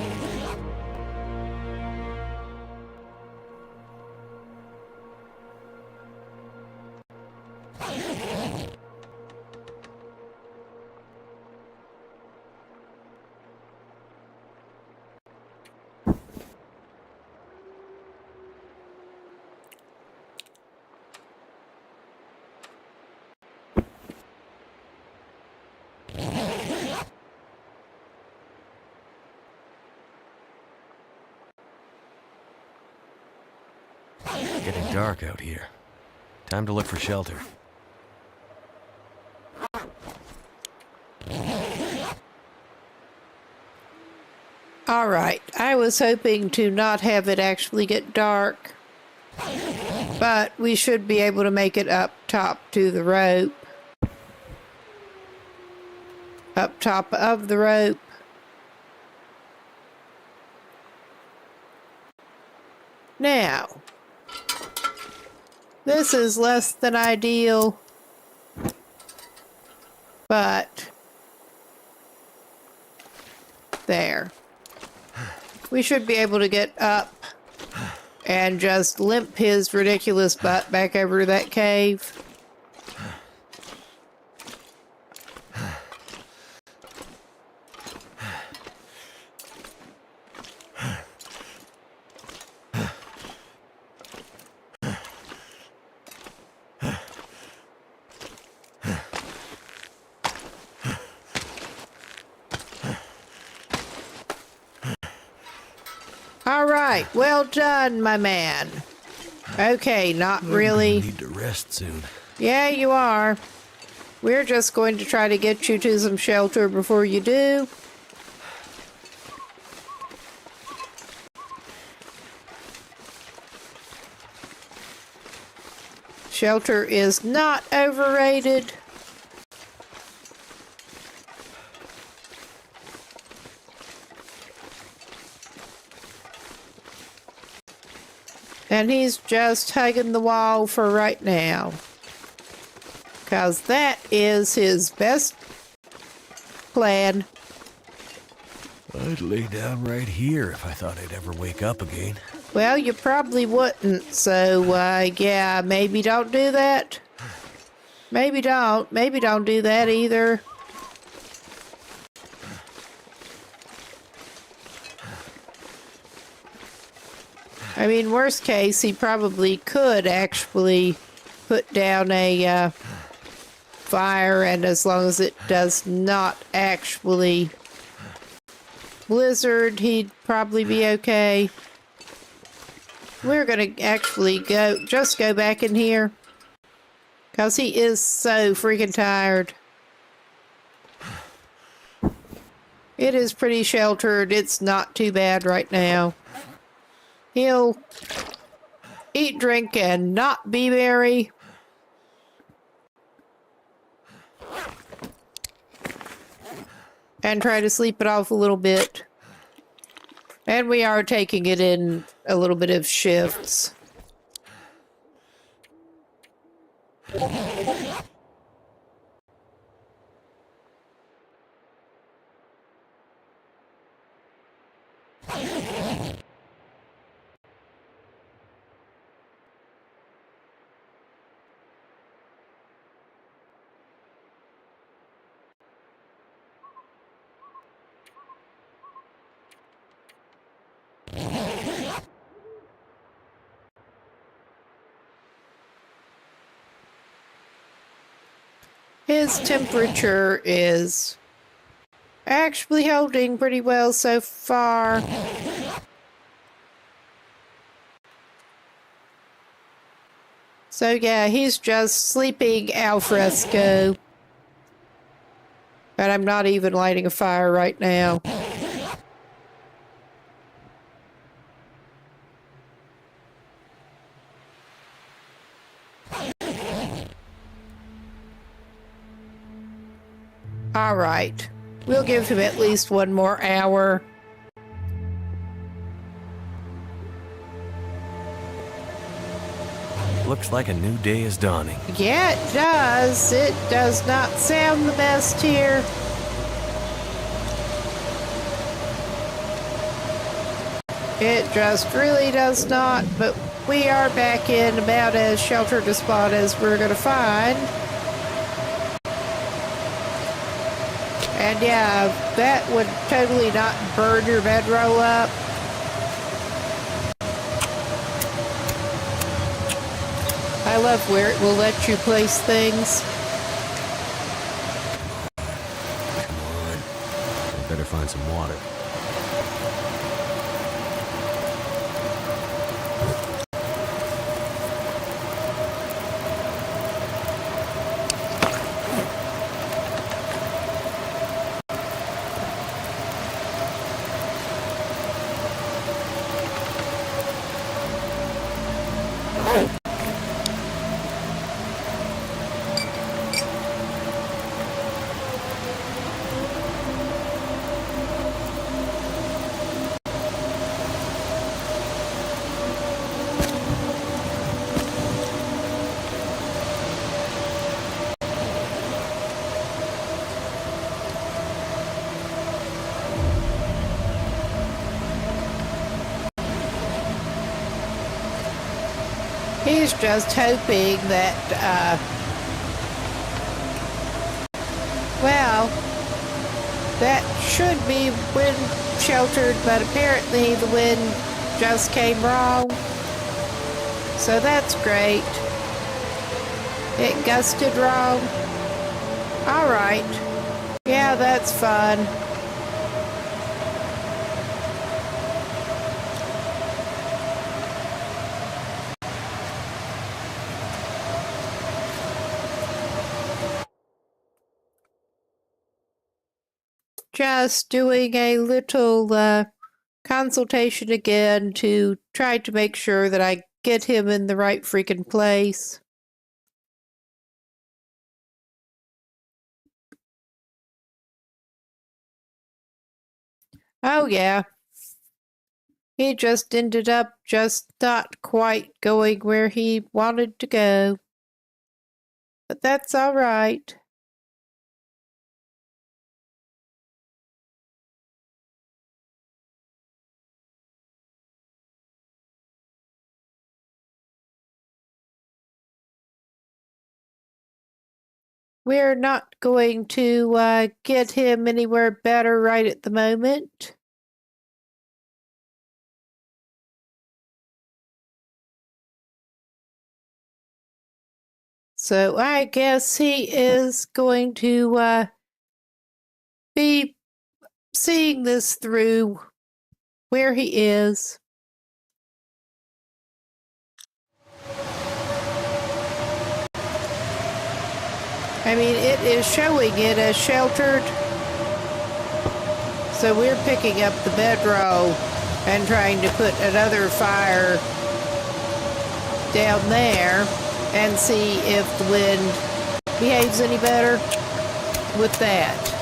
Getting dark out here. Time to look for shelter. All right, I was hoping to not have it actually get dark. But we should be able to make it up top to the rope. Up top of the rope. Now, this is less than ideal, but there. We should be able to get up and just limp his ridiculous butt back over to that cave. All right, well done, my man. Okay, not really. I need to rest soon. Yeah, you are. We're just going to try to get you to some shelter before you do. Shelter is not overrated. And he's just hugging the wall for right now. Because that is his best plan. I'd lay down right here if I thought I'd ever wake up again. Well, you probably wouldn't, so, yeah, maybe don't do that. Maybe don't. Maybe don't do that either. I mean, worst case, he probably could actually put down a fire, and as long as it does not actually blizzard, he'd probably be okay. We're gonna actually just go back in here, because he is so freaking tired. It is pretty sheltered. It's not too bad right now. He'll eat, drink, and not be merry. And try to sleep it off a little bit. And we are taking it in a little bit of shifts. His temperature is actually holding pretty well so far. So yeah, he's just sleeping al fresco. And I'm not even lighting a fire right now. All right. We'll give him at least one more hour. Looks like a new day is dawning. Yeah, it does. It does not sound the best here. It just really does not, but we are back in about as sheltered a spot as we're going to find. And yeah, that would totally not burn your bedroll up. I love where it will let you place things. Come on. I better find some water. He's just hoping that, well, that should be wind sheltered, but apparently the wind just came wrong. So that's great. It gusted wrong. All right. Yeah, that's fun. Just doing a little consultation again to try to make sure that I get him in the right freaking place. Oh, yeah. He just ended up just not quite going where he wanted to go. But that's all right. We're not going to get him anywhere better right at the moment. So I guess he is going to be seeing this through where he is. I mean, it is showing it as sheltered. So we're picking up the bedroll and trying to put another fire down there and see if the wind behaves any better with that.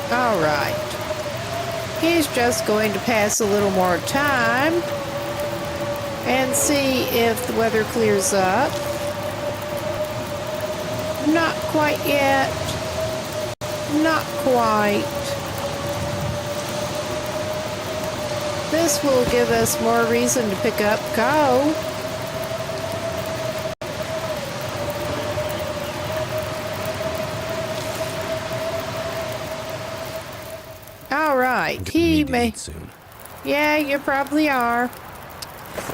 All right. He's just going to pass a little more time and see if the weather clears up. Not quite yet. Not quite. This will give us more reason to pick up coal. All right, he may. Soon. Yeah, you probably are.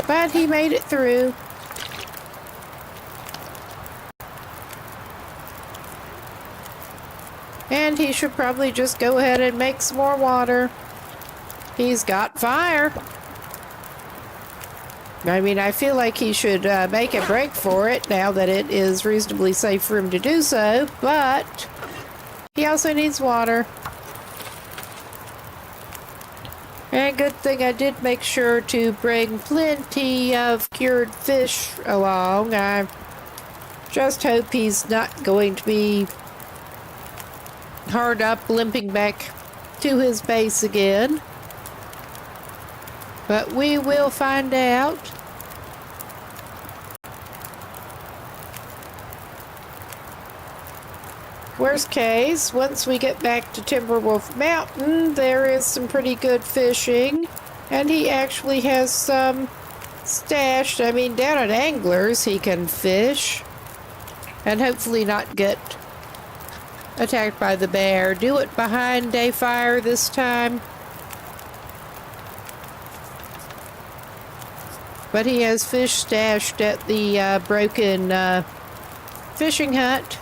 But he made it through. And he should probably just go ahead and make some more water. He's got fire. I mean, I feel like he should make a break for it now that it is reasonably safe for him to do so, but he also needs water. And good thing I did make sure to bring plenty of cured fish along. I just hope he's not going to be hard up, limping back to his base again. But we will find out. Worst case, once we get back to Timberwolf Mountain, there is some pretty good fishing. And he actually has some stashed. I mean, down at Anglers, he can fish. And hopefully not get attacked by the bear. Do it behind a fire this time. But he has fish stashed at the broken fishing hut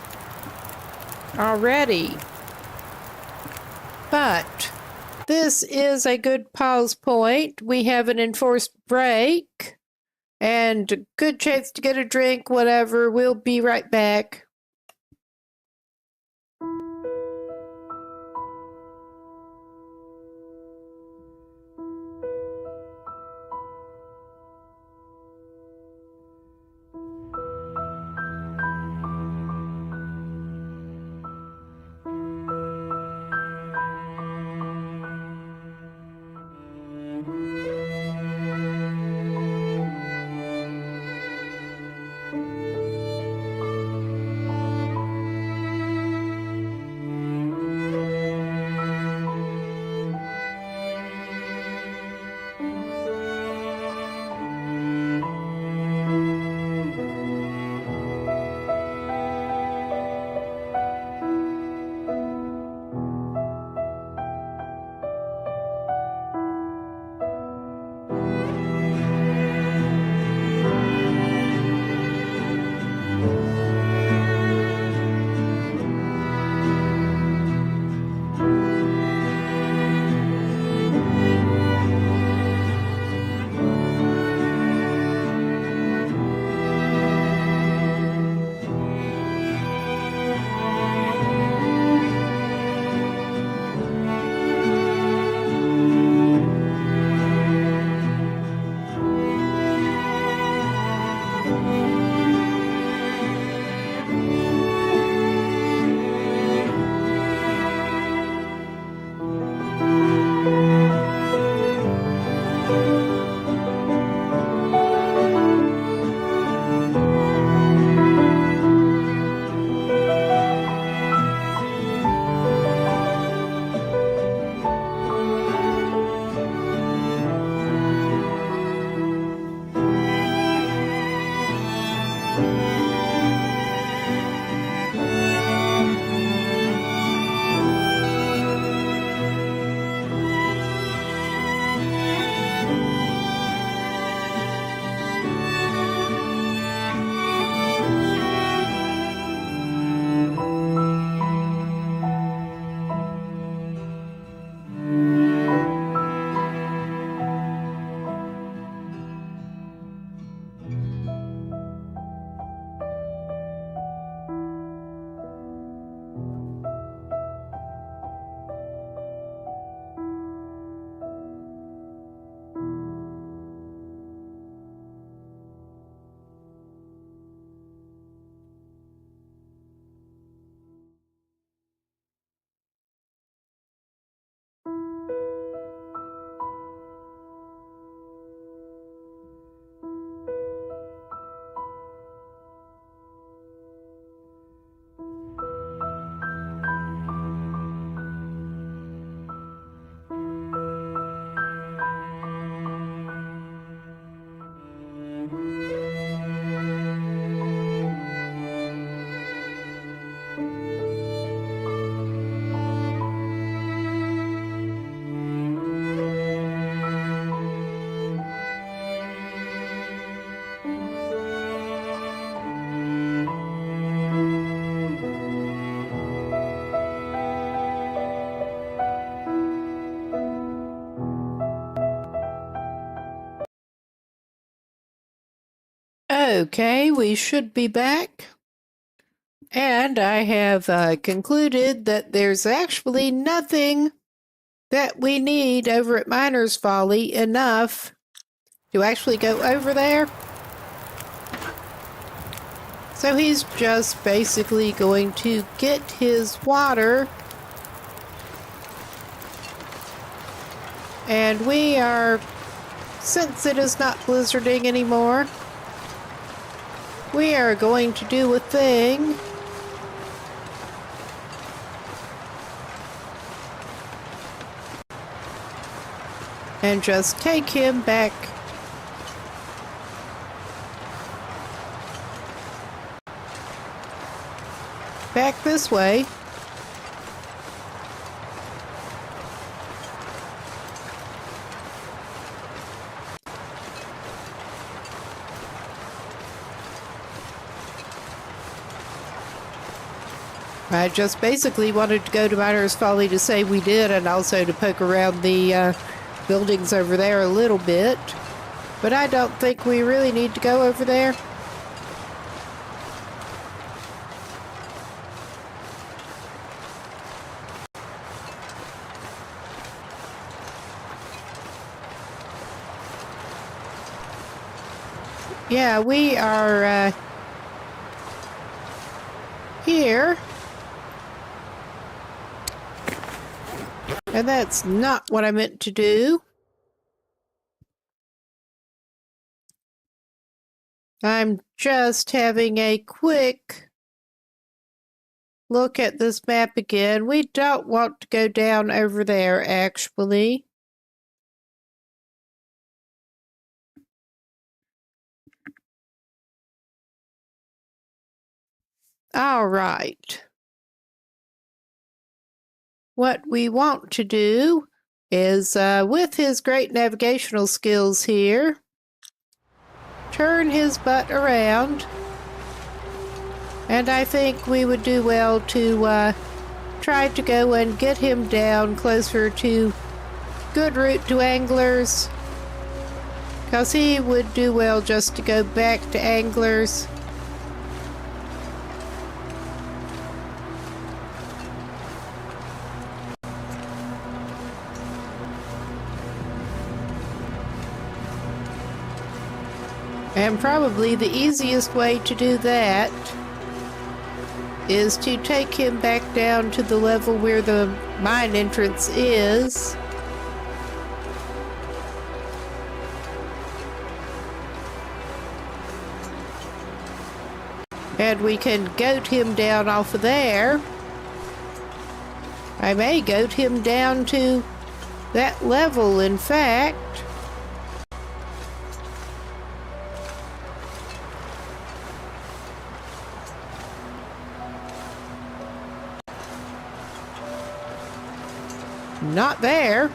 already. But this is a good pause point. We have an enforced break. and a good chance to get a drink, whatever. We'll be right back. Okay, we should be back. And I have concluded that there's actually nothing that we need over at Miner's Folly enough to actually go over there. So he's just basically going to get his water. And we are, since it is not blizzarding anymore, we are going to do a thing and just take him back this way. I just basically wanted to go to Miner's Folly to say we did, and also to poke around the buildings over there a little bit. But I don't think we really need to go over there. Yeah, we are here. And that's not what I meant to do. I'm just having a quick look at this map again. We don't want to go down over there, actually. All right. What we want to do is, with his great navigational skills here, turn his butt around. And I think we would do well to try to go and get him down closer to good route to Anglers. Because he would do well just to go back to Anglers. And probably the easiest way to do that is to take him back down to the level where the mine entrance is. And we can goat him down off of there. I may goat him down to that level, in fact. Not there.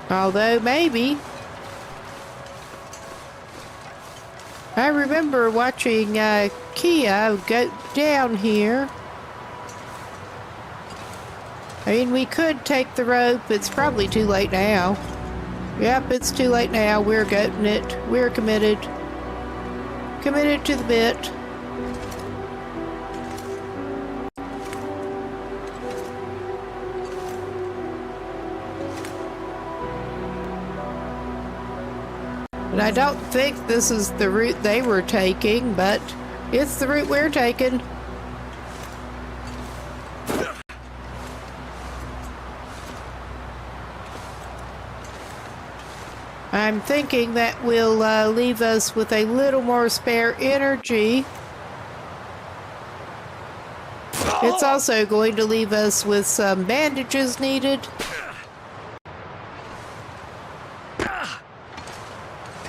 Although maybe. I remember watching Kia go down here. I mean, we could take the rope. It's probably too late now. Yep, it's too late now. We're goating it. We're committed. Committed to the bit. And I don't think this is the route they were taking, but it's the route we're taking. I'm thinking that will leave us with a little more spare energy. It's also going to leave us with some bandages needed.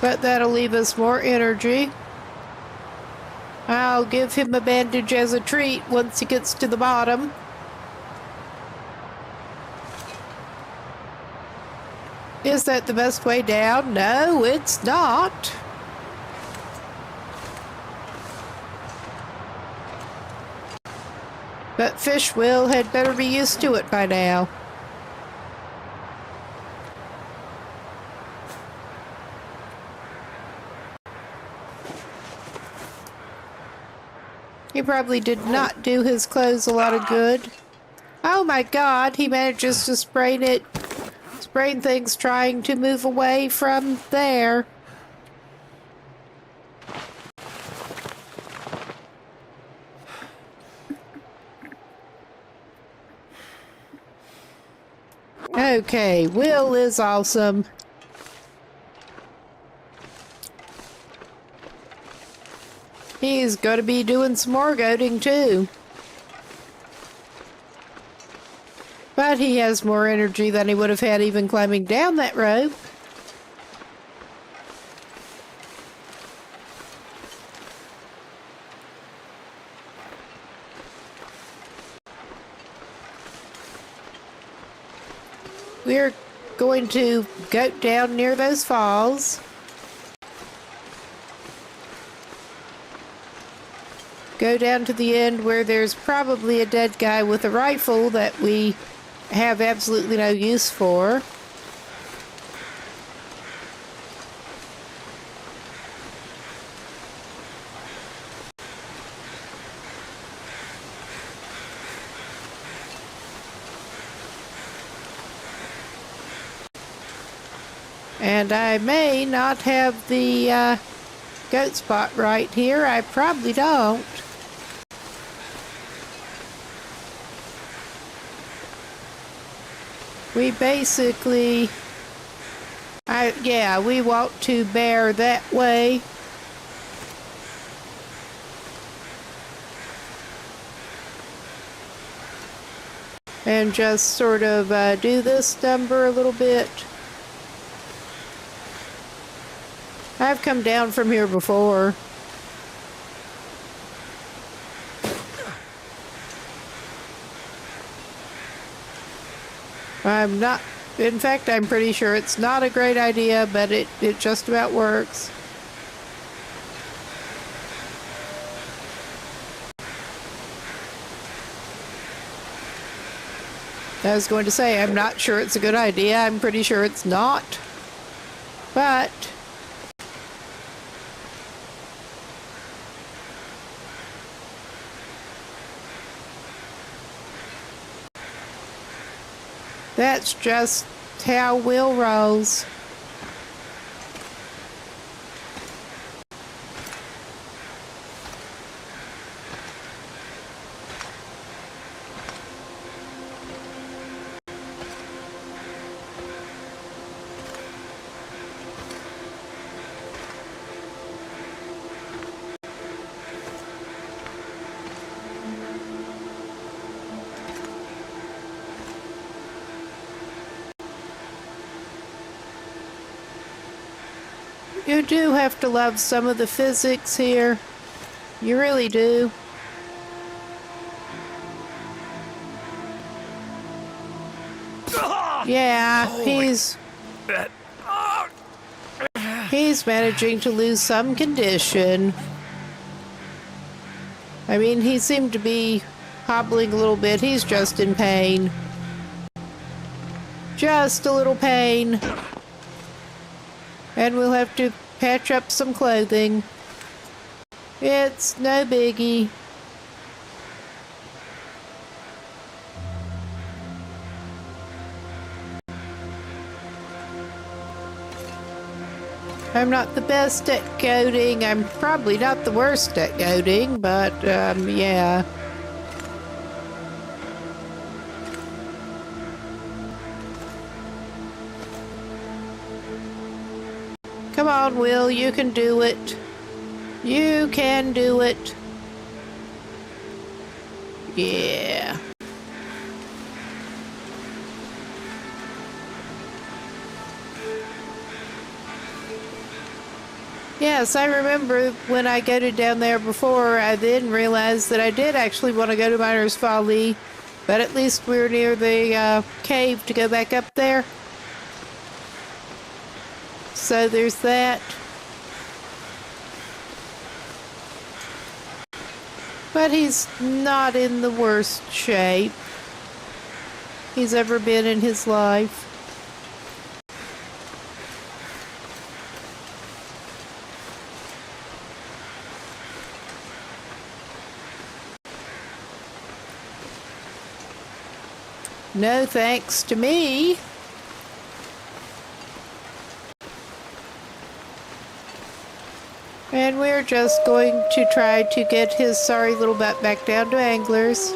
But that'll leave us more energy. I'll give him a bandage as a treat once he gets to the bottom. Is that the best way down? No, it's not. But Fishwill had better be used to it by now. He probably did not do his clothes a lot of good. Oh my god, he manages to sprain things trying to move away from there. Okay, Will is awesome. He's going to be doing some more goating too. But he has more energy than he would have had even climbing down that rope. We're going to goat down near those falls. Go down to the end where there's probably a dead guy with a rifle that we have absolutely no use for. And I may not have the goat spot right here. I probably don't. We basically, we walked to Bear that way. And just sort of do this number a little bit. I've come down from here before. In fact, I'm pretty sure it's not a great idea, but it just about works. I was going to say, I'm not sure it's a good idea. I'm pretty sure it's not. But that's just how Will rolls. You do have to love some of the physics here. You really do. Yeah, he's managing to lose some condition. I mean, he seemed to be hobbling a little bit. He's just in pain. Just a little pain. And we'll have to patch up some clothing. It's no biggie. I'm not the best at goading. I'm probably not the worst at goading, but yeah. Come on, Will, you can do it. You can do it. Yeah. Yes, I remember when I goaded down there before, I then realized that I did actually want to go to Miner's Folly, but at least we're near the cave to go back up there. So there's that. But he's not in the worst shape he's ever been in his life. No thanks to me. And we're just going to try to get his sorry little butt back down to Anglers.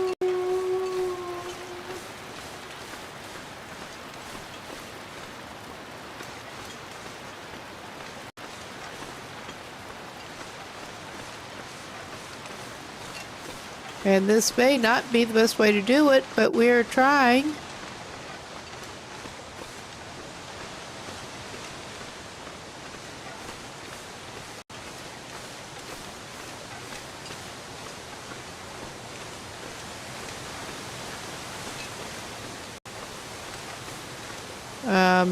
And this may not be the best way to do it, but we're trying.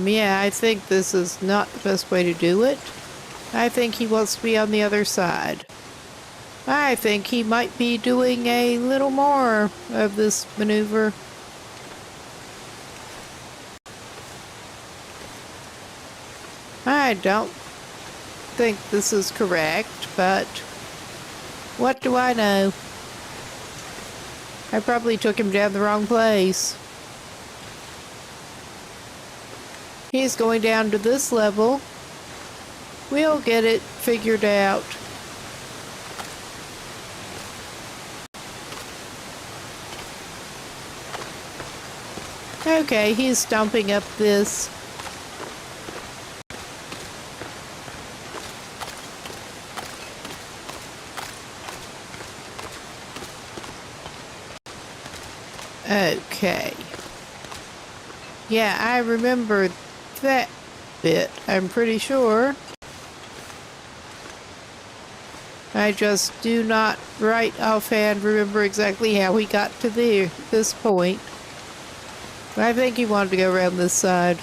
Yeah, I think this is not the best way to do it. I think he wants to be on the other side. I think he might be doing a little more of this maneuver. I don't think this is correct, but what do I know? I probably took him down the wrong place. He's going down to this level. We'll get it figured out. Okay, he's stomping up this. Okay. Yeah, I remember that bit, I'm pretty sure. I just do not right offhand remember exactly how we got to this point. I think he wanted to go around this side.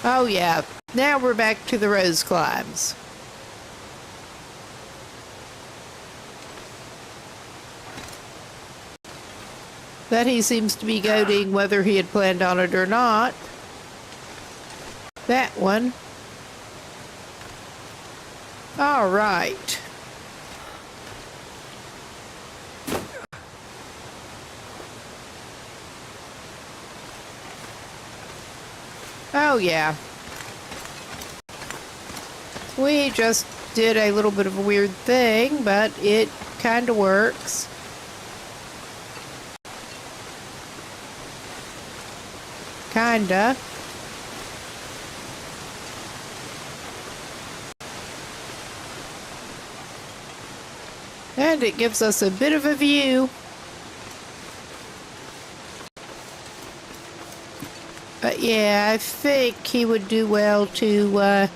Oh yeah, now we're back to the rose climbs. That he seems to be goading whether he had planned on it or not. That one. All right. Oh yeah. We just did a little bit of a weird thing, but it kind of works. Kinda. And it gives us a bit of a view. But yeah, I think he would do well to,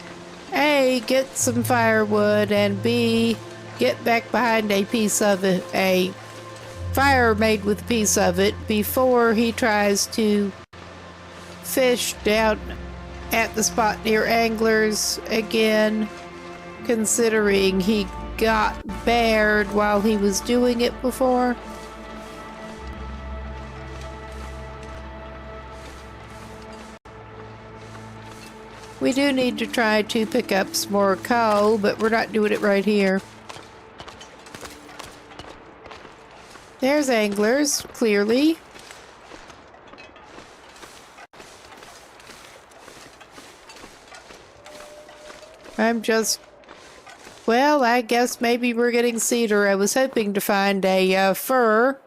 A, get some firewood, and B, get back behind a piece of it, a fire made with a piece of it, before he tries to fish down at the spot near Anglers again, considering he got bared while he was doing it before. We do need to try to pick up some more coal, but we're not doing it right here. There's Anglers, clearly. Well, I guess maybe we're getting cedar. I was hoping to find a fir.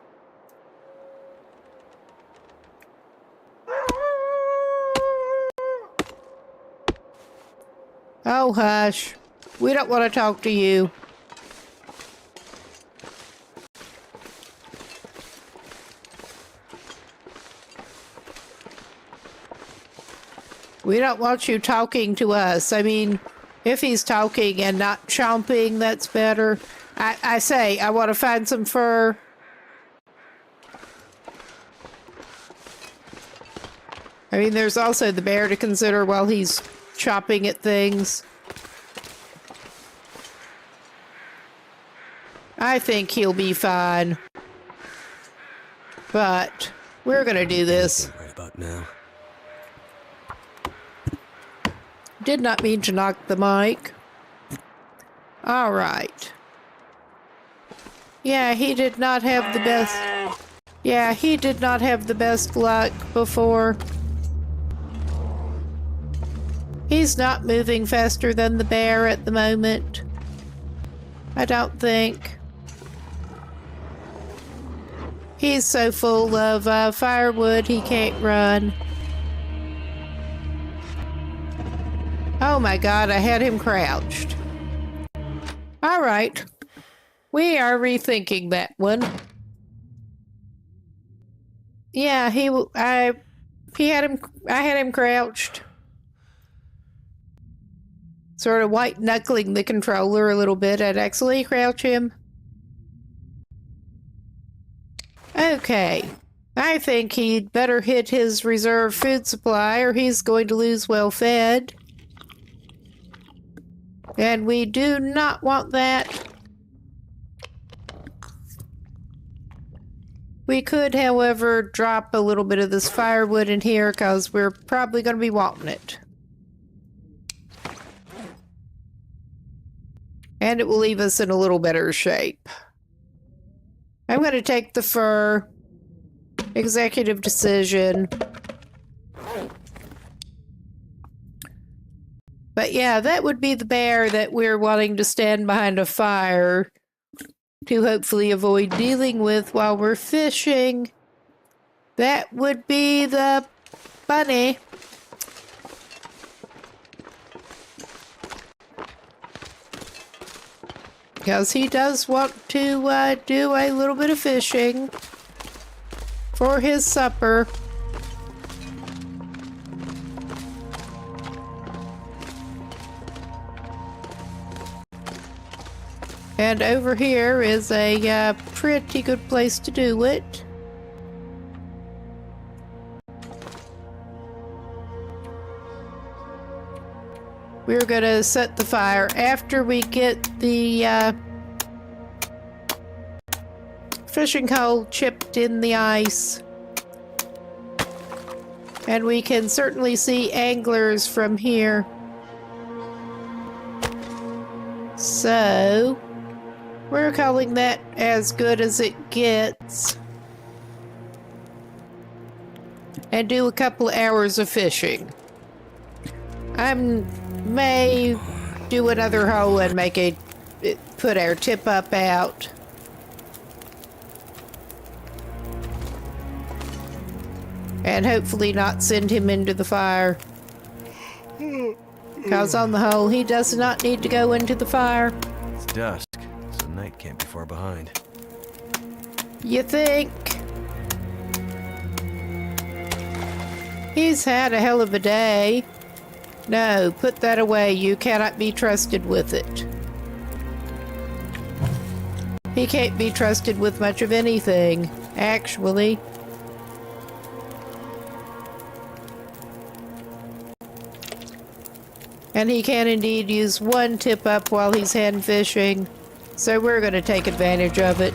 Oh, hush. We don't want to talk to you. We don't want you talking to us. I mean, if he's talking and not chomping, that's better. I say, I want to find some fur. I mean, there's also the bear to consider while he's chopping at things. I think he'll be fine. But we're gonna do this. Right about now. Did not mean to knock the mic. All right. Yeah, he did not have the best... Yeah, he did not have the best luck before. He's not moving faster than the bear at the moment. I don't think. He's so full of firewood he can't run. Oh my god, I had him crouched. All right. We are rethinking that one. Yeah, I had him crouched. Sort of white knuckling the controller a little bit. I'd actually crouch him. Okay. I think he'd better hit his reserve food supply or he's going to lose well fed. And we do not want that. We could, however, drop a little bit of this firewood in here because we're probably going to be wanting it. And it will leave us in a little better shape. I'm going to take the fur. Executive decision. But yeah, that would be the bear that we're wanting to stand behind a fire to hopefully avoid dealing with while we're fishing. That would be the bunny. Because he does want to do a little bit of fishing for his supper. And over here is a pretty good place to do it. We're going to set the fire after we get the fishing hole chipped in the ice. And we can certainly see anglers from here. So we're calling that as good as it gets. And do a couple hours of fishing. I may do another hole and put our tip up out. And hopefully not send him into the fire. Because on the whole, he does not need to go into the fire. It's dusk, so night can't be far behind. You think? He's had a hell of a day. No, put that away. You cannot be trusted with it. He can't be trusted with much of anything, actually. And he can indeed use one tip up while he's hand fishing, so we're going to take advantage of it.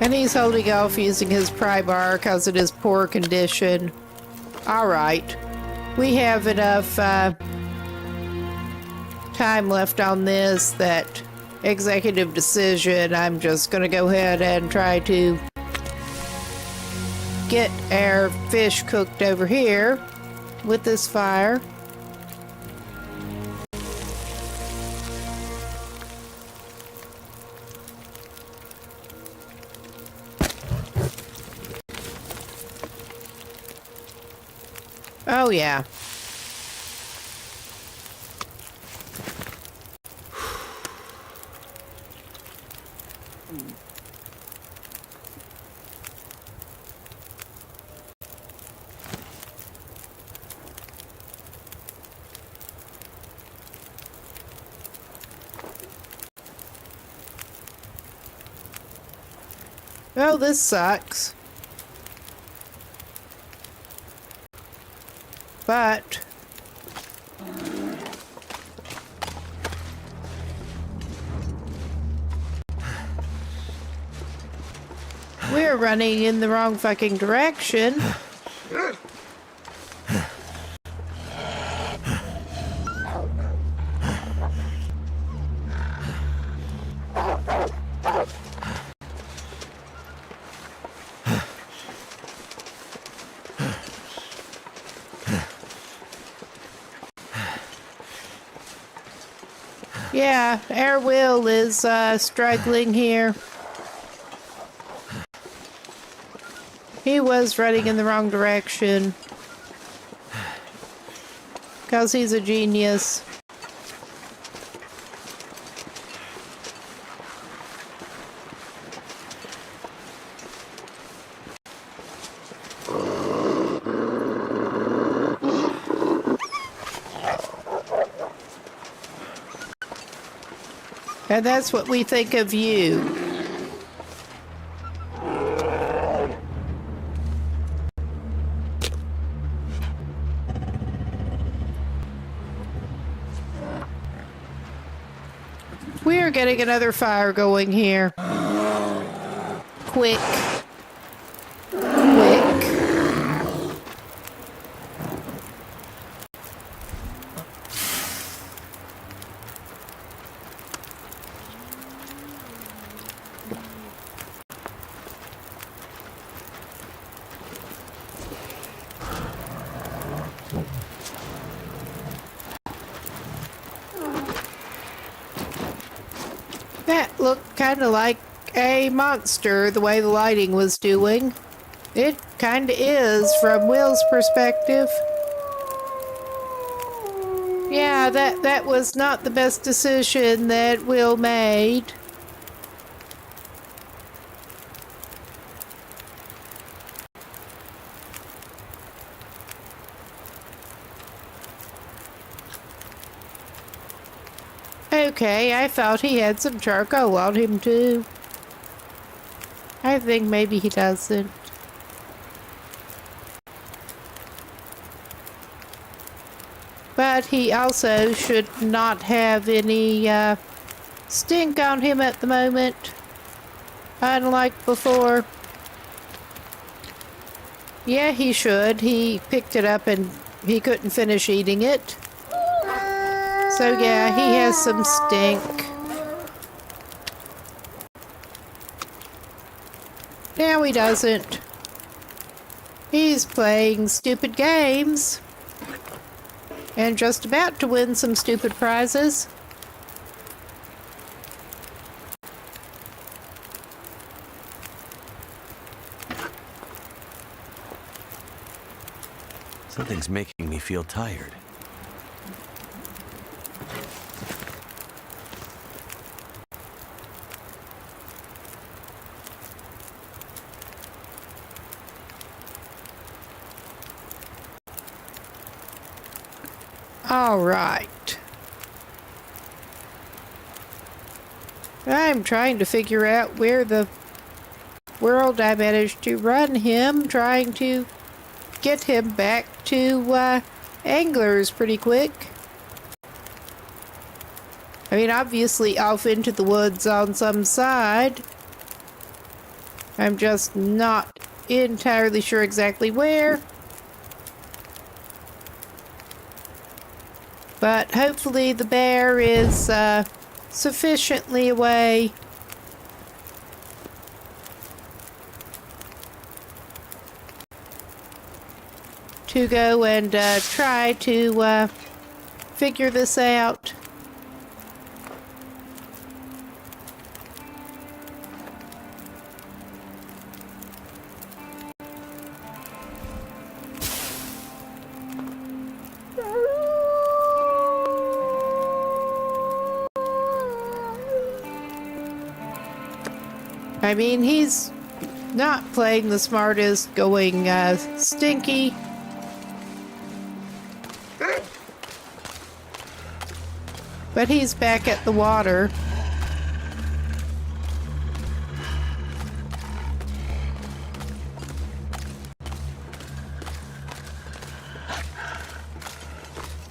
And he's holding off using his pry bar because it is poor condition. Alright. We have enough time left on this that executive decision. I'm just going to go ahead and try to get our fish cooked over here with this fire. Oh, yeah. Oh, this sucks. But we're running in the wrong fucking direction. Yeah, our Will is struggling here. He was running in the wrong direction. Because he's a genius. And that's what we think of you. We're getting another fire going here. Quick. Quick. That looked kind of like a monster, the way the lighting was doing. It kind of is from Will's perspective. Yeah, that was not the best decision that Will made. Okay, I thought he had some charcoal on him too. I think maybe he doesn't. But he also should not have any stink on him at the moment, unlike before. Yeah, he should. He picked it up and he couldn't finish eating it. So yeah, he has some stink. Now he doesn't. He's playing stupid games. And just about to win some stupid prizes. Something's making me feel tired. All right. I'm trying to figure out where the world I managed to run him, trying to get him back to anglers pretty quick. I mean, obviously off into the woods on some side. I'm just not entirely sure exactly where. But hopefully the bear is sufficiently away. To go and try to figure this out. I mean, he's not playing the smartest, going stinky. But he's back at the water.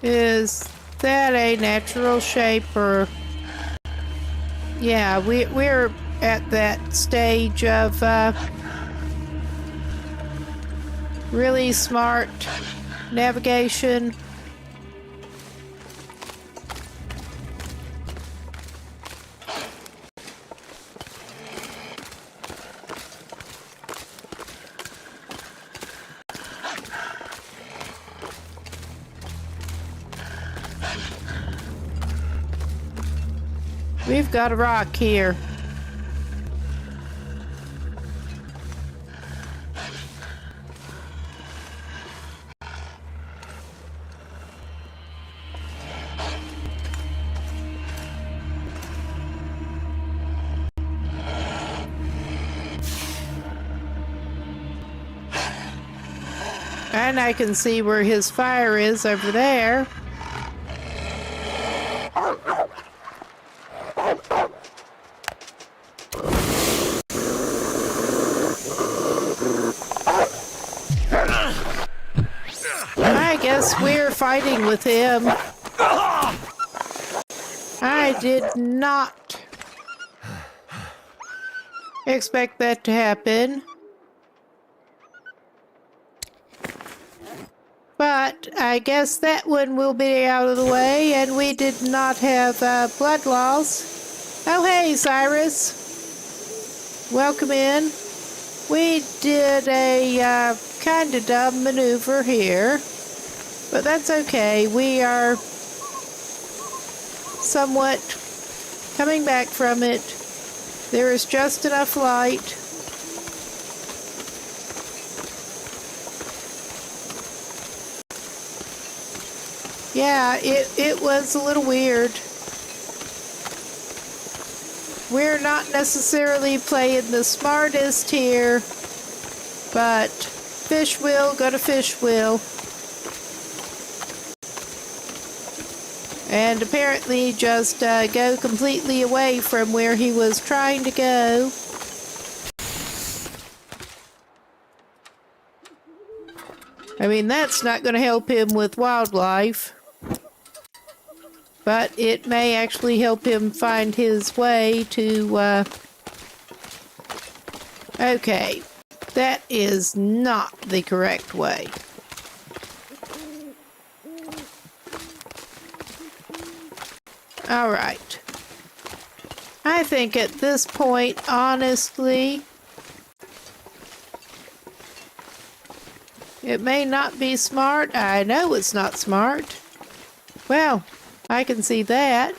Is that a natural shape or... Yeah, we're at that stage of really smart navigation. We've got a rock here. And I can see where his fire is over there. I guess we're fighting with him. I did not expect that to happen. But I guess that one will be out of the way, and we did not have blood loss. Oh, hey, Cyrus. Welcome in. We did a kind of dumb maneuver here, but that's okay. We are somewhat coming back from it. There is just enough light. Yeah, it was a little weird. We're not necessarily playing the smartest here, but fish will go to fish will. And apparently just go completely away from where he was trying to go. I mean, that's not going to help him with wildlife. But it may actually help him find his way to, Okay, that is not the correct way. Alright. I think at this point, honestly, it may not be smart. I know it's not smart. Well, I can see that.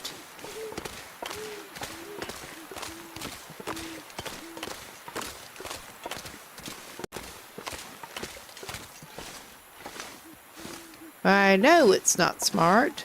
I know it's not smart.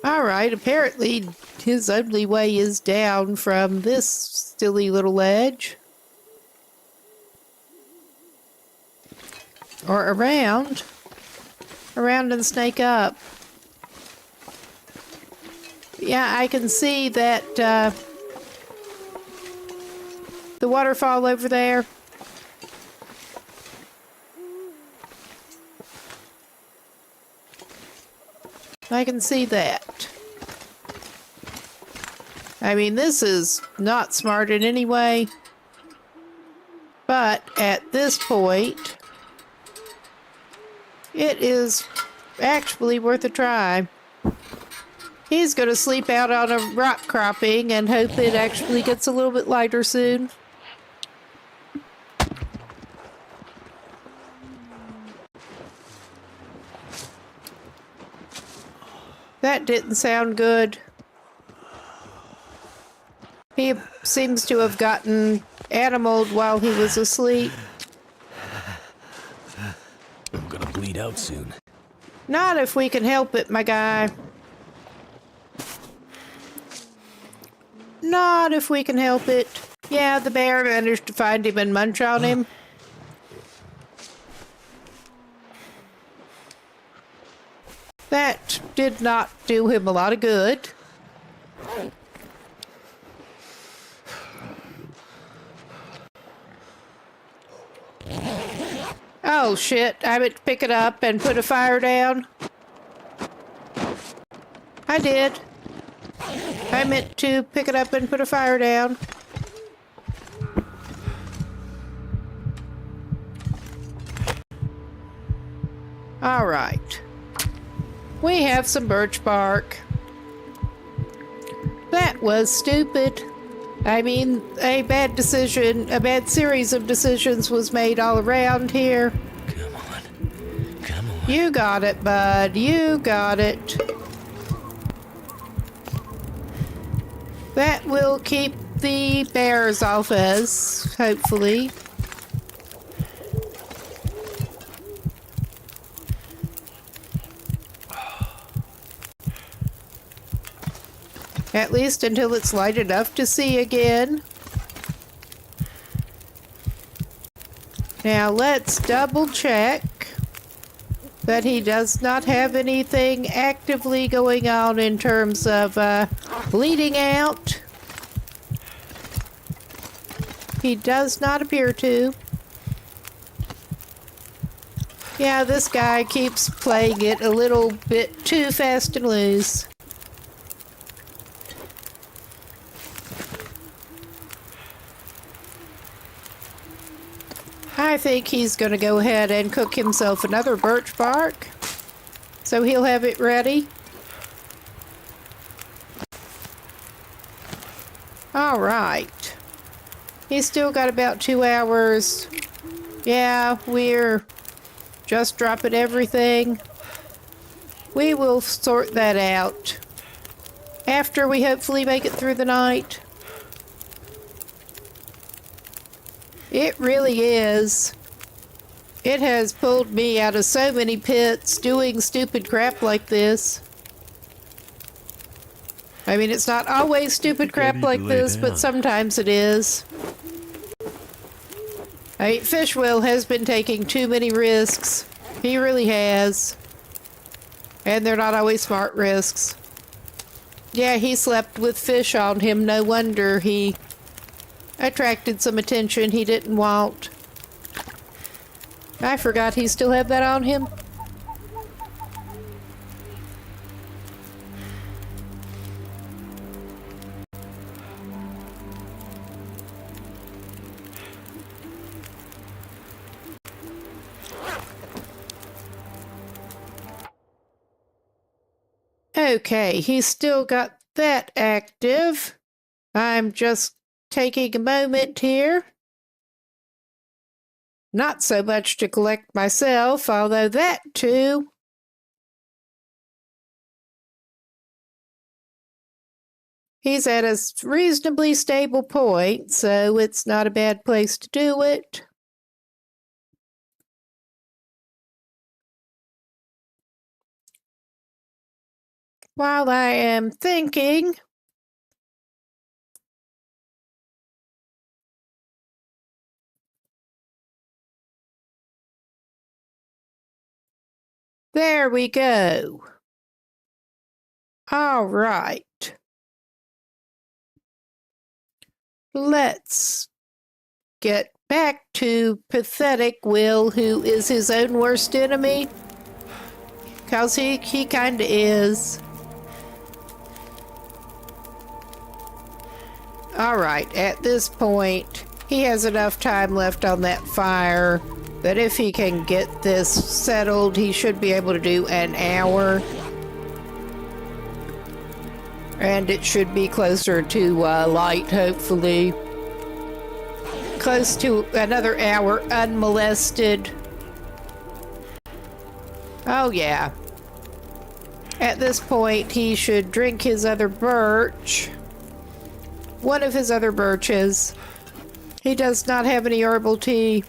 Alright, apparently his only way is down from this silly little ledge. Or around. Around and snake up. Yeah, I can see that the waterfall over there. I can see that. I mean, this is not smart in any way. But at this point, it is actually worth a try. He's going to sleep out on a rock cropping and hope it actually gets a little bit lighter soon. That didn't sound good. He seems to have gotten animaled while he was asleep. I'm gonna bleed out soon. Not if we can help it, my guy. Not if we can help it. Yeah, the bear managed to find him and munch on him. That did not do him a lot of good. Oh shit, I meant to pick it up and put a fire down. I did. I meant to pick it up and put a fire down. All right. We have some birch bark. That was stupid. I mean, a bad decision, a bad series of decisions was made all around here. Come on. Come on. You got it, bud. You got it. That will keep the bears off us, hopefully. At least until it's light enough to see again. Now let's double check that he does not have anything actively going on in terms of bleeding out. He does not appear to. Yeah, this guy keeps playing it a little bit too fast and loose. I think he's going to go ahead and cook himself another birch bark, so he'll have it ready. All right. He's still got about 2 hours. Yeah, we're just dropping everything. We will sort that out after we hopefully make it through the night. It really is. It has pulled me out of so many pits doing stupid crap like this. I mean, it's not always stupid crap like this, but sometimes it is. I mean, Fishwell has been taking too many risks. He really has. And they're not always smart risks. Yeah, he slept with fish on him. No wonder he attracted some attention he didn't want. I forgot he still had that on him. Okay, he's still got that active. I'm just taking a moment here. Not so much to collect myself, although that too. He's at a reasonably stable point, so it's not a bad place to do it. While I am thinking, there we go. All right. Let's get back to Pathetic Will, who is his own worst enemy. 'Cause he kinda is. Alright, at this point, he has enough time left on that fire that if he can get this settled, he should be able to do an hour. And it should be closer to light, hopefully. Close to another hour unmolested. Oh yeah. At this point, he should drink his other birch. One of his other birches. He does not have any herbal tea.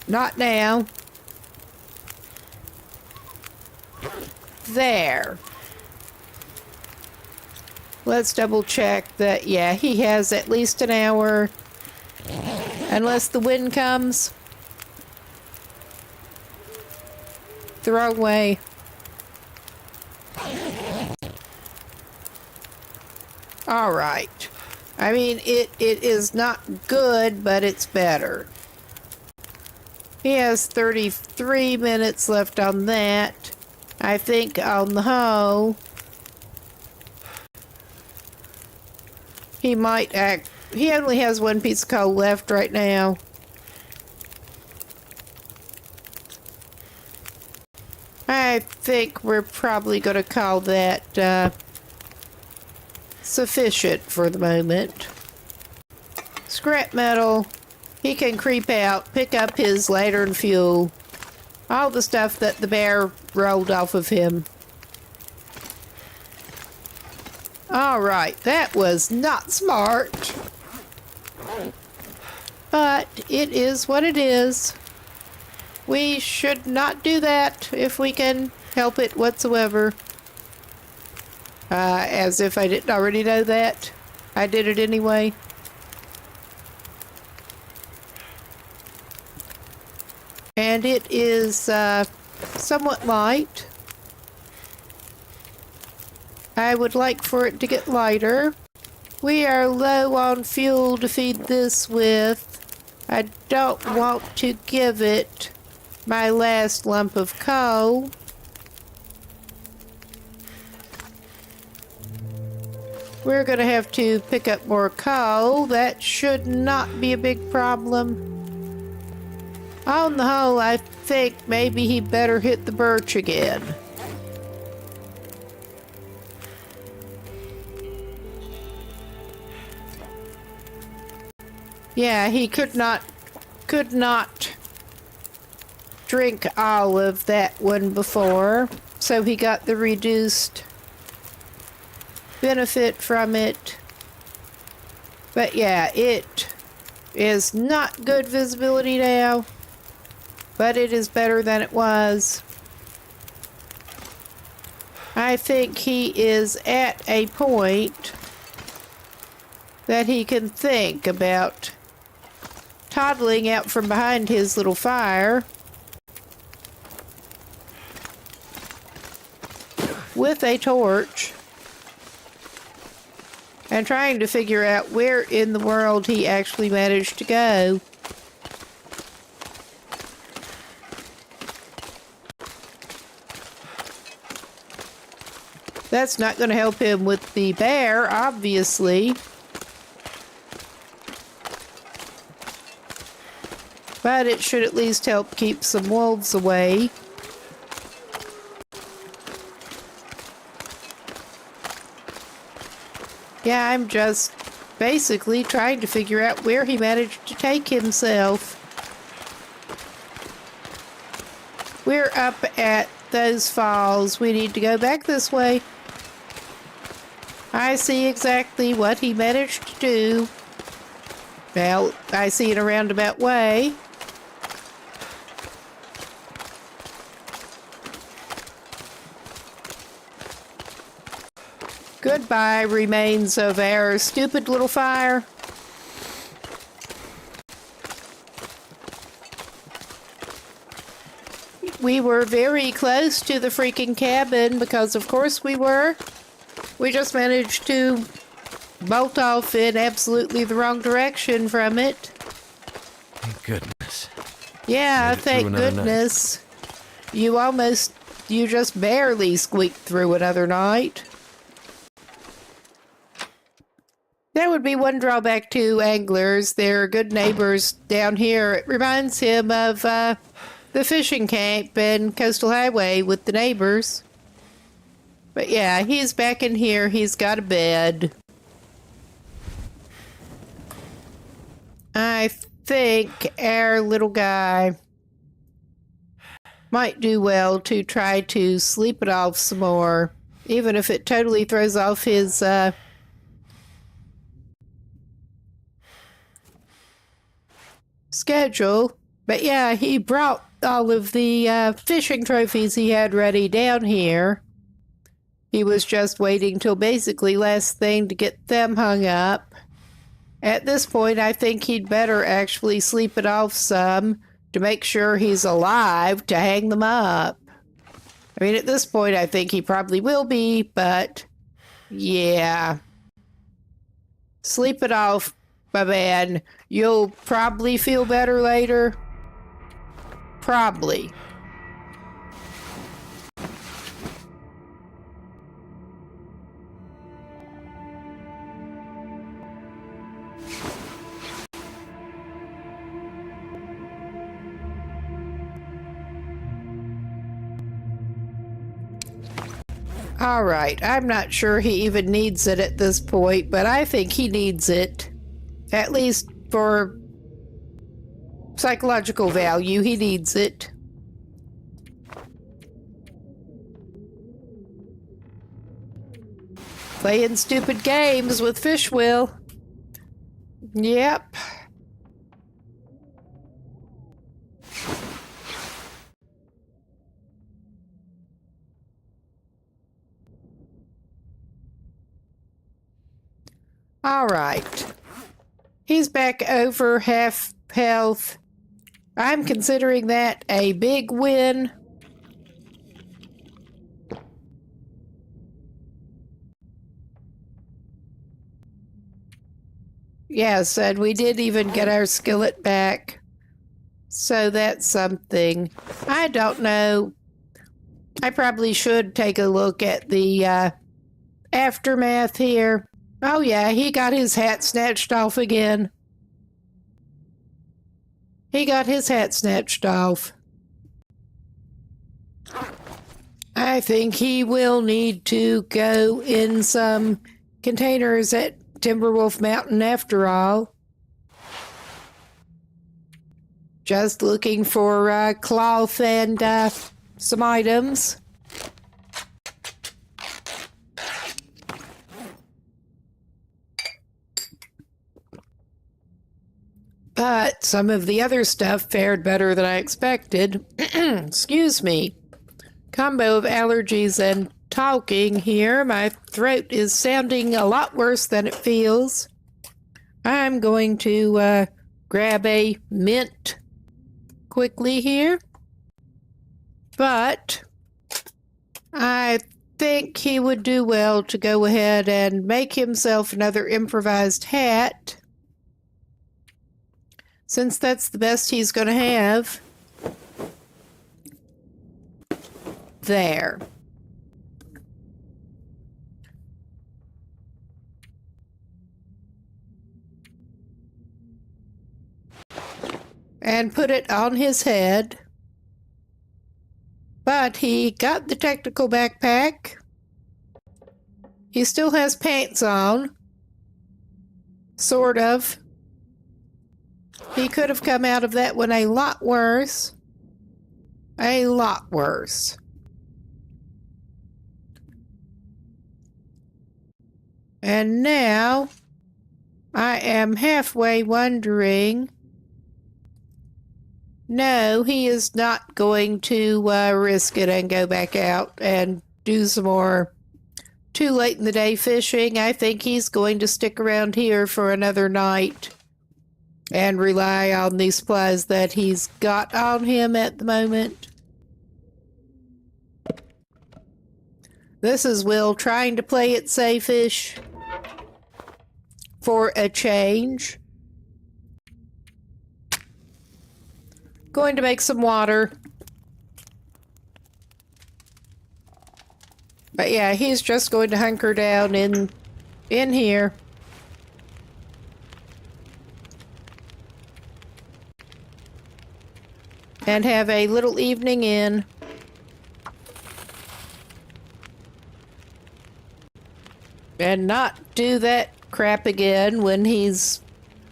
Not now. There. Let's double check that, yeah, he has at least an hour. Unless the wind comes. The wrong way. All right. I mean, it is not good, but it's better. He has 33 minutes left on that. I think on the hoe, he might act. He only has one piece of coal left right now. I think we're probably going to call that sufficient for the moment. Scrap metal. He can creep out, pick up his lantern fuel. All the stuff that the bear rolled off of him. Alright, that was not smart. But it is what it is. We should not do that if we can help it whatsoever. As if I didn't already know that. I did it anyway. And it is somewhat light. I would like for it to get lighter. We are low on fuel to feed this with. I don't want to give it my last lump of coal. We're going to have to pick up more coal. That should not be a big problem. On the whole, I think maybe he better hit the birch again. Yeah, he could not drink all of that one before, so he got the reduced benefit from it. But yeah, it is not good visibility now, but it is better than it was. I think he is at a point that he can think about toddling out from behind his little fire with a torch and trying to figure out where in the world he actually managed to go. That's not going to help him with the bear, obviously. But it should at least help keep some wolves away. Yeah, I'm just basically trying to figure out where he managed to take himself. We're up at those falls. We need to go back this way. I see exactly what he managed to do. Well, I see it a roundabout way. Goodbye, remains of our stupid little fire. We were very close to the freaking cabin because of course we were. We just managed to bolt off in absolutely the wrong direction from it. Thank goodness. Yeah, Made it thank through another goodness. You just barely squeaked through another night. That would be one drawback to anglers. They're good neighbors down here. It reminds him of the fishing camp and Coastal Highway with the neighbors. But yeah, he's back in here. He's got a bed. I think our little guy might do well to try to sleep it off some more, even if it totally throws off his schedule. But yeah, he brought all of the fishing trophies he had ready down here. He was just waiting till basically last thing to get them hung up. At this point, I think he'd better actually sleep it off some to make sure he's alive to hang them up. I mean, at this point, I think he probably will be, but yeah. Sleep it off, my man. You'll probably feel better later. Probably. All right, I'm not sure he even needs it at this point, but I think he needs it. At least for psychological value, he needs it. Playing stupid games with Fish Will. Yep. All right. He's back over half health. I'm considering that a big win. Yes, and we did even get our skillet back. So that's something. I don't know. I probably should take a look at the aftermath here. Oh, yeah, he got his hat snatched off again. He got his hat snatched off. I think he will need to go in some containers at Timberwolf Mountain after all. Just looking for cloth and some items. But some of the other stuff fared better than I expected. Excuse me. Combo of allergies and talking here. My throat is sounding a lot worse than it feels. I'm going to grab a mint quickly here. But I think he would do well to go ahead and make himself another improvised hat, since that's the best he's going to have. There. And put it on his head. But he got the technical backpack. He still has pants on. Sort of. He could have come out of that one a lot worse. A lot worse. And now, I am halfway wondering... No, he is not going to risk it and go back out and do some more too late in the day fishing. I think he's going to stick around here for another night and rely on the supplies that he's got on him at the moment. This is Will trying to play it safe-ish for a change. Going to make some water. But yeah, he's just going to hunker down in here. And have a little evening in. And not do that crap again when he's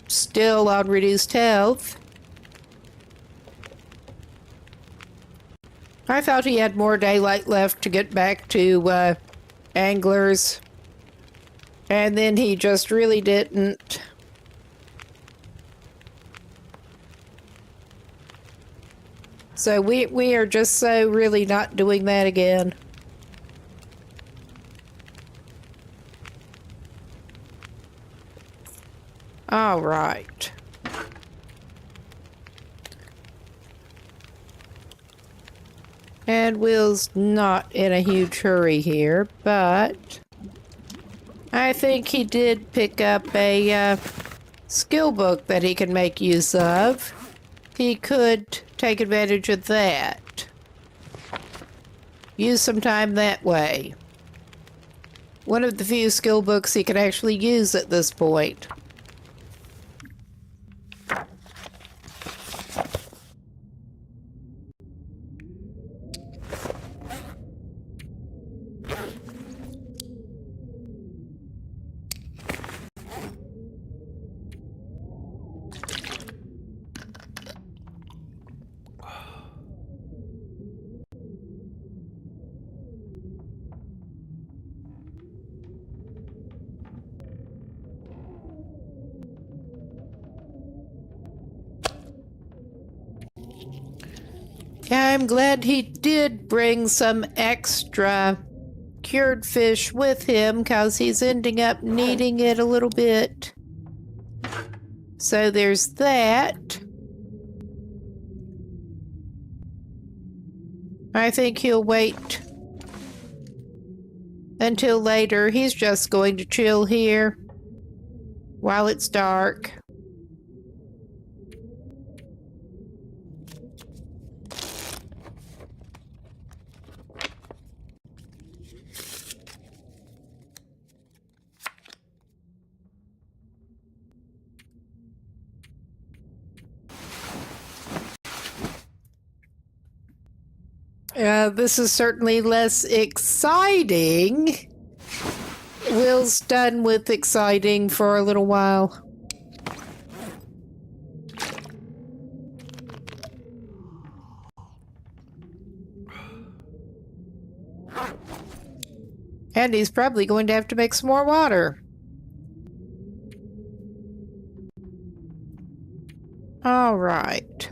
still on reduced health. I thought he had more daylight left to get back to anglers. And then he just really didn't. So we are just so really not doing that again. All right. And Will's not in a huge hurry here, but I think he did pick up a skill book that he can make use of. He could take advantage of that. Use some time that way. One of the few skill books he can actually use at this point. I'm glad he did bring some extra cured fish with him, because he's ending up needing it a little bit. So there's that. I think he'll wait until later. He's just going to chill here while it's dark. This is certainly less exciting. Will's done with exciting for a little while. And he's probably going to have to make some more water. All right.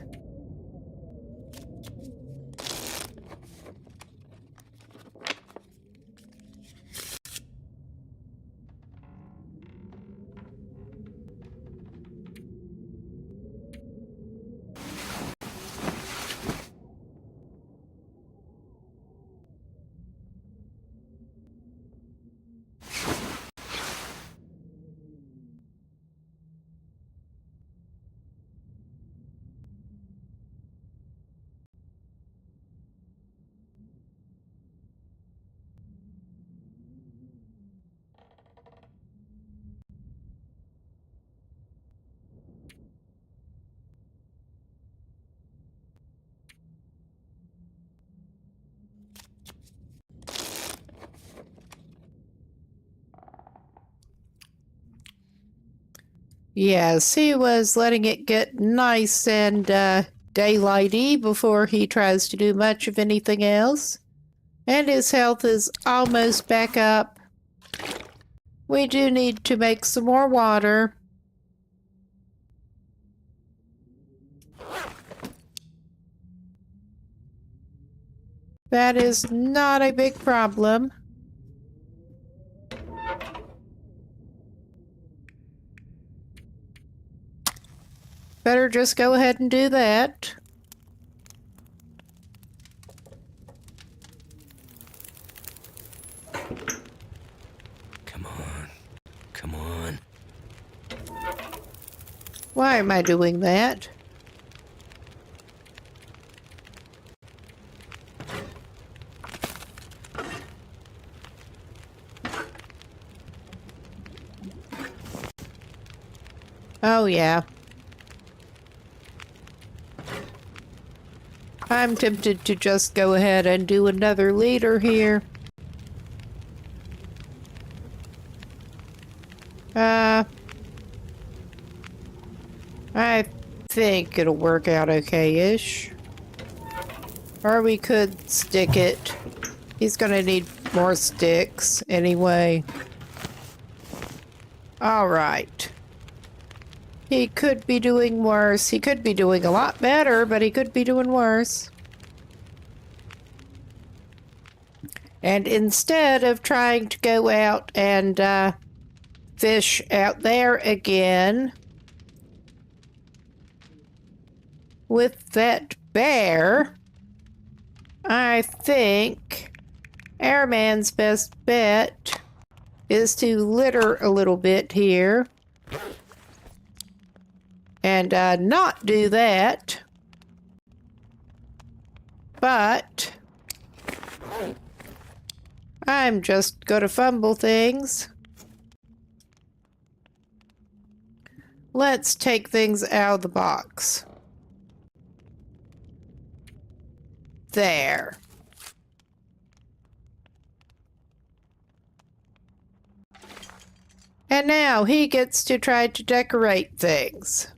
Yes, he was letting it get nice and daylighty before he tries to do much of anything else. And his health is almost back up. We do need to make some more water. That is not a big problem. Better just go ahead and do that. Come on. Come on. Why am I doing that? Oh, yeah. I'm tempted to just go ahead and do another leader here. I think it'll work out okay-ish. Or we could stick it. He's gonna need more sticks anyway. Alright. He could be doing worse. He could be doing a lot better, but he could be doing worse. And instead of trying to go out and fish out there again with that bear, I think Airman's best bet is to litter a little bit here. And not do that. But I'm just going to fumble things. Let's take things out of the box. There. And now he gets to try to decorate things.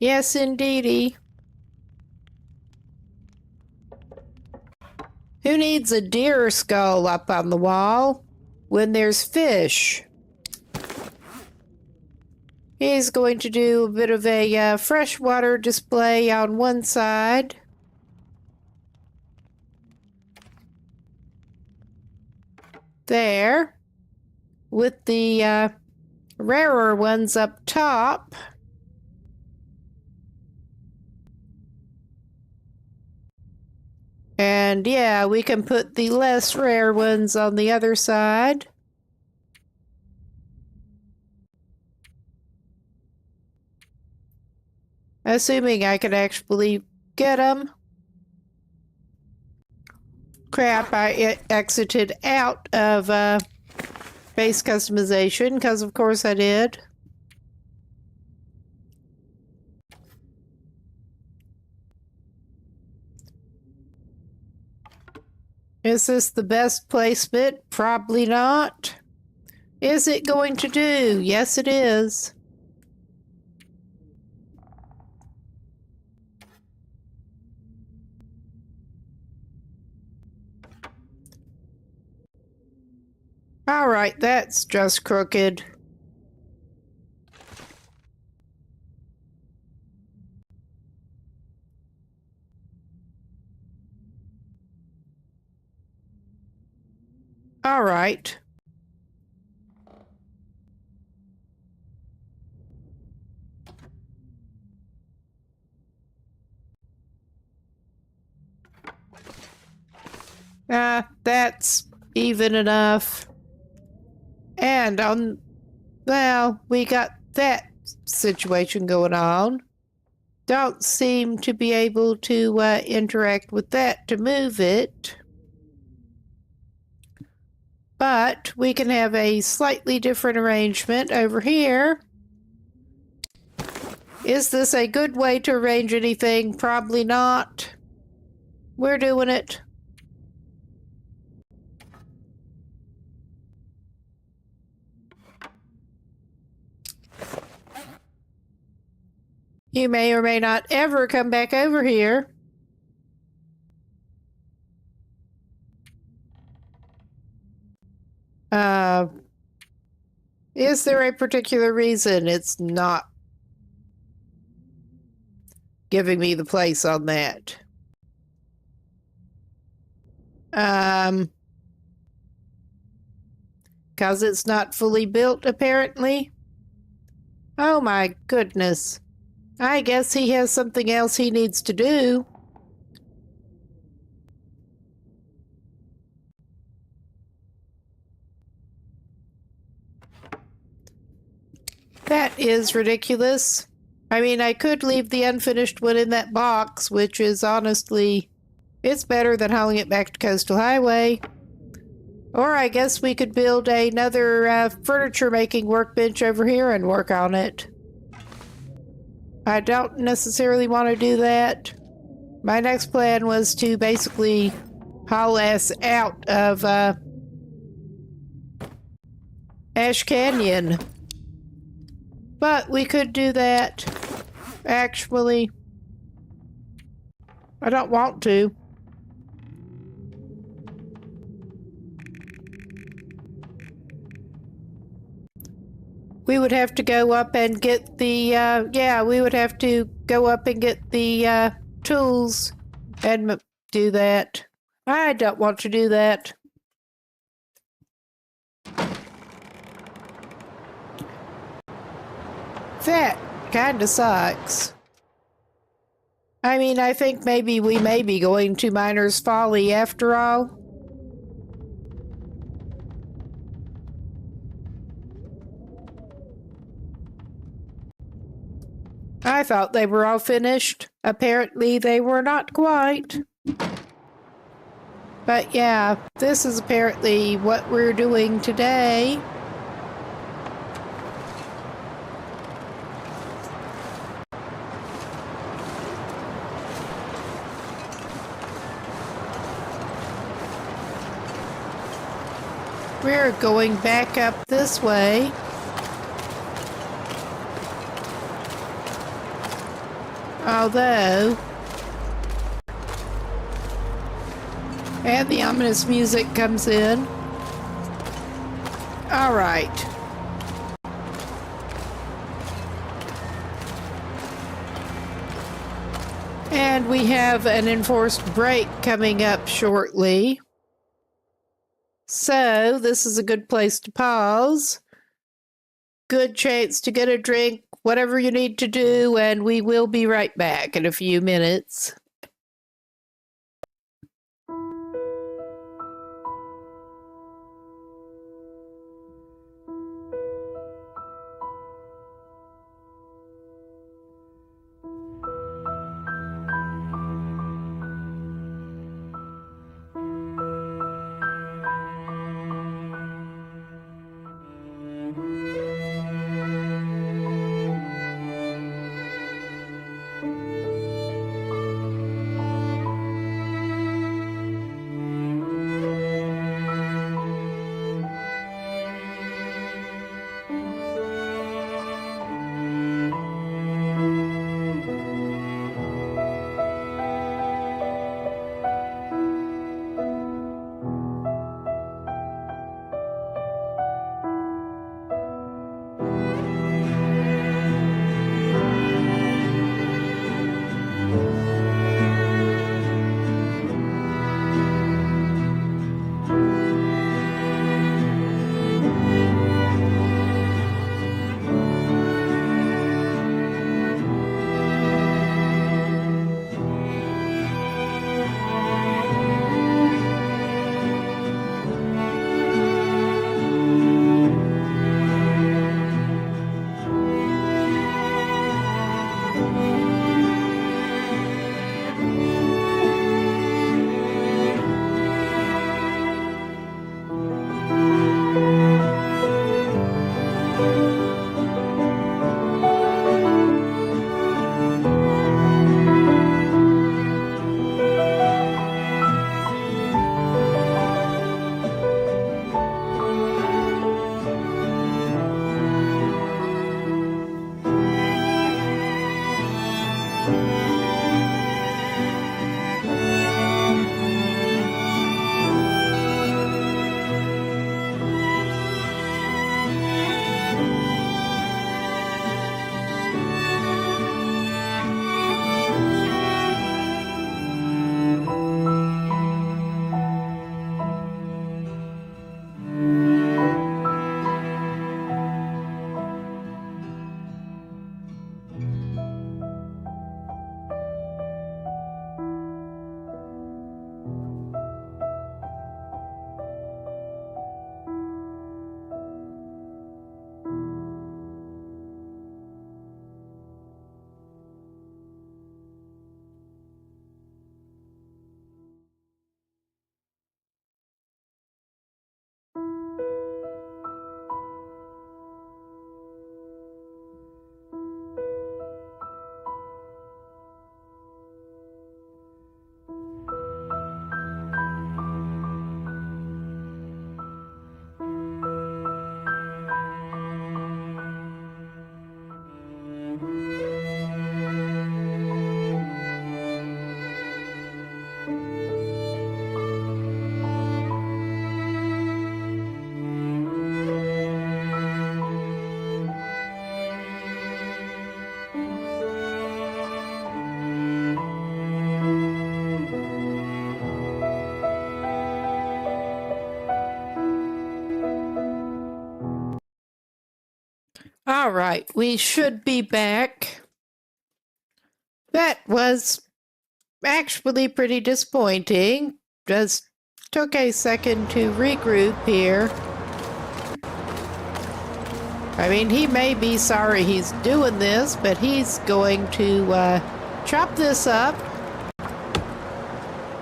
Yes, indeedy. Who needs a deer skull up on the wall when there's fish? He's going to do a bit of a freshwater display on one side. There. With the rarer ones up top. And yeah, we can put the less rare ones on the other side. Assuming I can actually get them. Crap, I exited out of base customization, because of course I did. Is this the best placement? Probably not. Is it going to do? Yes, it is. All right, that's just crooked. All right. That's even enough. And well, we got that situation going on. Don't seem to be able to interact with that to move it. But we can have a slightly different arrangement over here. Is this a good way to arrange anything? Probably not. We're doing it. You may or may not ever come back over here. Is there a particular reason it's not giving me the place on that? Because it's not fully built, apparently. Oh my goodness. I guess he has something else he needs to do. That is ridiculous. I mean, I could leave the unfinished one in that box, which is honestly, it's better than hauling it back to Coastal Highway. Or I guess we could build another furniture making workbench over here and work on it. I don't necessarily want to do that. My next plan was to basically haul us out of Ash Canyon. But we could do that. Actually, I don't want to. We would have to go up and get the, we would have to go up and get the tools and do that. I don't want to do that. That kinda sucks. I mean, I think maybe we may be going to Miner's Folly after all. I thought they were all finished. Apparently they were not quite. But yeah, this is apparently what we're doing today. We're going back up this way. Although, and the ominous music comes in. All right. And we have an enforced break coming up shortly. So, this is a good place to pause. Good chance to get a drink, whatever you need to do, and we will be right back in a few minutes. All right, we should be back. That was actually pretty disappointing. Just took a second to regroup here. I mean, he may be sorry he's doing this, but he's going to chop this up.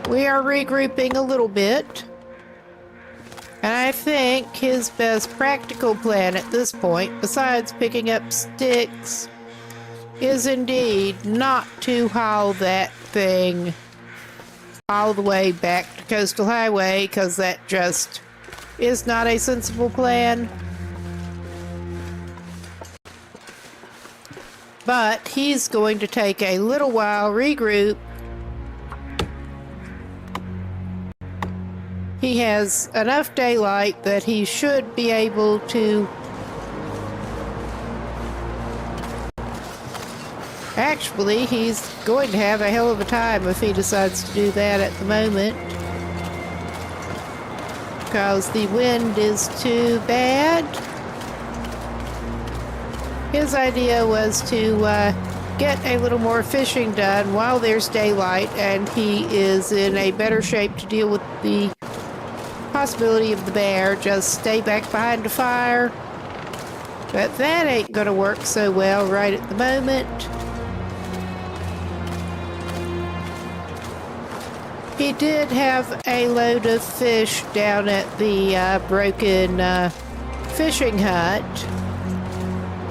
We are regrouping a little bit. And I think his best practical plan at this point, besides picking up sticks, is indeed not to haul that thing all the way back to Coastal Highway, because that just is not a sensible plan. But he's going to take a little while, regroup. He has enough daylight that he should be able to... Actually, he's going to have a hell of a time if he decides to do that at the moment. Because the wind is too bad. His idea was to get a little more fishing done while there's daylight, and he is in a better shape to deal with the possibility of the bear. Just stay back behind the fire. But that ain't gonna work so well right at the moment. He did have a load of fish down at the broken fishing hut.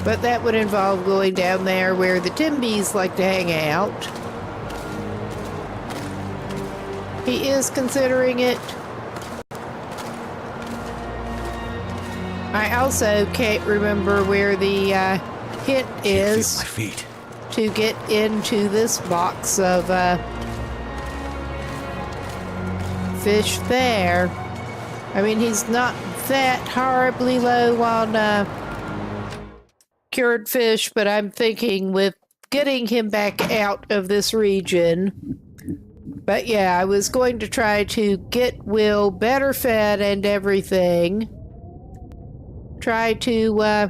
But that would involve going down there where the Timbies like to hang out. He is considering it. I also can't remember where the hint is My feet. to get into this box of fish there. I mean, he's not that horribly low on cured fish, but I'm thinking with getting him back out of this region. But yeah, I was going to try to get Will better fed and everything. Try to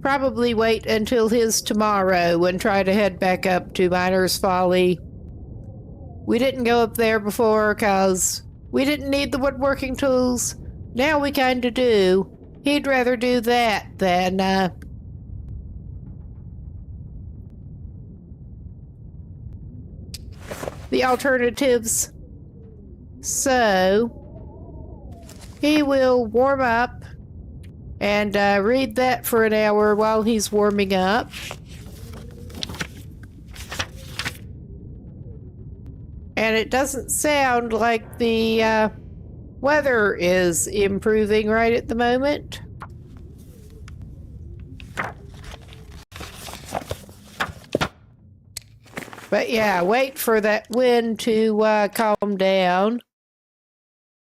probably wait until his tomorrow and try to head back up to Miner's Folly. We didn't go up there before because we didn't need the woodworking tools. Now we kind of do. He'd rather do that than the alternatives. So he will warm up and read that for an hour while he's warming up. And it doesn't sound like the weather is improving right at the moment. But yeah, wait for that wind to calm down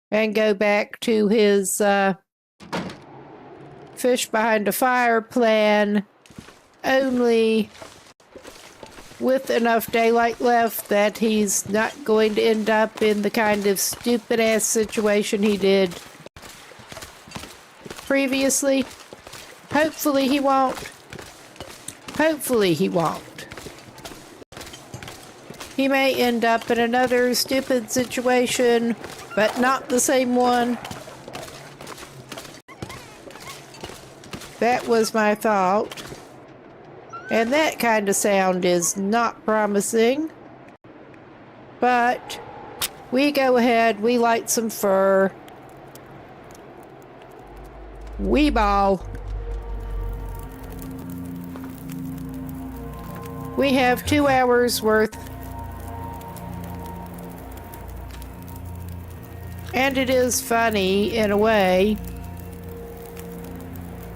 and go back to his fish behind a fire plan, only with enough daylight left that he's not going to end up in the kind of stupid ass situation he did previously. Hopefully he won't. Hopefully he won't. He may end up in another stupid situation, but not the same one. That was my thought. And that kind of sound is not promising. But we go ahead, we light some fur. We ball. We have 2 hours worth. And it is funny in a way.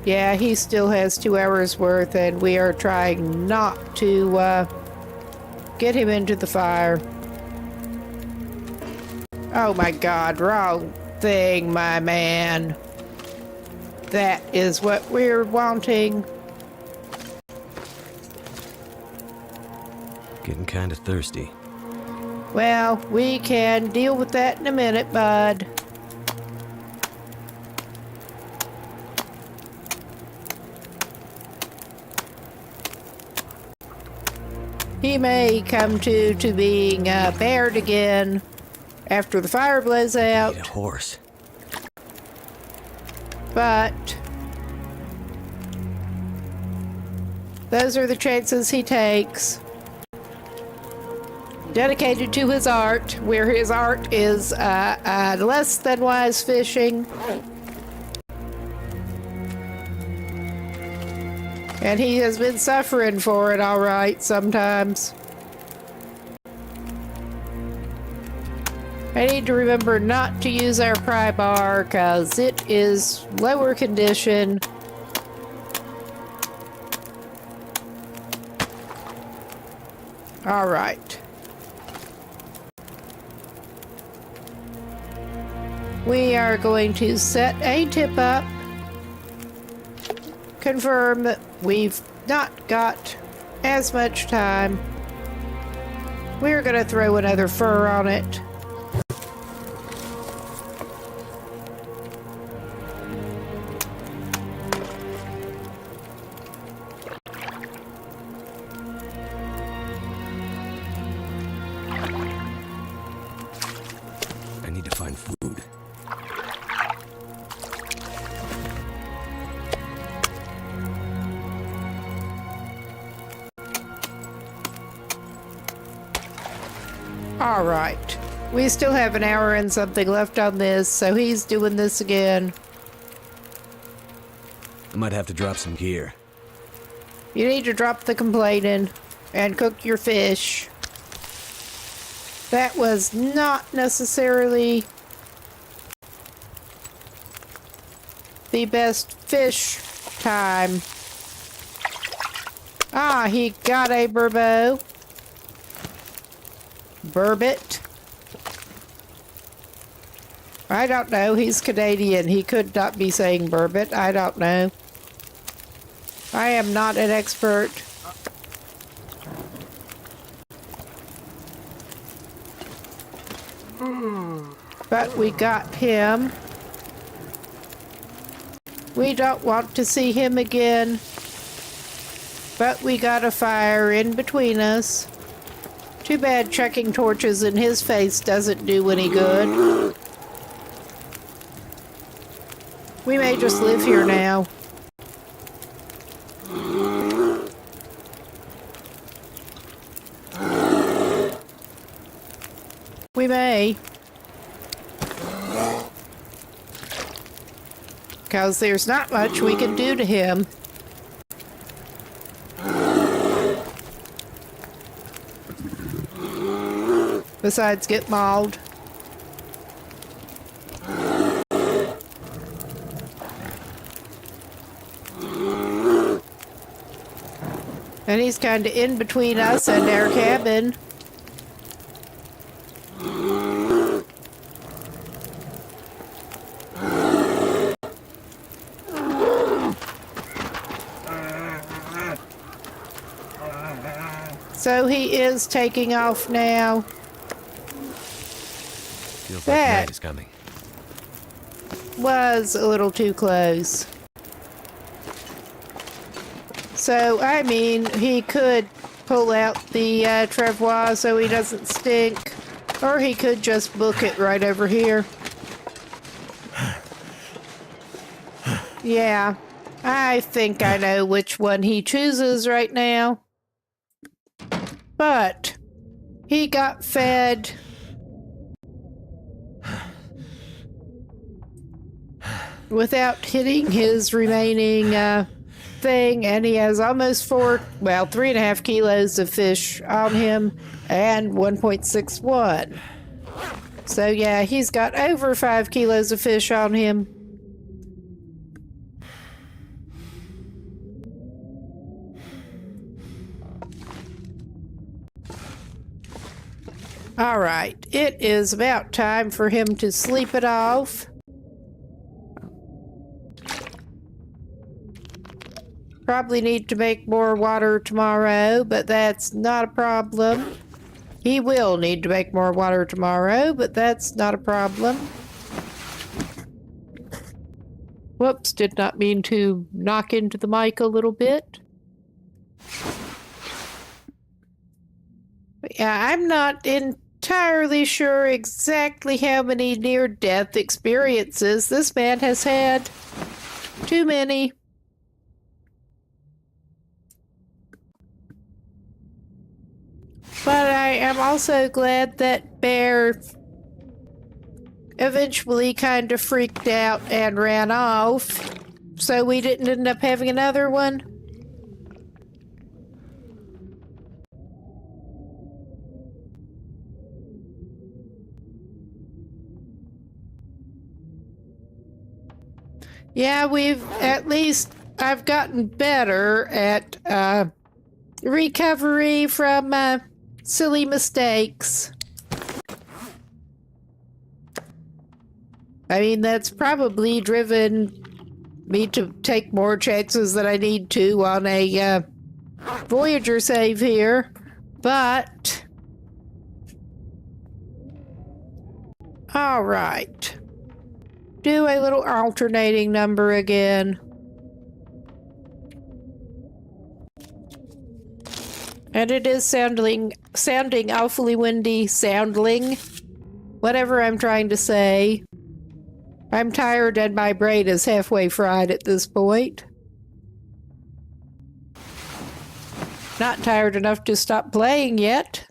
Yeah, he still has 2 hours worth, and we are trying not to get him into the fire. Oh my God, wrong thing, my man. That is what we're wanting. Getting kind of thirsty. Well, we can deal with that in a minute, bud. He may come to being paired again after the fire blows out, Need a horse. but those are the chances he takes. Dedicated to his art, where his art is less than wise fishing. And he has been suffering for it, all right, sometimes. I need to remember not to use our pry bar, because it is lower condition. All right. We are going to set a tip up. Confirm that we've not got as much time. We're going to throw another fur on it. I need to find food. All right. We still have an hour and something left on this, so he's doing this again. I might have to drop some gear. You need to drop the complaining and cook your fish. That was not necessarily the best fish time. Ah, he got a burbo. Burbot. I don't know. He's Canadian. He could not be saying burbot. I don't know. I am not an expert. But we got him. We don't want to see him again. But we got a fire in between us. Too bad chucking torches in his face doesn't do any good. We may just live here now. We may. Because there's not much we can do to him. Besides get mauled. And he's kind of in between us and our cabin. So he is taking off now. Feels like That- night is coming. Was a little too close. So, I mean, he could pull out the travois so he doesn't stink, or he could just book it right over here. Yeah, I think I know which one he chooses right now. But he got fed. Without hitting his remaining thing, and he has almost 3.5 kilos of fish on him and 1.61. So yeah, he's got over 5 kilos of fish on him. All right, it is about time for him to sleep it off. Probably need to make more water tomorrow, but that's not a problem. He will need to make more water tomorrow, but that's not a problem. Whoops, did not mean to knock into the mic a little bit. Yeah, I'm not entirely sure exactly how many near-death experiences this man has had. Too many. But I am also glad that Bear eventually kind of freaked out and ran off, so we didn't end up having another one. Yeah, I've gotten better at recovery from silly mistakes. I mean, that's probably driven me to take more chances than I need to on a Voyager save here, but all right. Do a little alternating number again. And it is sounding awfully windy, whatever I'm trying to say. I'm tired and my brain is halfway fried at this point. Not tired enough to stop playing yet.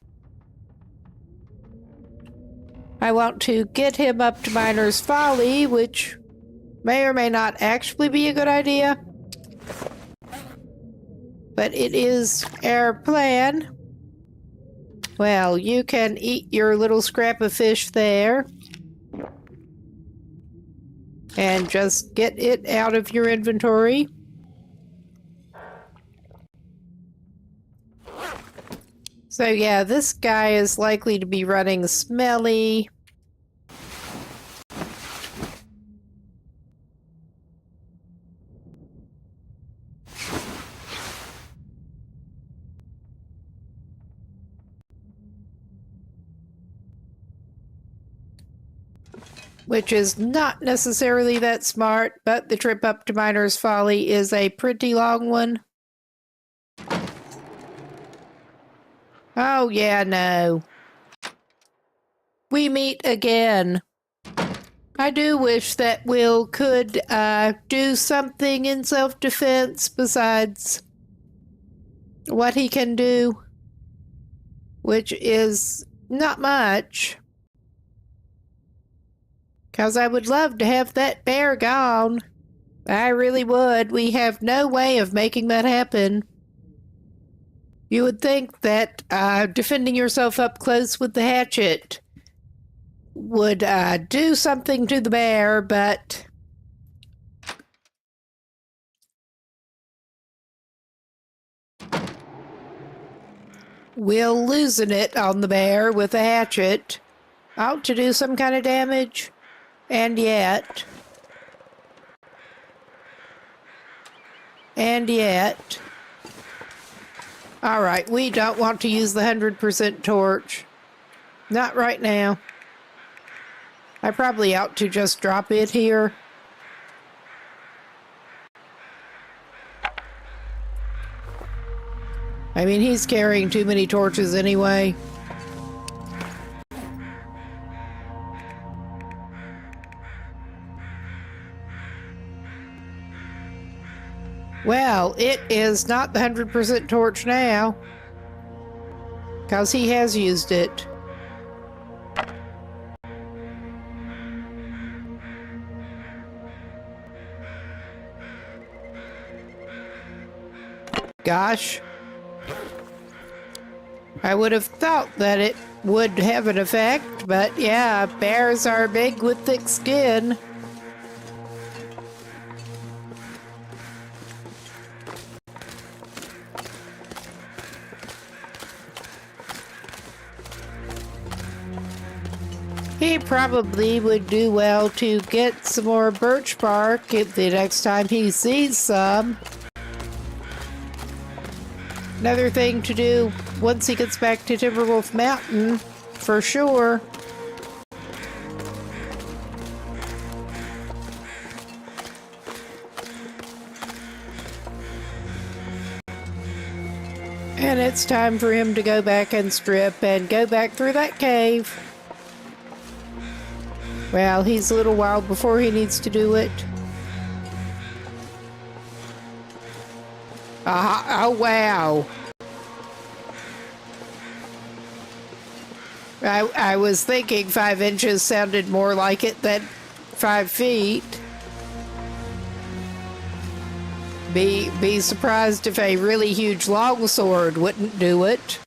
I want to get him up to Miner's Folly, which may or may not actually be a good idea. But it is our plan. Well, you can eat your little scrap of fish there. And just get it out of your inventory. So yeah, this guy is likely to be running Smelly. Which is not necessarily that smart, but the trip up to Miner's Folly is a pretty long one. Oh, yeah, no. We meet again. I do wish that Will could do something in self-defense besides what he can do, which is not much. Because I would love to have that bear gone. I really would. We have no way of making that happen. You would think that defending yourself up close with the hatchet would do something to the bear, but we'll loosen it on the bear with a hatchet. Ought to do some kind of damage. And yet. Alright, we don't want to use the 100% torch. Not right now. I probably ought to just drop it here. I mean, he's carrying too many torches anyway. Well, it is not the 100% torch now. Because he has used it. Gosh. I would have thought that it would have an effect, but yeah, bears are big with thick skin. He probably would do well to get some more birch bark if the next time he sees some. Another thing to do once he gets back to Timberwolf Mountain, for sure. And it's time for him to go back and strip and go back through that cave. Well, he's a little while before he needs to do it. Oh, wow. I was thinking 5 inches sounded more like it than 5 feet. Be surprised if a really huge longsword wouldn't do it.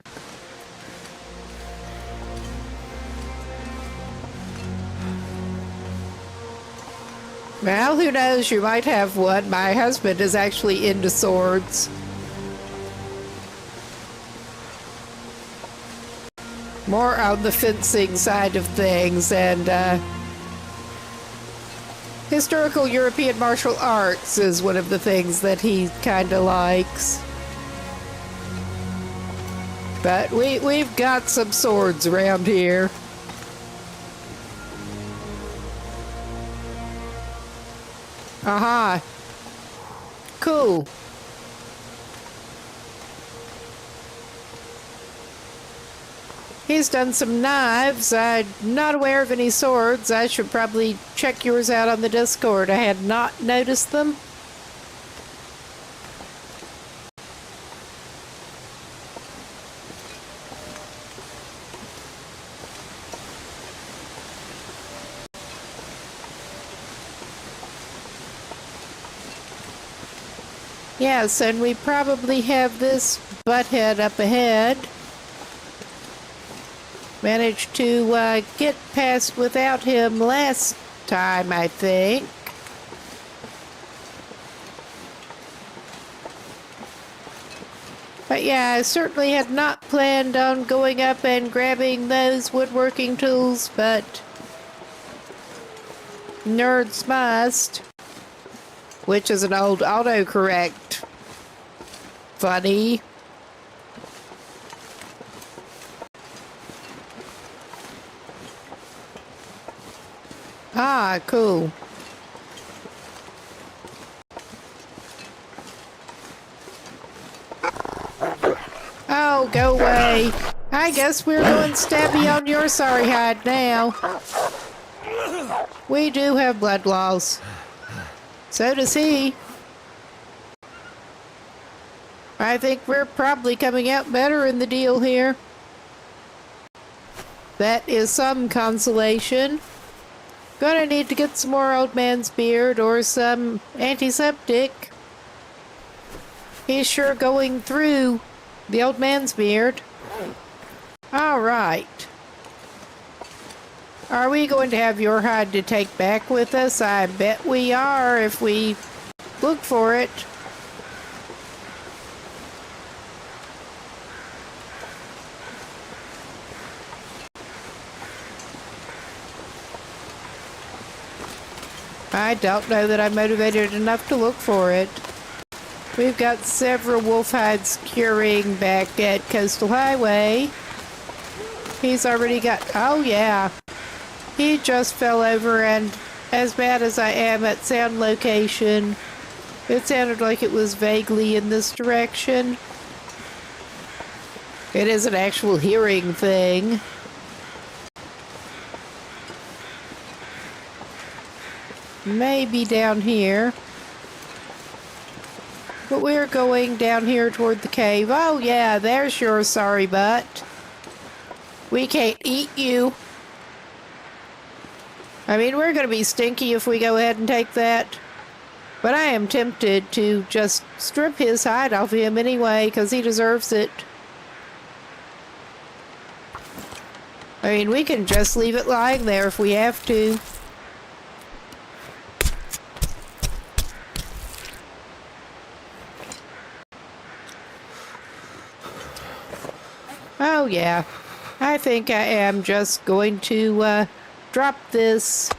Well, who knows? You might have one. My husband is actually into swords. More on the fencing side of things, and historical European martial arts is one of the things that he kind of likes. But we've got some swords around here. Aha. Cool. He's done some knives. I'm not aware of any swords. I should probably check yours out on the Discord. I had not noticed them. Yes, and we probably have this butthead up ahead. Managed to get past without him last time, I think. But yeah, I certainly had not planned on going up and grabbing those woodworking tools, but nerds must. Which is an old autocorrect. Funny. Ah, cool. Oh, go away. I guess we're going stabby on your sorry hide now. We do have blood loss. So does he. I think we're probably coming out better in the deal here. That is some consolation. Gonna need to get some more old man's beard or some antiseptic. He's sure going through the old man's beard. All right. Are we going to have your hide to take back with us? I bet we are if we look for it. I don't know that I'm motivated enough to look for it. We've got several wolf hides curing back at Coastal Highway. He's already got... Oh, yeah. He just fell over, and as bad as I am at sound location, it sounded like it was vaguely in this direction. It is an actual hearing thing. Maybe down here. But we're going down here toward the cave. Oh yeah, there's your sorry butt. We can't eat you. I mean, we're going to be stinky if we go ahead and take that. But I am tempted to just strip his hide off him anyway, because he deserves it. I mean, we can just leave it lying there if we have to. Oh yeah, I think I am just going to drop this,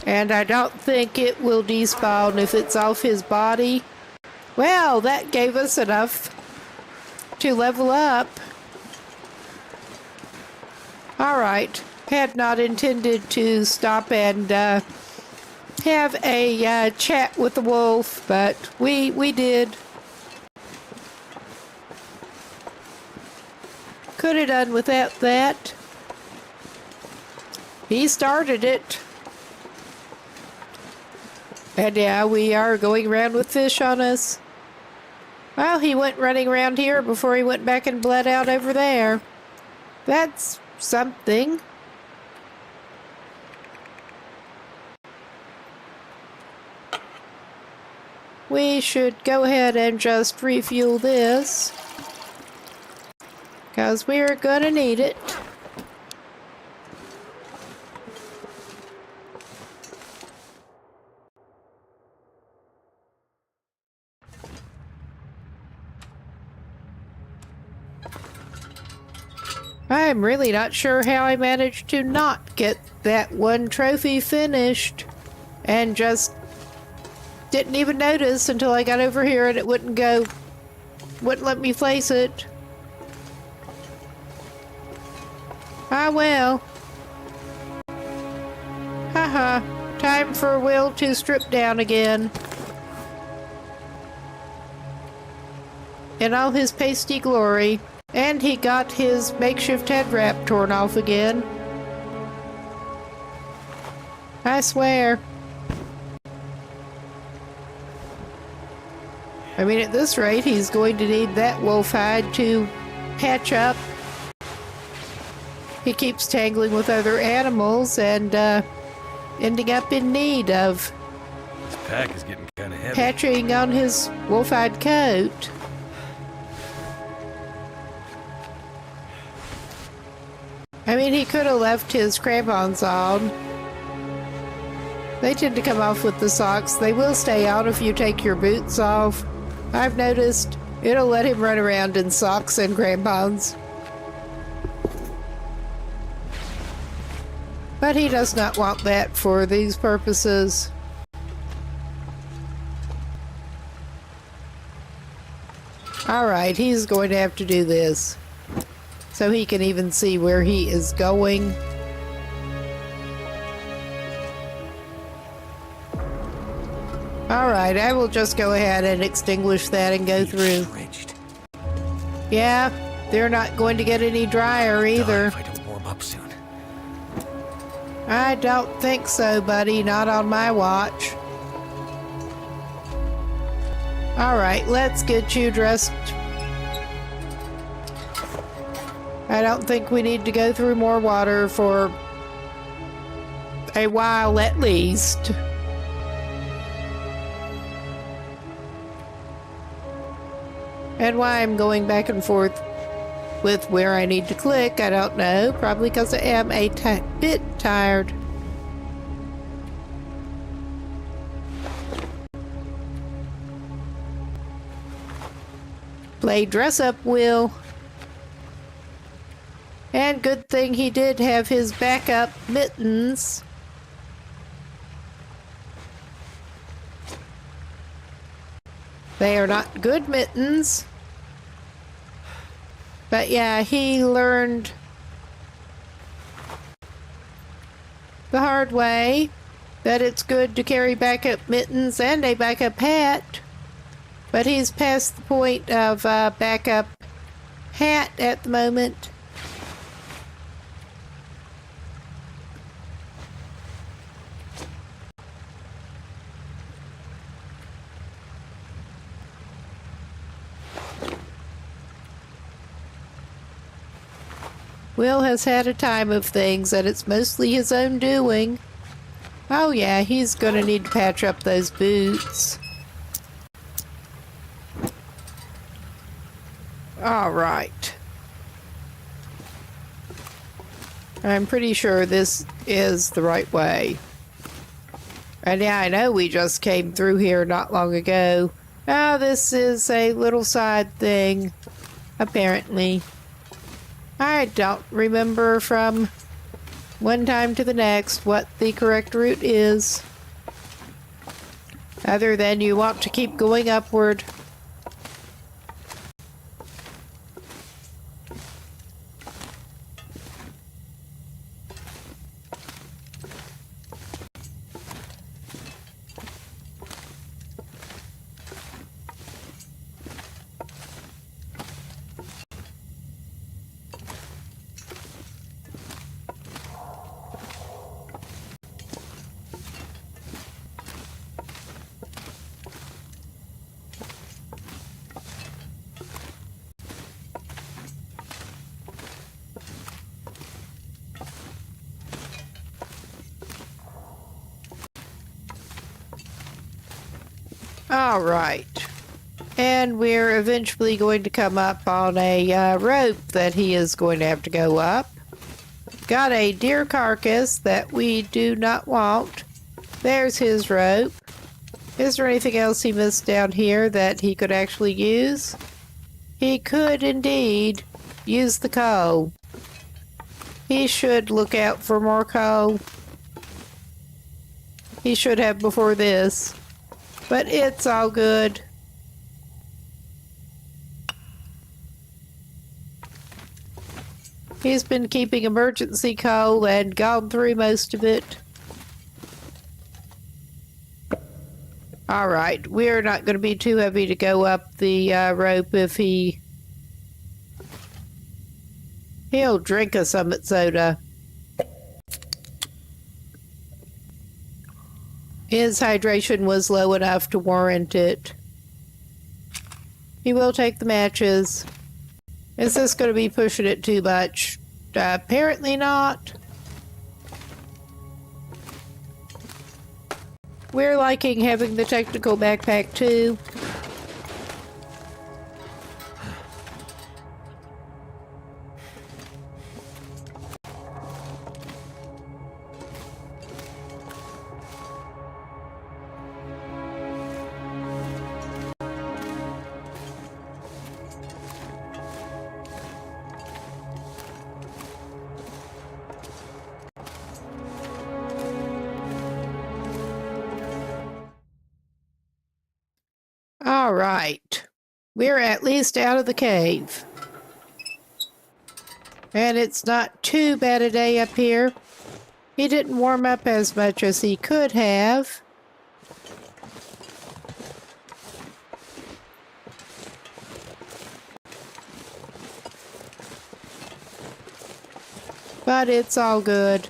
and I don't think it will despawn if it's off his body. Well, that gave us enough to level up. Alright, had not intended to stop and have a chat with the wolf, but we did. could have done without that. He started it. And yeah, we are going around with fish on us. Well, he went running around here before he went back and bled out over there. That's something. We should go ahead and just refuel this, because we're gonna need it. I'm really not sure how I managed to not get that one trophy finished and just didn't even notice until I got over here and it wouldn't let me place it. Ah well. Haha, time for Will to strip down again. In all his pasty glory. And he got his makeshift head wrap torn off again. I swear. I mean, at this rate, he's going to need that wolf hide to patch up. He keeps tangling with other animals and ending up in need of This pack is getting kind of heavy. patching on his wolf hide coat. I mean, he could have left his crampons on. They tend to come off with the socks. They will stay on if you take your boots off. I've noticed it'll let him run around in socks and crampons. But he does not want that for these purposes. Alright, he's going to have to do this, so he can even see where he is going. Alright, I will just go ahead and extinguish that and go through. Drenched. Yeah, they're not going to get any drier Die either. if I don't warm up soon. I don't think so, buddy. Not on my watch. Alright, let's get you dressed. I don't think we need to go through more water for a while at least. And why I'm going back and forth with where I need to click, I don't know. Probably because I am a bit tired. Play dress up, Will. And good thing he did have his backup mittens. They are not good mittens. But yeah, he learned the hard way that it's good to carry backup mittens and a backup hat. But he's past the point of backup hat at the moment. Will has had a time of things, and it's mostly his own doing. Oh yeah, he's gonna need to patch up those boots. Alright. I'm pretty sure this is the right way. And yeah, I know we just came through here not long ago. Oh, this is a little side thing, apparently. I don't remember from one time to the next what the correct route is. Other than you want to keep going upward. All right. And we're eventually going to come up on a rope that he is going to have to go up. Got a deer carcass that we do not want. There's his rope. Is there anything else he missed down here that he could actually use? He could indeed use the coal. He should look out for more coal. He should have before this. But it's all good. He's been keeping emergency coal and gone through most of it. All right, we're not going to be too heavy to go up the rope if he'll drink a Summit soda. His hydration was low enough to warrant it. He will take the matches. Is this going to be pushing it too much? Apparently not. We're liking having the technical backpack too. All right. We're at least out of the cave. And it's not too bad a day up here. He didn't warm up as much as he could have. But it's all good.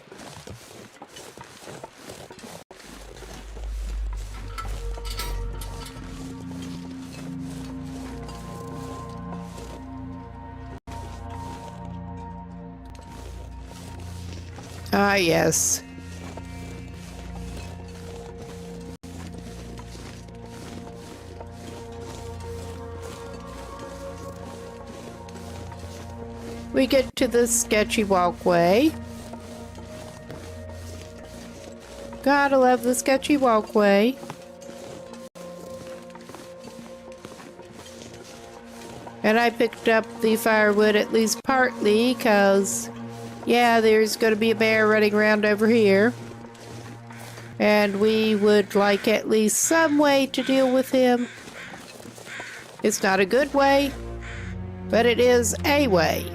Ah, yes. We get to the sketchy walkway. Gotta love the sketchy walkway. And I picked up the firewood at least partly because, yeah, there's going to be a bear running around over here. And we would like at least some way to deal with him. It's not a good way, but it is a way.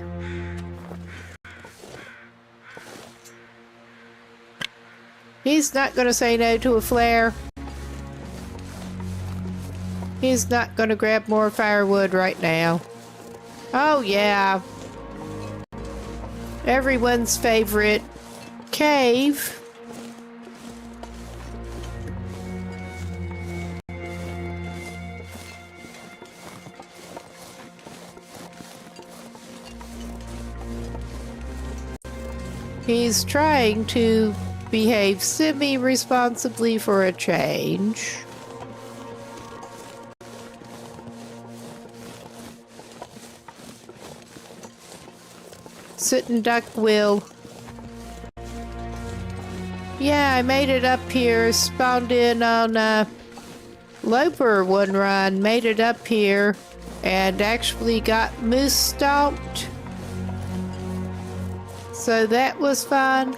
He's not going to say no to a flare. He's not going to grab more firewood right now. Oh, yeah. Everyone's favorite cave. He's trying to behave semi-responsibly for a change. Sitting duck will. Yeah, I made it up here, spawned in on Loper one run, made it up here, and actually got moose stomped. So that was fun.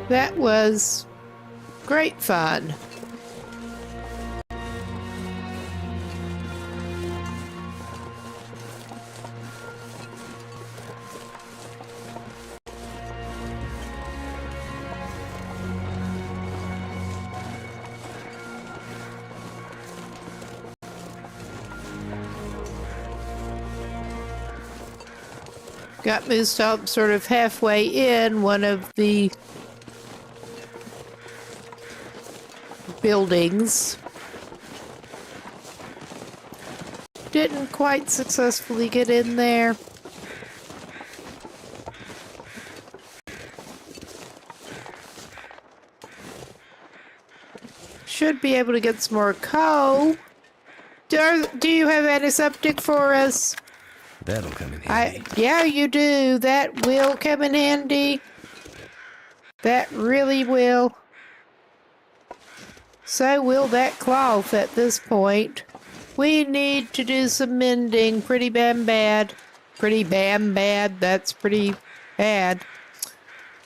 That was great fun. Got moose up sort of halfway in one of the buildings. Didn't quite successfully get in there. should be able to get some more coal. Do you have antiseptic for us? That'll come in handy. Yeah, you do. That will come in handy. That really will. So will that cloth at this point. We need to do some mending. Pretty bam bad. Pretty bam bad. That's pretty bad.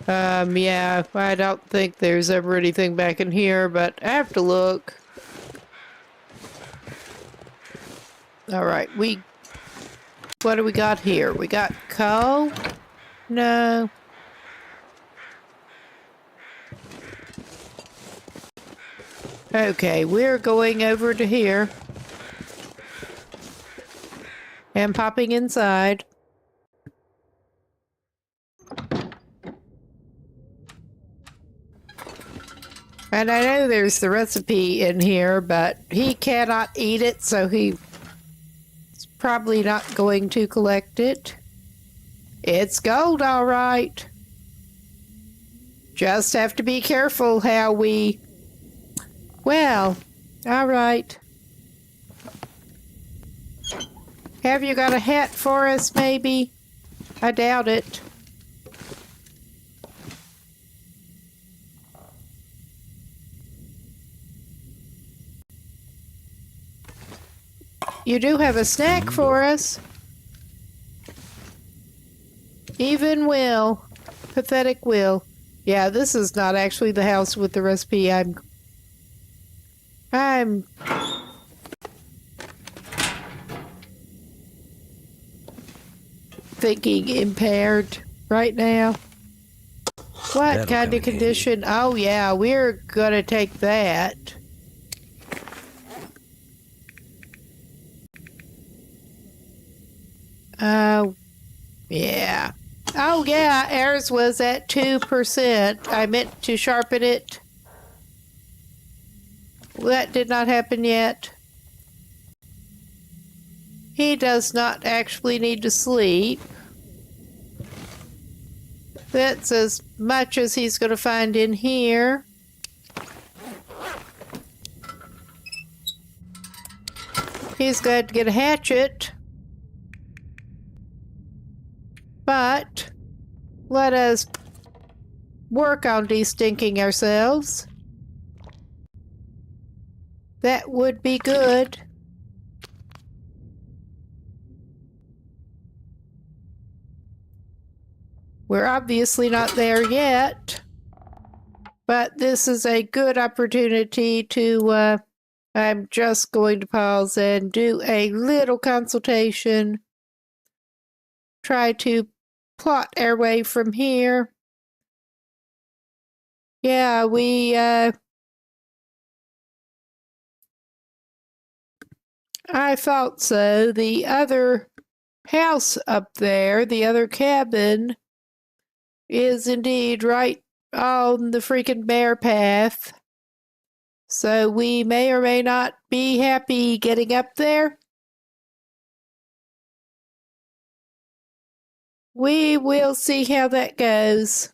Yeah, I don't think there's ever anything back in here, but I have to look. Alright, what do we got here? We got coal? No. Okay, we're going over to here. And popping inside. And I know there's the recipe in here, but he cannot eat it, so he's probably not going to collect it. It's gold, all right. Just have to be careful how we... Well, all right. Have you got a hat for us, maybe? I doubt it. You do have a snack for us. Even Will. Pathetic Will. Yeah, this is not actually the house with the recipe. I'm thinking impaired right now. What That'll kind come of in condition? Oh yeah, we're gonna take that. Yeah. Oh yeah, ours was at 2%. I meant to sharpen it. That did not happen yet. He does not actually need to sleep. That's as much as he's going to find in here. He's going to get a hatchet. But let us work on de-stinking ourselves. That would be good. We're obviously not there yet, but this is a good opportunity to, I'm just going to pause and do a little consultation. Try to plot our way from here. Yeah, I thought so. The other house up there, the other cabin, is indeed right on the freaking bear path. So we may or may not be happy getting up there. We will see how that goes.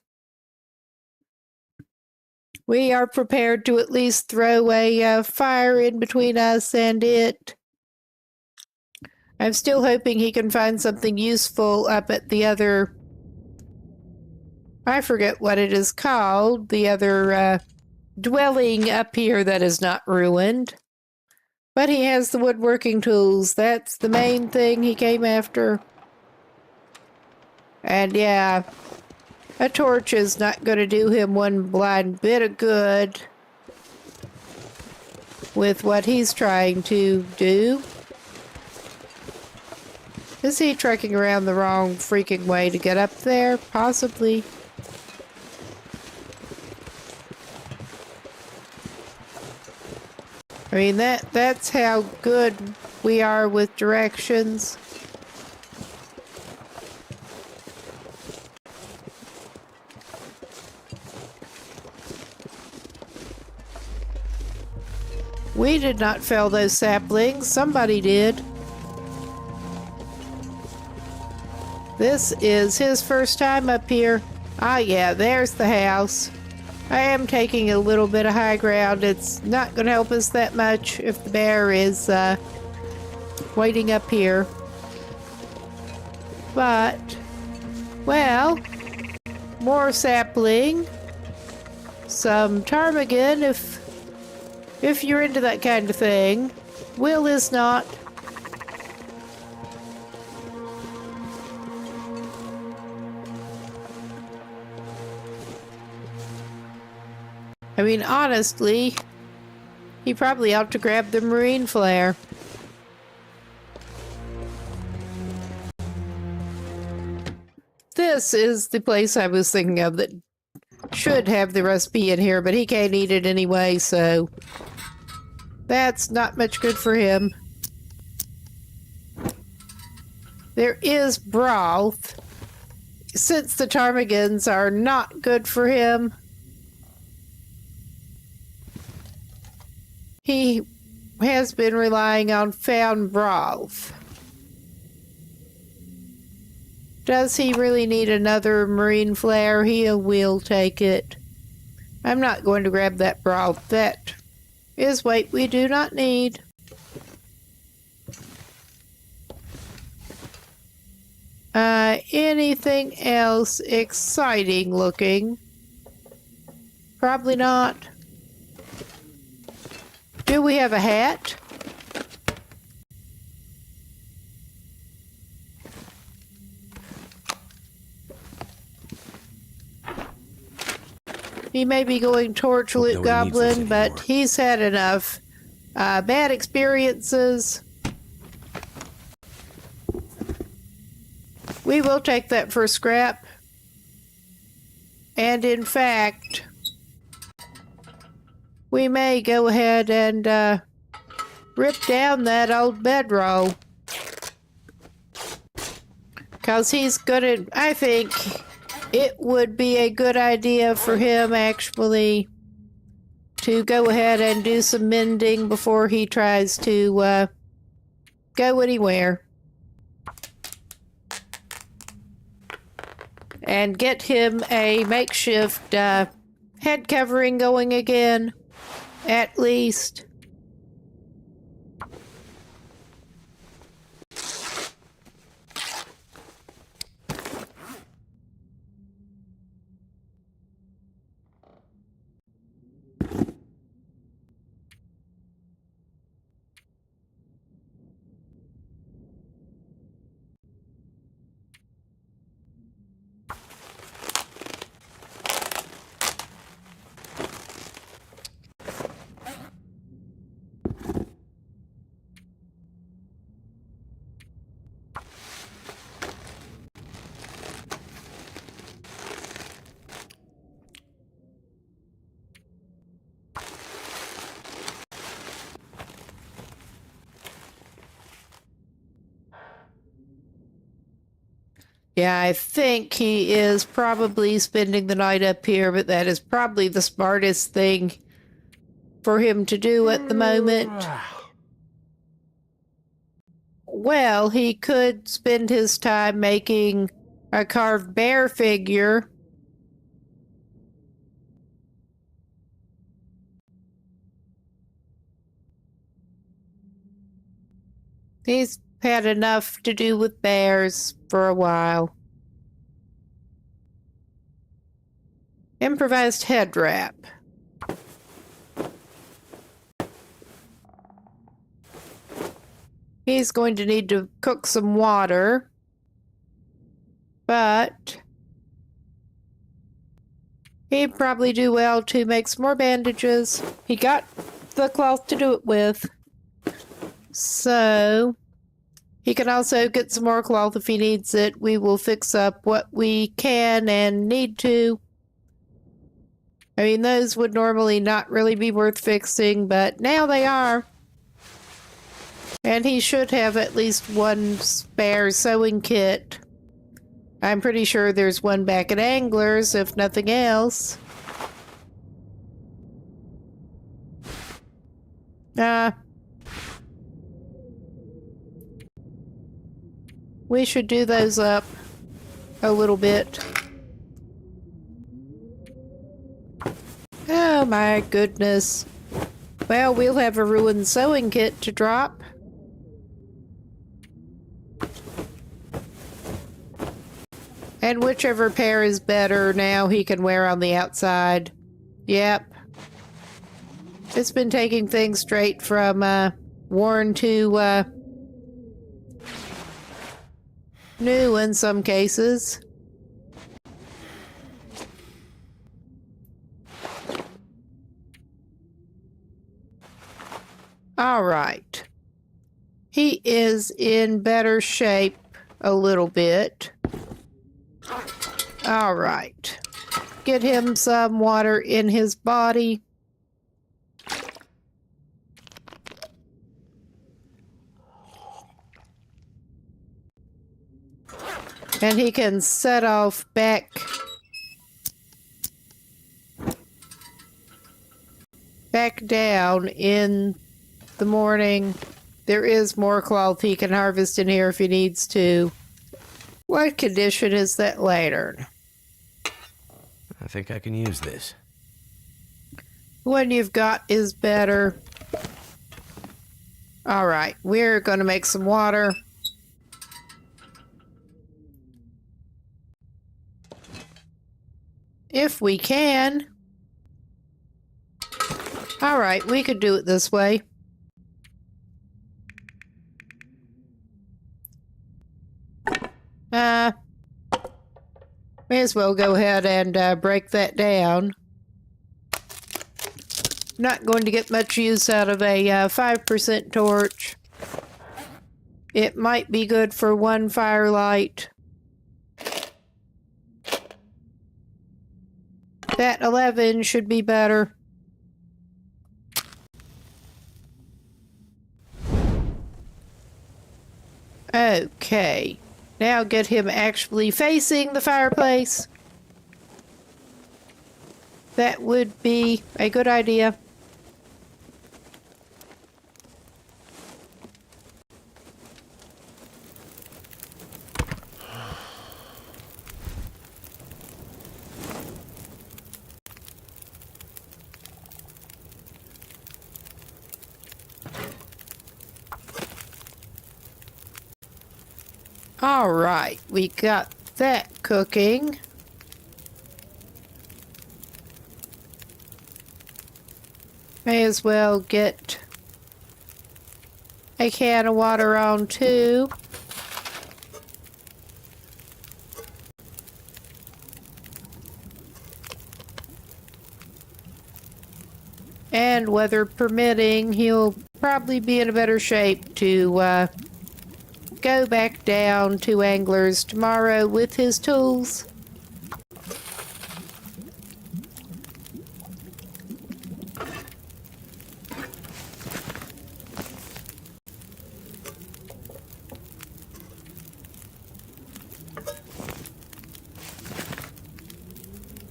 We are prepared to at least throw a fire in between us and it. I'm still hoping he can find something useful up at the other... I forget what it is called. The other dwelling up here that is not ruined. But he has the woodworking tools. That's the main thing he came after. And yeah, a torch is not going to do him one blind bit of good with what he's trying to do. Is he trekking around the wrong freaking way to get up there? Possibly. I mean, that's how good we are with directions. We did not fell those saplings. Somebody did. This is his first time up here. Ah, yeah, there's the house. I am taking a little bit of high ground. It's not going to help us that much if the bear is waiting up here. But, well, more sapling, some ptarmigan if you're into that kind of thing. Will is not. I mean, honestly, he probably ought to grab the marine flare. This is the place I was thinking of that should have the recipe in here, but he can't eat it anyway, so that's not much good for him. There is broth. Since the ptarmigans are not good for him, he has been relying on found broth. Does he really need another marine flare? He will take it. I'm not going to grab that broth. That is weight we do not need. Anything else exciting looking? Probably not. Do we have a hat? He may be going torch Loot Goblin, but he's had enough bad experiences. We will take that for scrap. And in fact, we may go ahead and rip down that old bedroll. Because he's gonna, I think it would be a good idea for him actually to go ahead and do some mending before he tries to go anywhere. And get him a makeshift head covering going again, at least. Yeah, I think he is probably spending the night up here, but that is probably the smartest thing for him to do at the moment. Well, he could spend his time making a carved bear figure. He's had enough to do with bears for a while. Improvised head wrap. He's going to need to cook some water, but he'd probably do well to make some more bandages. He got the cloth to do it with, so he can also get some more cloth if he needs it. We will fix up what we can and need to. I mean, those would normally not really be worth fixing, but now they are. And he should have at least one spare sewing kit. I'm pretty sure there's one back at Angler's, if nothing else. We should do those up a little bit. my goodness. Well, we'll have a ruined sewing kit to drop. And whichever pair is better now he can wear on the outside. Yep. It's been taking things straight from worn to new in some cases. All right. He is in better shape a little bit. All right. Get him some water in his body. And he can set off back down in the morning. There is more cloth he can harvest in here if he needs to. What condition is that lantern? I think I can use this. The one you've got is better. All right, we're going to make some water. If we can. All right, we could do it this way. May as well go ahead and break that down. Not going to get much use out of a 5% torch. It might be good for one firelight. That 11 should be better. Okay. Now get him actually facing the fireplace. That would be a good idea. All right, we got that cooking. May as well get a can of water on too. And weather permitting, he'll probably be in a better shape to go back down to Anglers tomorrow with his tools.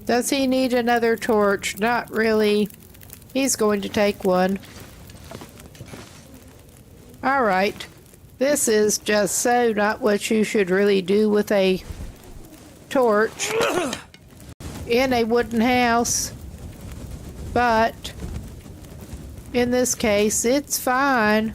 Does he need another torch? Not really. He's going to take one. All right. This is just so not what you should really do with a torch in a wooden house. But in this case, it's fine.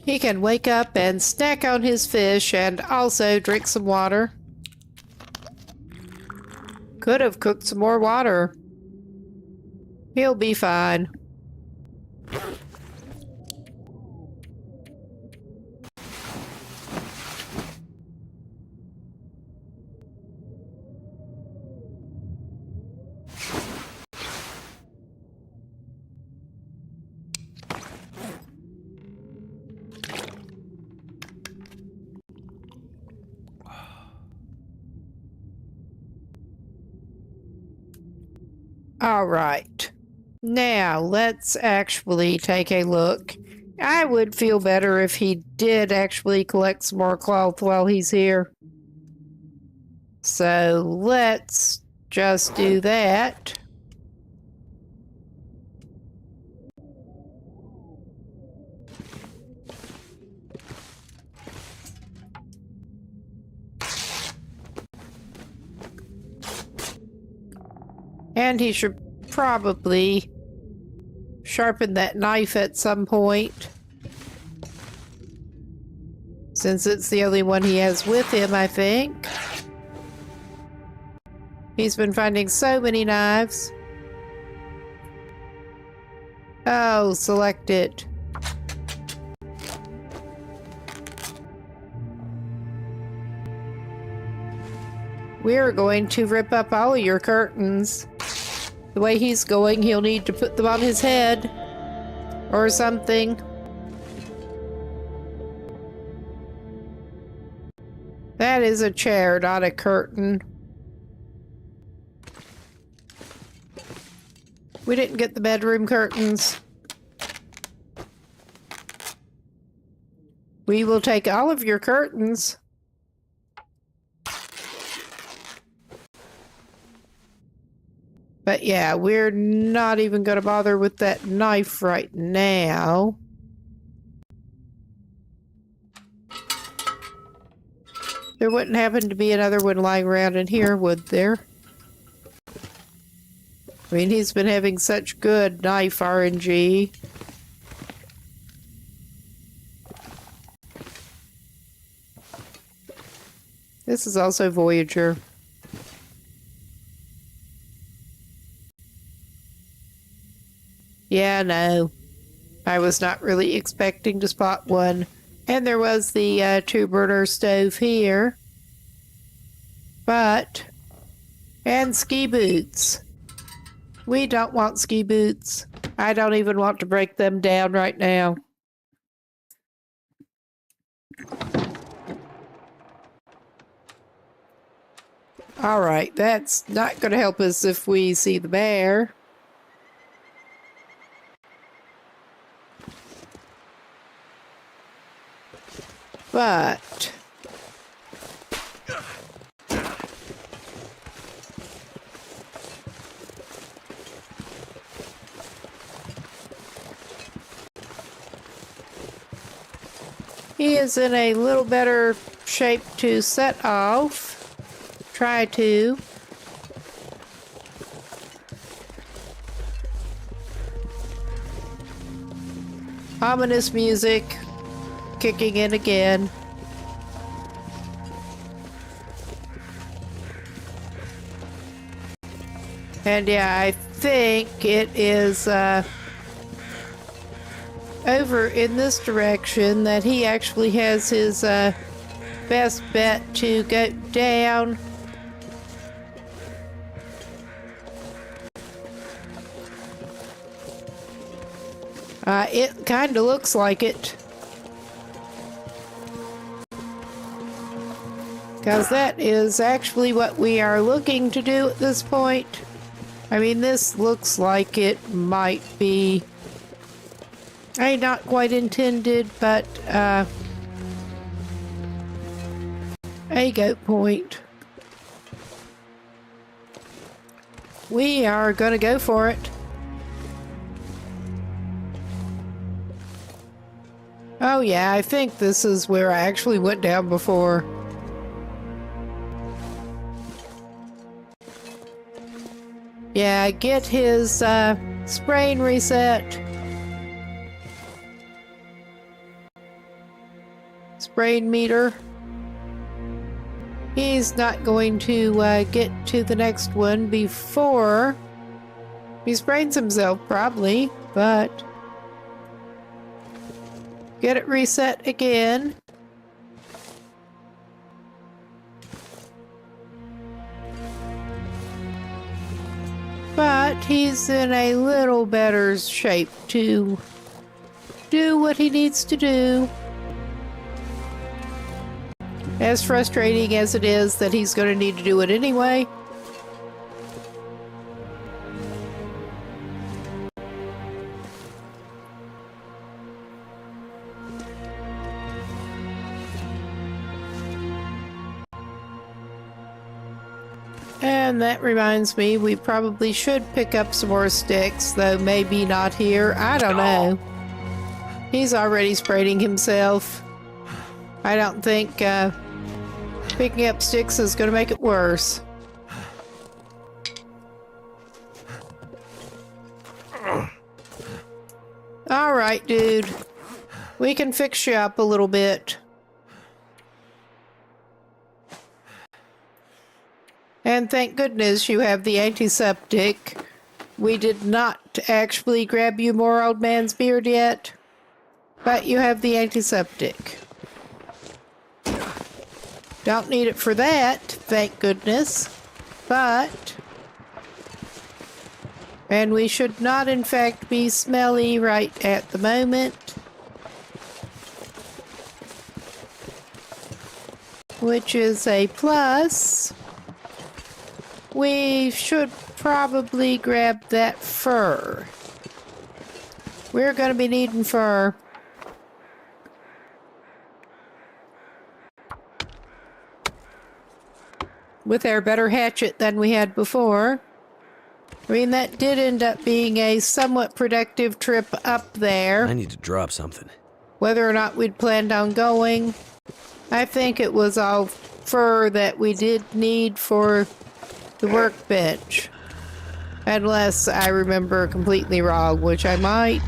He can wake up and snack on his fish and also drink some water. Could have cooked some more water. He'll be fine. All right. Now, let's actually take a look. I would feel better if he did actually collect some more cloth while he's here. So let's just do that. And he should probably sharpen that knife at some point, since it's the only one he has with him, I think. He's been finding so many knives. Oh, select it. We're going to rip up all of your curtains. The way he's going, he'll need to put them on his head or something. That is a chair, not a curtain. We didn't get the bedroom curtains. We will take all of your curtains. But yeah, we're not even going to bother with that knife right now. There wouldn't happen to be another one lying around in here, would there? I mean, he's been having such good knife RNG. This is also Voyager. Yeah, no. I was not really expecting to spot one. And there was the two-burner stove here. But... and ski boots. We don't want ski boots. I don't even want to break them down right now. Alright, that's not going to help us if we see the bear. But... he is in a little better shape to set off. Try to. Ominous music kicking in again. And yeah, I think it is over in this direction that he actually has his best bet to go down. It kind of looks like it. Because that is actually what we are looking to do at this point. I mean, this looks like it might be not quite intended, but a goat point. We are going to go for it. Oh yeah, I think this is where I actually went down before. Yeah, get his spraying reset. Spraying meter. He's not going to get to the next one before he sprains himself, probably, but get it reset again. But he's in a little better shape to do what he needs to do. As frustrating as it is that he's going to need to do it anyway. And that reminds me, we probably should pick up some more sticks, though maybe not here. I don't know. He's already spraying himself. I don't think picking up sticks is going to make it worse. All right, dude. We can fix you up a little bit. And thank goodness you have the antiseptic. We did not actually grab you more old man's beard yet, but you have the antiseptic. Don't need it for that, thank goodness, but... And we should not, in fact, be smelly right at the moment. Which is a plus. We should probably grab that fur. We're going to be needing fur. With our better hatchet than we had before. I mean, that did end up being a somewhat productive trip up there. I need to drop something. Whether or not we'd planned on going, I think it was all fur that we did need for the workbench. Unless I remember completely wrong, which I might.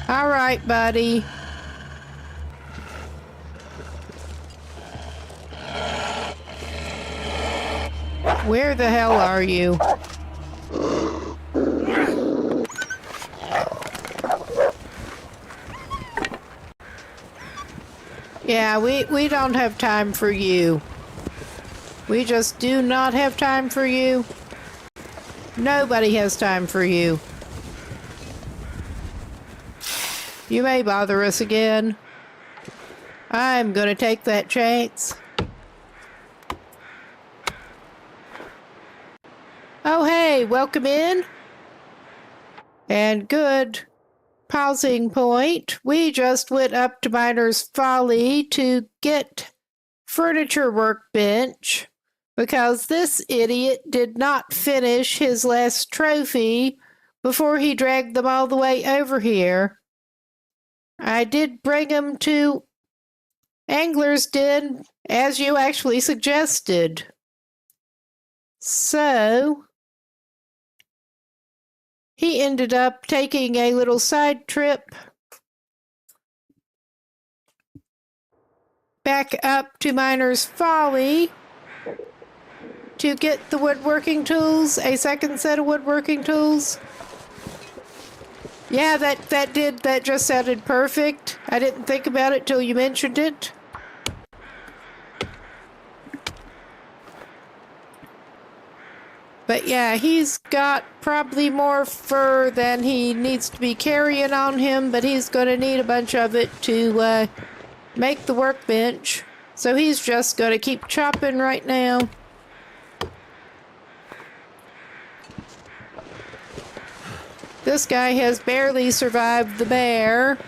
All right, buddy. Where the hell are you? Yeah, we don't have time for you. We just do not have time for you. Nobody has time for you. You may bother us again. I'm gonna take that chance. Oh, hey, welcome in. And good pausing point. We just went up to Miner's Folly to get furniture workbench because this idiot did not finish his last trophy before he dragged them all the way over here. I did bring him to Angler's Den, as you actually suggested. So he ended up taking a little side trip back up to Miner's Folly to get the woodworking tools, a second set of woodworking tools. Yeah, that just sounded perfect. I didn't think about it till you mentioned it. But yeah, he's got probably more fur than he needs to be carrying on him, but he's going to need a bunch of it to make the workbench. So he's just going to keep chopping right now. This guy has barely survived the bear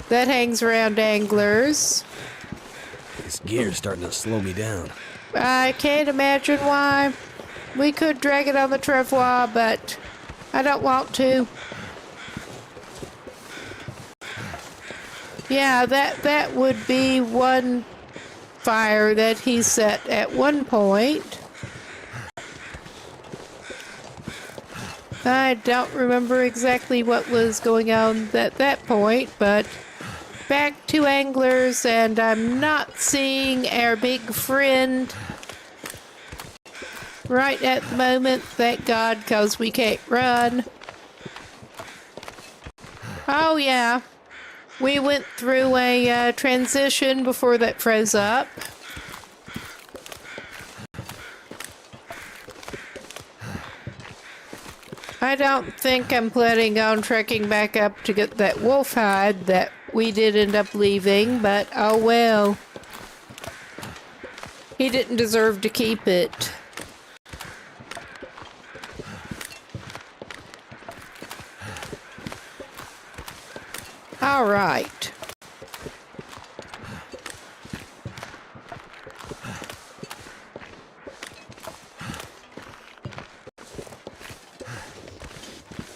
that hangs around Anglers. This gear's starting to slow me down. I can't imagine why. We could drag it on the travois, but I don't want to. Yeah, that would be one fire that he set at one point. I don't remember exactly what was going on at that point, but back to Anglers, and I'm not seeing our big friend right at the moment, thank God, because we can't run. Oh yeah, we went through a transition before that froze up. I don't think I'm planning on trekking back up to get that wolf hide that we did end up leaving, but oh well. He didn't deserve to keep it. All right.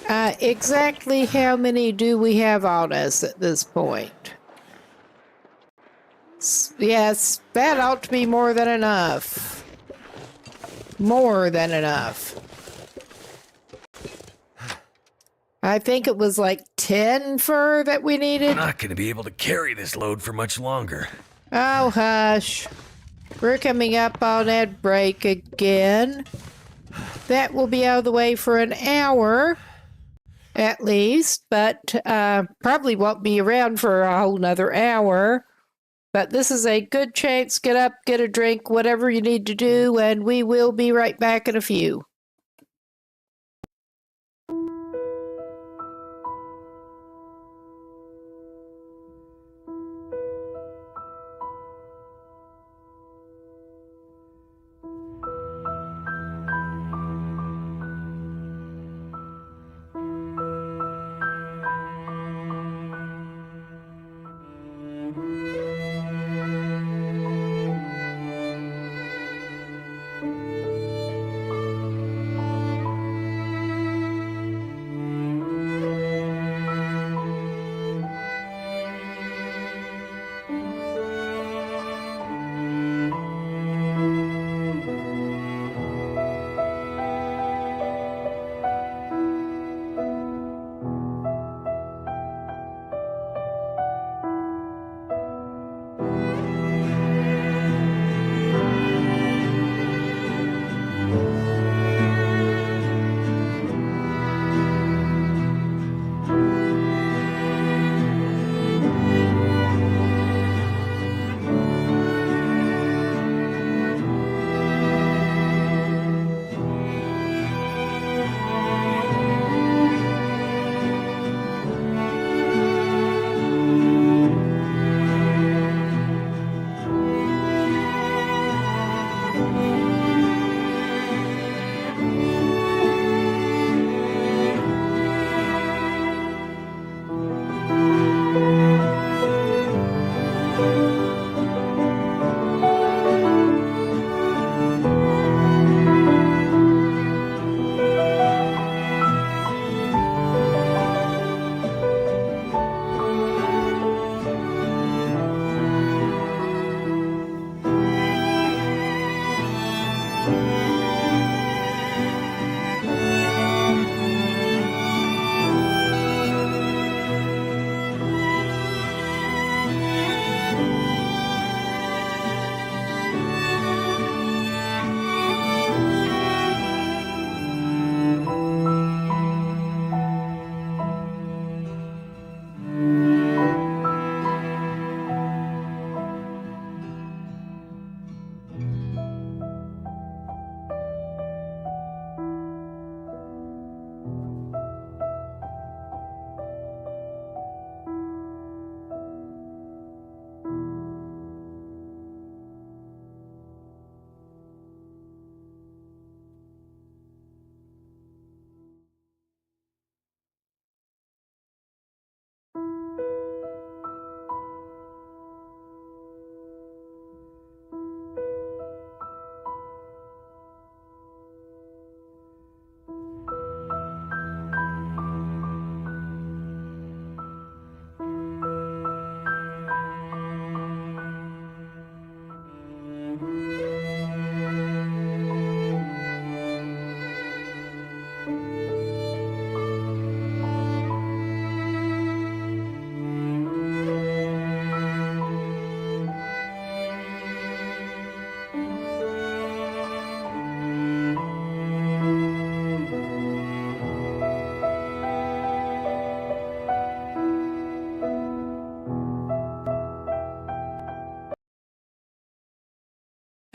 Exactly how many do we have on us at this point? Yes, that ought to be more than enough. More than enough. I think it was like 10 fur that we I'm needed. not gonna be able to carry this load for much longer. Oh, hush. We're coming up on that break again. That will be out of the way for an hour, at least, but probably won't be around for a whole nother hour. But this is a good chance. Get up, get a drink, whatever you need to do, and we will be right back in a few.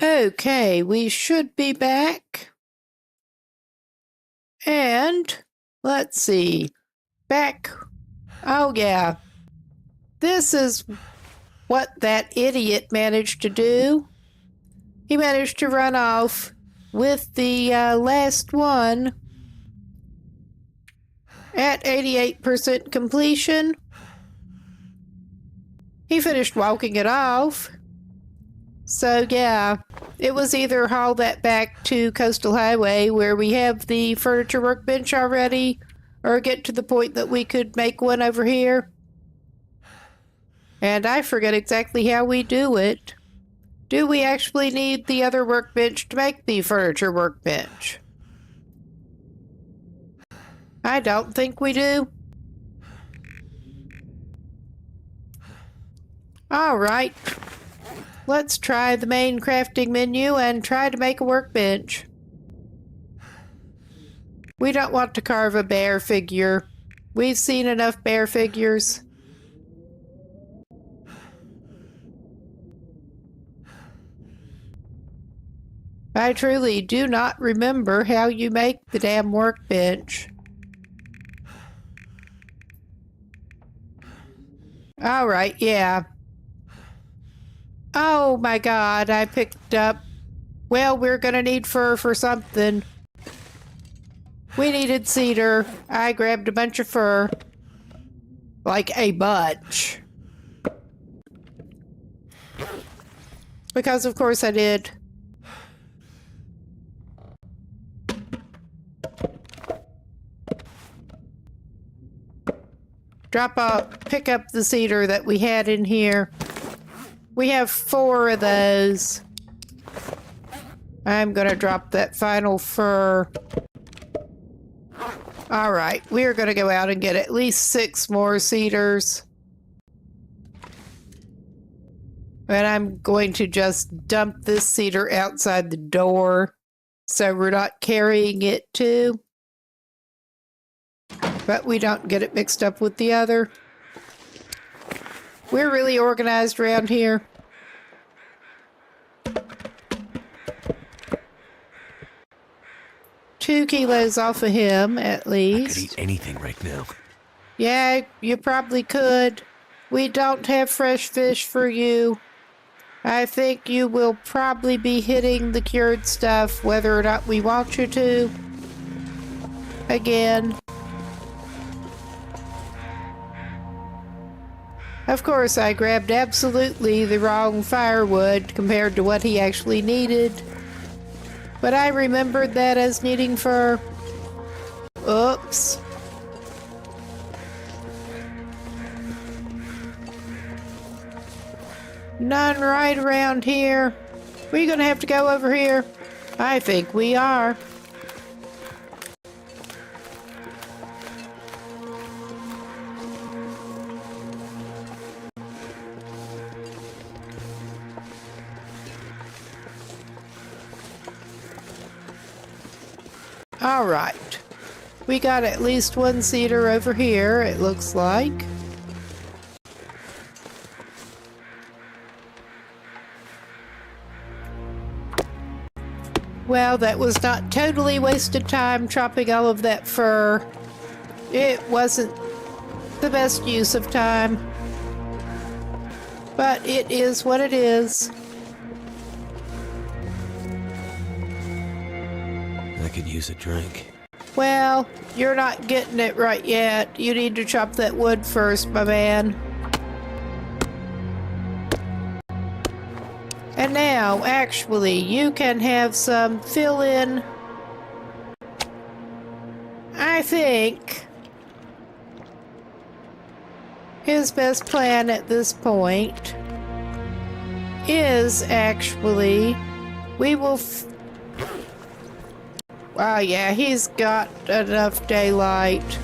Okay, we should be back. And let's see. Back. Oh, yeah. This is what that idiot managed to do. He managed to run off with the last one at 88% completion. He finished walking it off. So, yeah, it was either haul that back to Coastal Highway where we have the furniture workbench already, or get to the point that we could make one over here. And I forget exactly how we do it. Do we actually need the other workbench to make the furniture workbench? I don't think we do. All right. Let's try the main crafting menu and try to make a workbench. We don't want to carve a bear figure. We've seen enough bear figures. I truly do not remember how you make the damn workbench. All right, yeah. Oh my god, I picked up... Well, we're gonna need fur for something. We needed cedar. I grabbed a bunch of fur. Like a bunch. Because of course I did. Pick up the cedar that we had in here. We have 4 of those. I'm gonna drop that final fur. Alright, we're gonna go out and get at least 6 more cedars. And I'm going to just dump this cedar outside the door so we're not carrying it too. But we don't get it mixed up with the other. We're really organized around here. $2 kilos off of him, at least. I could eat anything right now. Yeah, you probably could. We don't have fresh fish for you. I think you will probably be hitting the cured stuff, whether or not we want you to. Again. Of course, I grabbed absolutely the wrong firewood compared to what he actually needed. But I remembered that as needing fur. Oops. None right around here. We're gonna have to go over here. I think we are. All right. We got at least 1 cedar over here, it looks like. Well, that was not totally wasted time chopping all of that fur. It wasn't the best use of time. But it is what it is. I could use a drink. Well, you're not getting it right yet. You need to chop that wood first, my man. And now, actually, you can have some fill-in. I think his best plan at this point is actually we will... Wow, yeah, he's got enough daylight.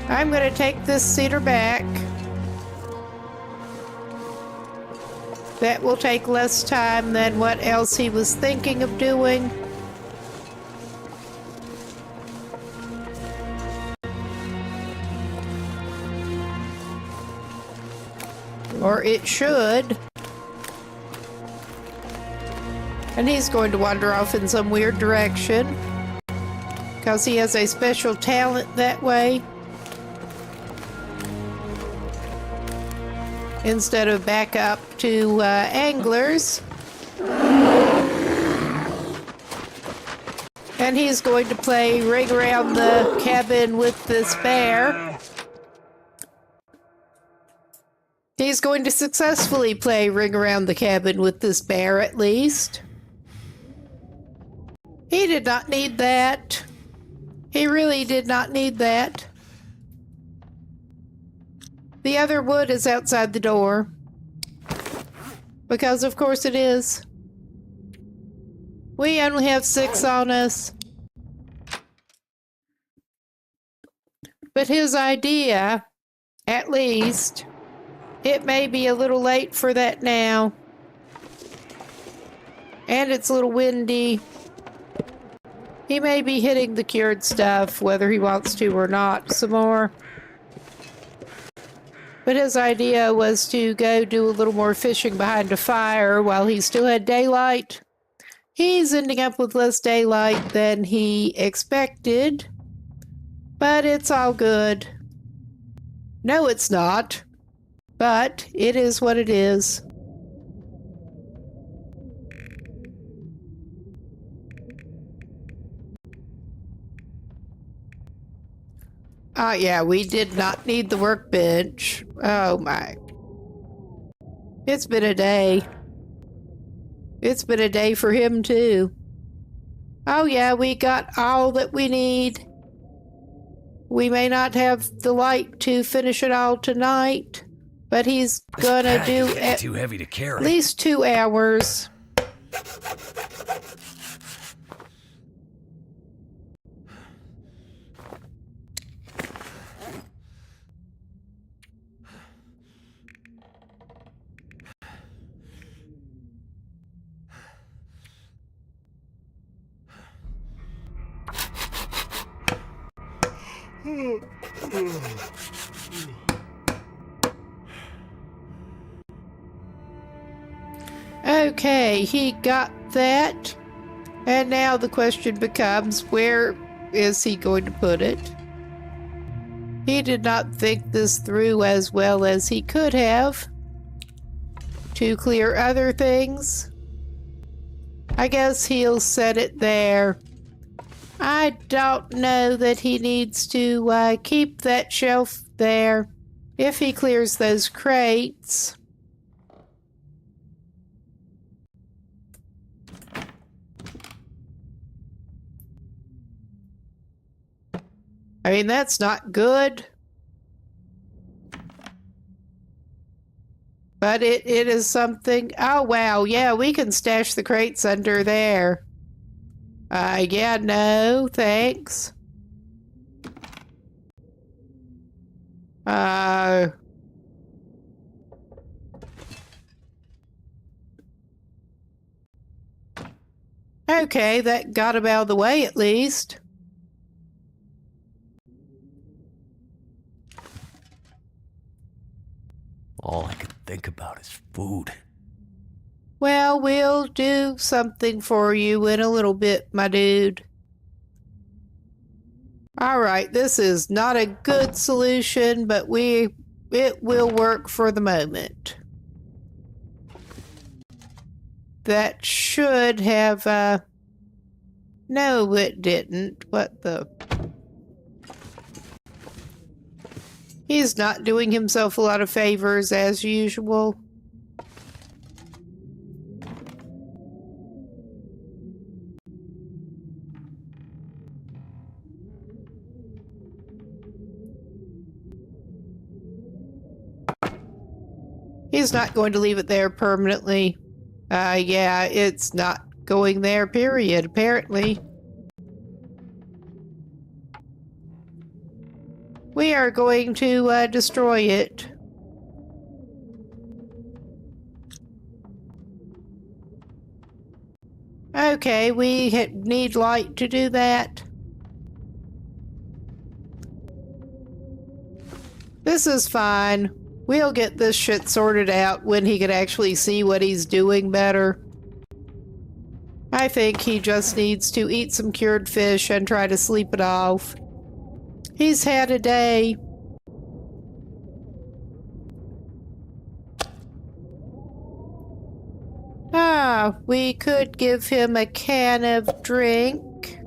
I'm gonna take this cedar back. That will take less time than what else he was thinking of doing. Or it should. And he's going to wander off in some weird direction. Because he has a special talent that way. Instead of back up to anglers. And he's going to play Ring Around the Cabin with this bear. He's going to successfully play Ring Around the Cabin with this bear, at least. He did not need that. He really did not need that. The other wood is outside the door. Because of course it is. We only have 6 on us. But his idea, at least, it may be a little late for that now. And it's a little windy. He may be hitting the cured stuff, whether he wants to or not, some more. But his idea was to go do a little more fishing behind a fire while he still had daylight. He's ending up with less daylight than he expected. But it's all good. No, it's not. But it is what it is. Yeah, we did not need the workbench. Oh my. It's been a day. It's been a day for him too. Oh yeah, we got all that we need. We may not have the light to finish it all tonight, but he's gonna do too heavy to carry. at least 2 hours. Okay, he got that. And now the question becomes, where is he going to put it? He did not think this through as well as he could have. To clear other things. I guess he'll set it there. I don't know that he needs to keep that shelf there if he clears those crates. I mean, that's not good. But it is something. Oh, wow. Yeah, we can stash the crates under there. Yeah, no, thanks. Okay, that got him out of the way at least. All I could think about is food. Well, we'll do something for you in a little bit, my dude. Alright, this is not a good solution, but it will work for the moment. That should have, no, it didn't. What the... He's not doing himself a lot of favors as usual. He's not going to leave it there permanently. Yeah, it's not going there, period, apparently. We are going to destroy it. Okay, we need light to do that. This is fine. We'll get this shit sorted out when he can actually see what he's doing better. I think he just needs to eat some cured fish and try to sleep it off. He's had a day. We could give him a can of drink.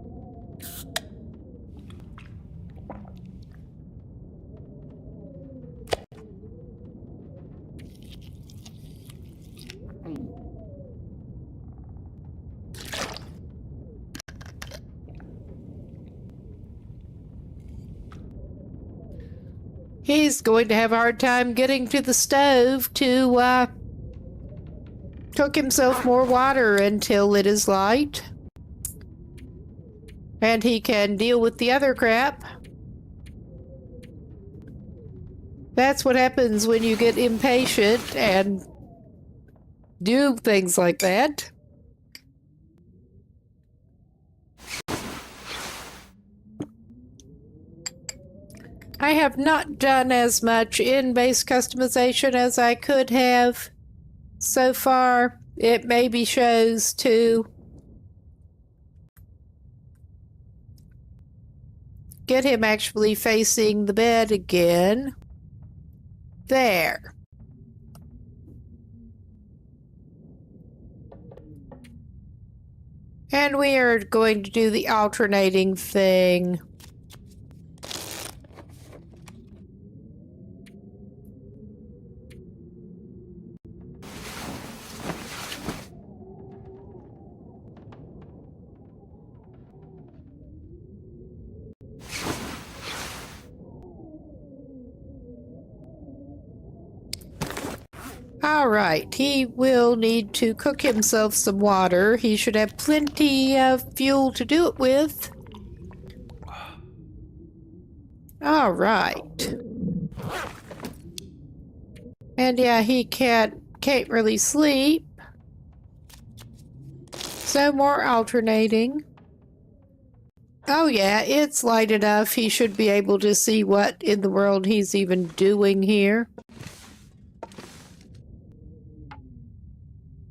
He's going to have a hard time getting to the stove to cook himself more water until it is light. And he can deal with the other crap. That's what happens when you get impatient and do things like that. I have not done as much in-base customization as I could have so far. It maybe shows to get him actually facing the bed again. There. And we are going to do the alternating thing. All right, he will need to cook himself some water. He should have plenty of fuel to do it with. All right. And yeah, he can't really sleep. So more alternating. Oh yeah, it's light enough. He should be able to see what in the world he's even doing here.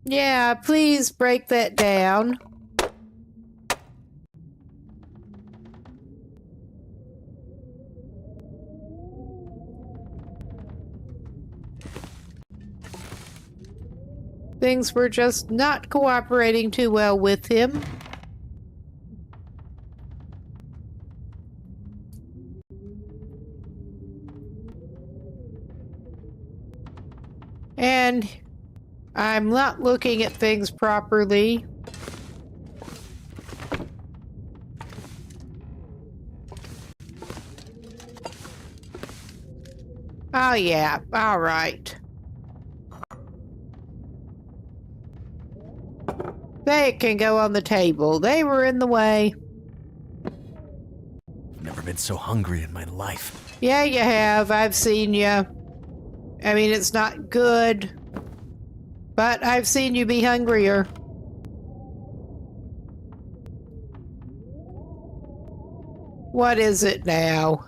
Yeah, please break that down. Things were just not cooperating too well with him. And I'm not looking at things properly. Oh yeah, all right. They can go on the table. They were in the way. Never been so hungry in my life. Yeah, you have. I've seen you. I mean, it's not good, but I've seen you be hungrier. What is it now?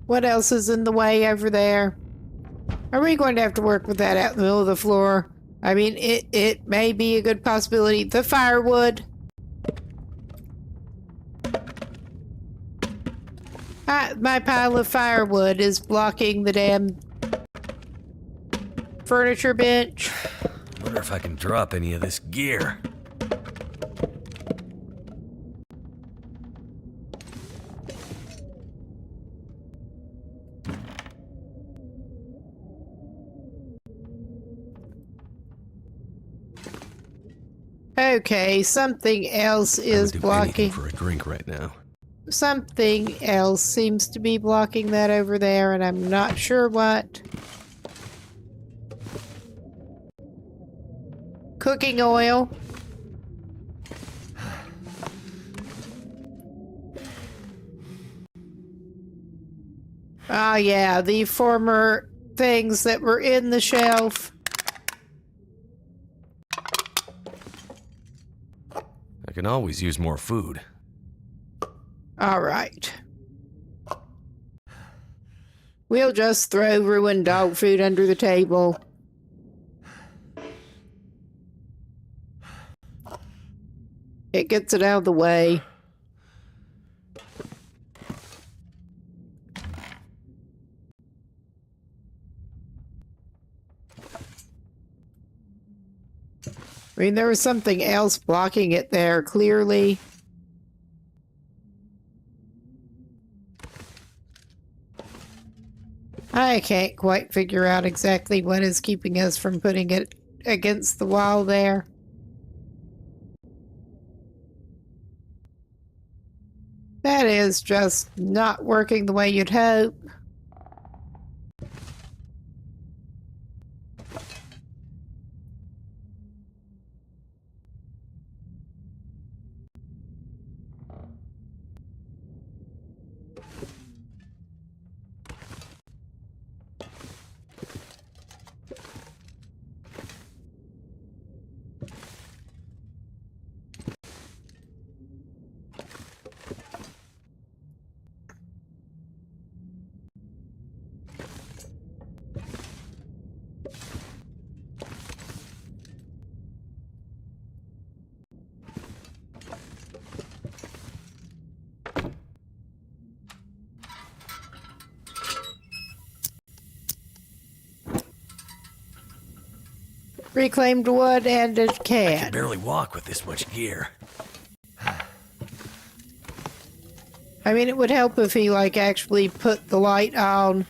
What else is in the way over there? Are we going to have to work with that out in the middle of the floor? I mean, it may be a good possibility. The firewood. My pile of firewood is blocking the damn furniture bench. Wonder if I can drop any of this gear. Okay, something else is I would do blocking. anything for a drink right now. Something else seems to be blocking that over there, and I'm not sure what. Cooking oil. Ah, yeah, the former things that were in the shelf. I can always use more food. All right. We'll just throw ruined dog food under the table. It gets it out of the way. I mean, there was something else blocking it there, clearly. I can't quite figure out exactly what is keeping us from putting it against the wall there. That is just not working the way you'd hope. Reclaimed wood and a I can can. barely walk with this much gear. I mean, it would help if he, like, actually put the light on.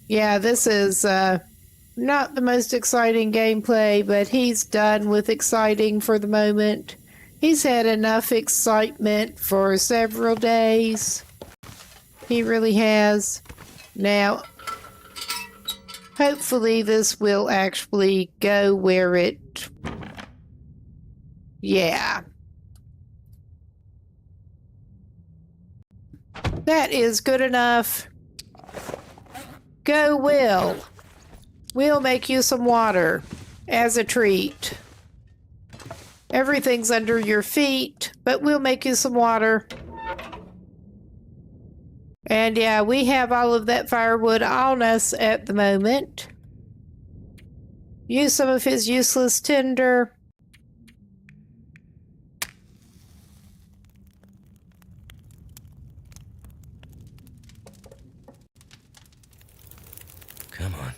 Yeah, this is, not the most exciting gameplay, but he's done with exciting for the moment. He's had enough excitement for several days. He really has. Now, hopefully this will actually go where it... Yeah. That is good enough. Go, Will. We'll make you some water as a treat. Everything's under your feet, but we'll make you some water. And yeah, we have all of that firewood on us at the moment. Use some of his useless tinder. Come on.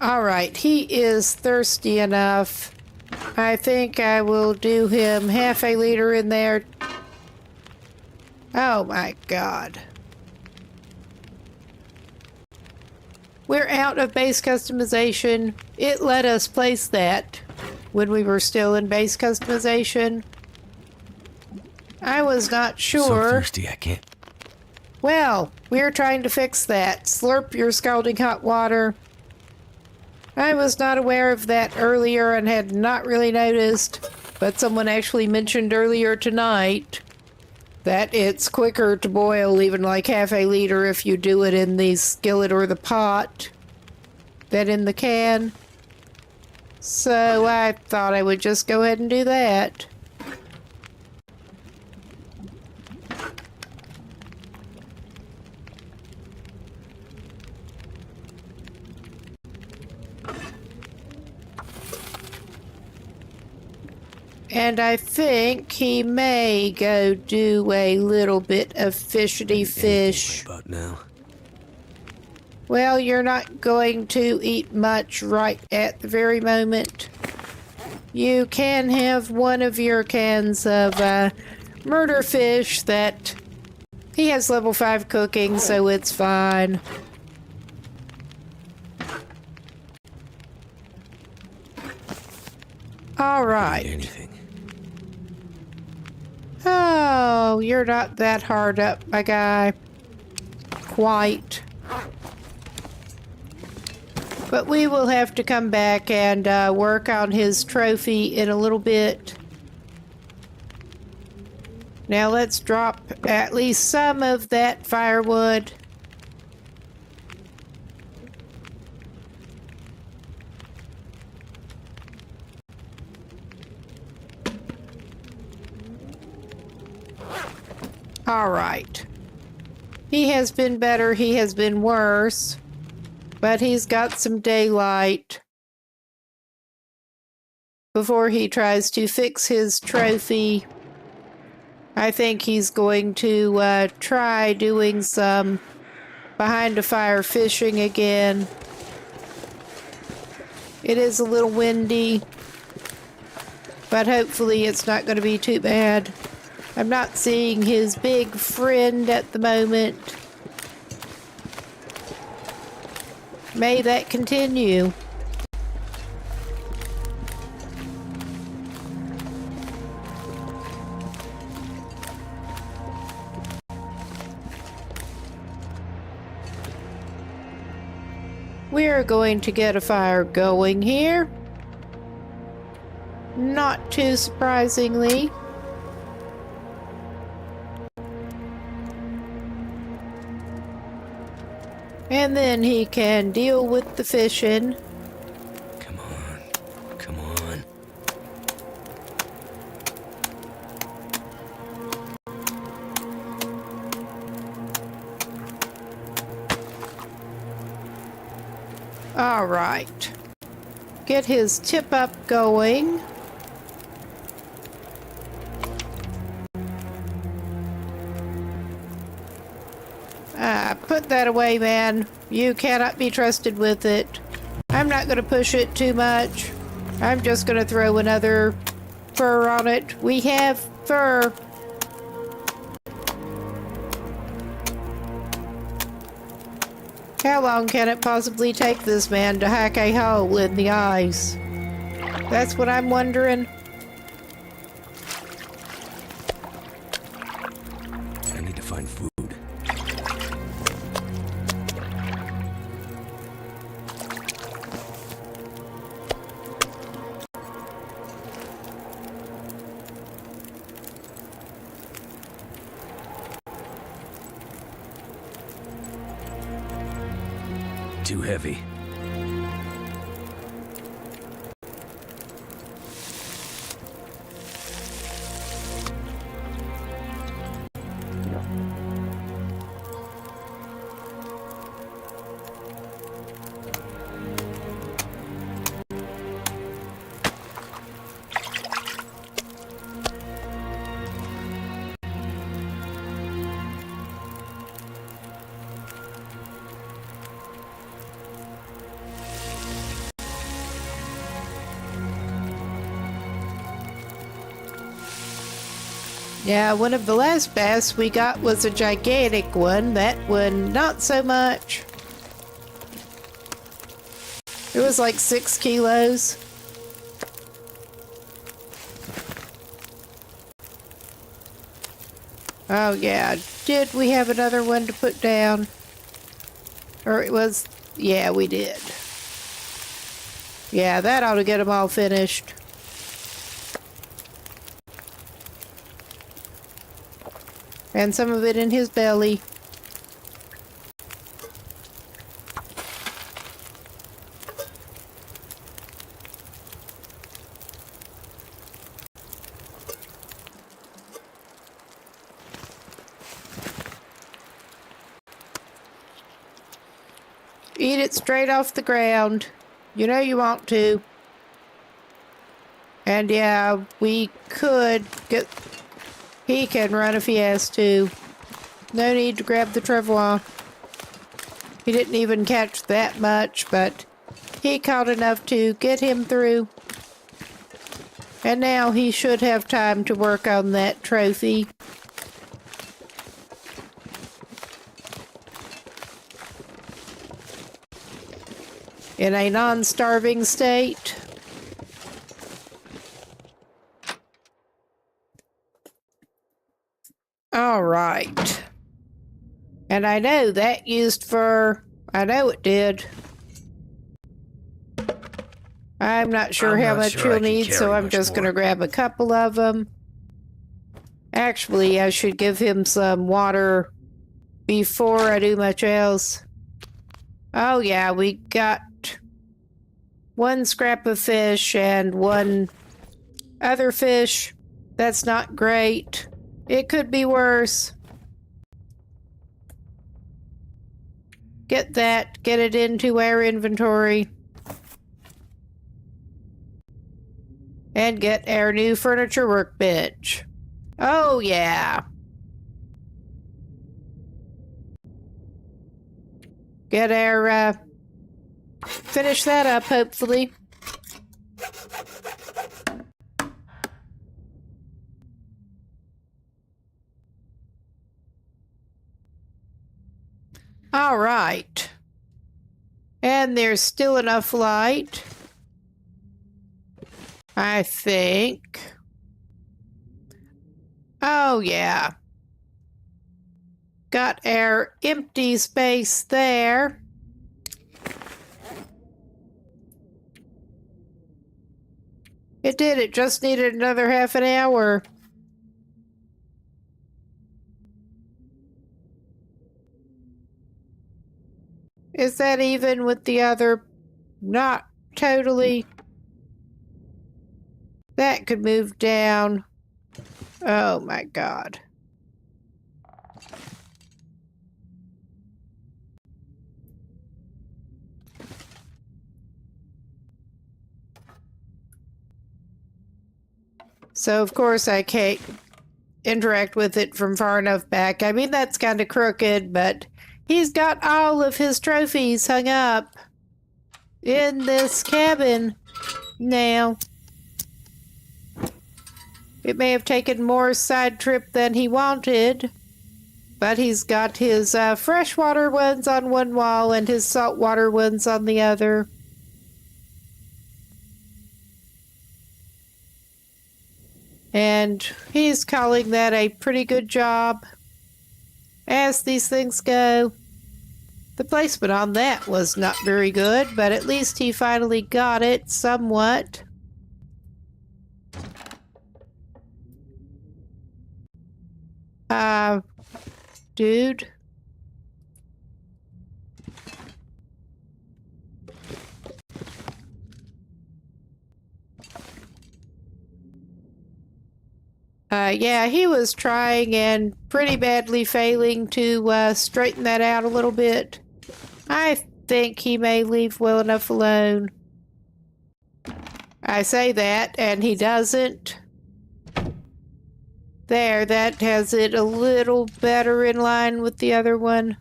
All right, he is thirsty enough. I think I will do him half a liter in there. Oh my God. We're out of base customization. It let us place that when we were still in base customization. I was not So sure. thirsty I can't. Well, we're trying to fix that. Slurp your scalding hot water. I was not aware of that earlier and had not really noticed, but someone actually mentioned earlier tonight that it's quicker to boil even like half a liter if you do it in the skillet or the pot than in the can. So I thought I would just go ahead and do that. And I think he may go do a little bit of fishity fish. About now. Well, you're not going to eat much right at the very moment. You can have one of your cans of murder fish that he has level 5 cooking, so it's fine. All right. Anything. Oh, you're not that hard up, my guy. Quite. But we will have to come back and work on his trophy in a little bit. Now let's drop at least some of that firewood. All right. He has been better, he has been worse, but he's got some daylight before he tries to fix his trophy. I think he's going to try doing some behind a fire fishing again. It is a little windy, but hopefully it's not going to be too bad. I'm not seeing his big friend at the moment. May that continue. We're going to get a fire going here. Not too surprisingly. And then he can deal with the fishing. Come on. Come on. All right. Get his tip up going. Put that away, man. You cannot be trusted with it. I'm not going to push it too much. I'm just going to throw another fur on it. We have fur. How long can it possibly take this man to hack a hole in the ice? That's what I'm wondering. I need to find food. Too heavy. Yeah, one of the last bass we got was a gigantic one. That one, not so much. It was like 6 kilos. Oh yeah, did we have another one to put down? Or it was, yeah, we did. Yeah, that ought to get them all finished. And some of it in his belly. Eat it straight off the ground. You know you want to. And yeah, we could get... He can run if he has to. No need to grab the trevor. He didn't even catch that much, but he caught enough to get him through. And now he should have time to work on that trophy. In a non-starving state. All right. And I know that used fur. I know it did. I'm not sure how much he'll need, so I'm just going to grab a couple of them. Actually, I should give him some water before I do much else. Oh yeah, we got one scrap of fish and one other fish. That's not great. It could be worse. Get that. Get it into our inventory. And get our new furniture workbench. Oh, yeah. Get our, finish that up, hopefully. All right. And there's still enough light, I think. Oh, yeah. Got our empty space there. It did. It just needed another half an hour. Is that even with the other? Not totally. That could move down. Oh my God. So of course I can't interact with it from far enough back. I mean, that's kind of crooked, but he's got all of his trophies hung up in this cabin now. It may have taken more side trip than he wanted, but he's got his freshwater ones on one wall and his saltwater ones on the other. And he's calling that a pretty good job. As these things go, the placement on that was not very good, but at least he finally got it somewhat. Dude. Yeah, he was trying and pretty badly failing to straighten that out a little bit. I think he may leave well enough alone. I say that, and he doesn't. There, that has it a little better in line with the other one.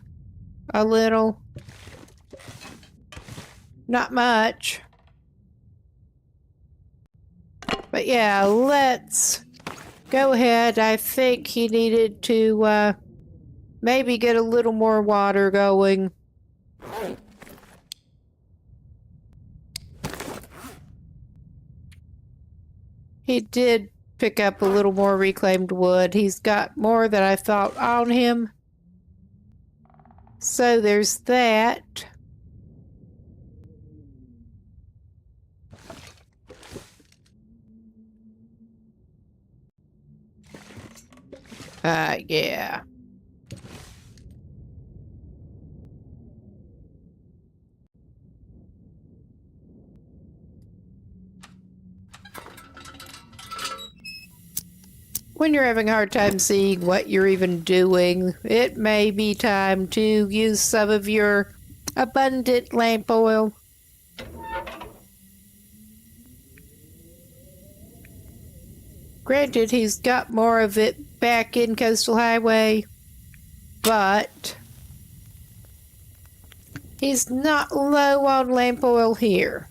A little. Not much. But yeah, let's go ahead. I think he needed to maybe get a little more water going. He did pick up a little more reclaimed wood. He's got more than I thought on him. So there's that. Yeah. When you're having a hard time seeing what you're even doing, it may be time to use some of your abundant lamp oil. Granted, he's got more of it back in Coastal Highway, but he's not low on lamp oil here.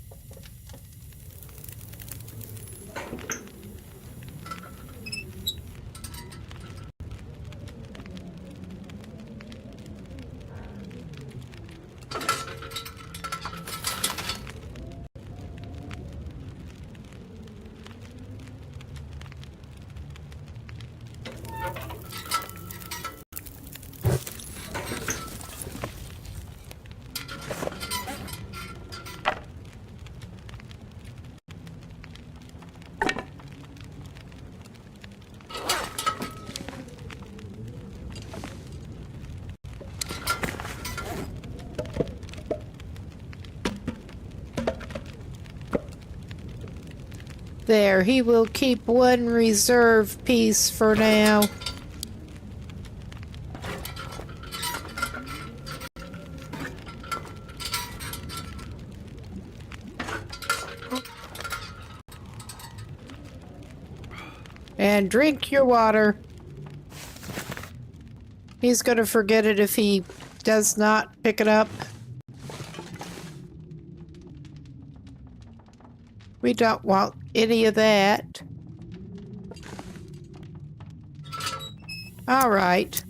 There, he will keep one reserve piece for now. And drink your water. He's gonna forget it if he does not pick it up. We don't want any of that. All right.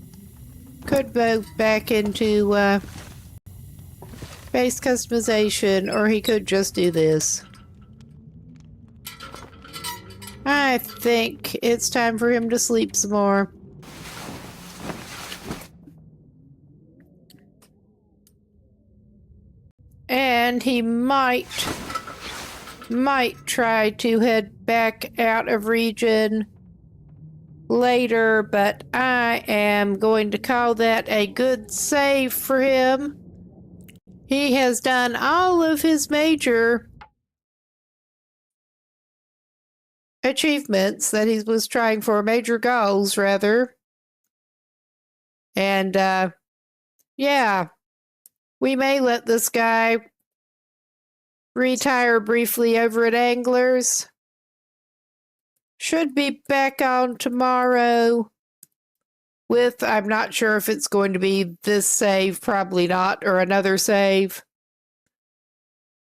Could move back into Base customization, or he could just do this. I think it's time for him to sleep some more. And he might try to head back out of region later, but I am going to call that a good save for him. He has done all of his major achievements that he was trying for, major goals, rather. And, yeah, we may let this guy retire briefly over at Anglers. Should be back on tomorrow with, I'm not sure if it's going to be this save, probably not, or another save.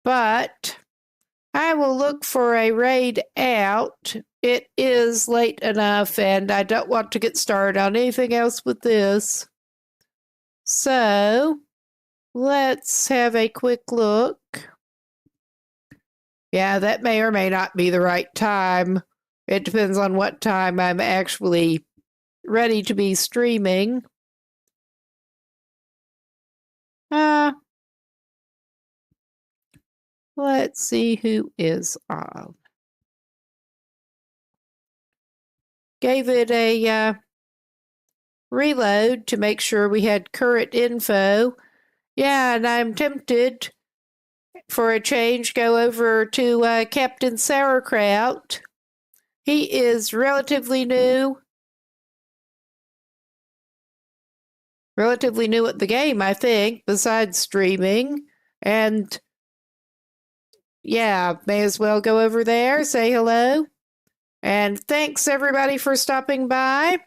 But I will look for a raid out. It is late enough, and I don't want to get started on anything else with this. So, let's have a quick look. Yeah, that may or may not be the right time. It depends on what time I'm actually ready to be streaming. Let's see who is on. Gave it a reload to make sure we had current info. Yeah, and I'm tempted for a change, go over to Captain Sauerkraut. He is relatively new at the game, I think, besides streaming. And yeah, may as well go over there, say hello. And thanks everybody for stopping by.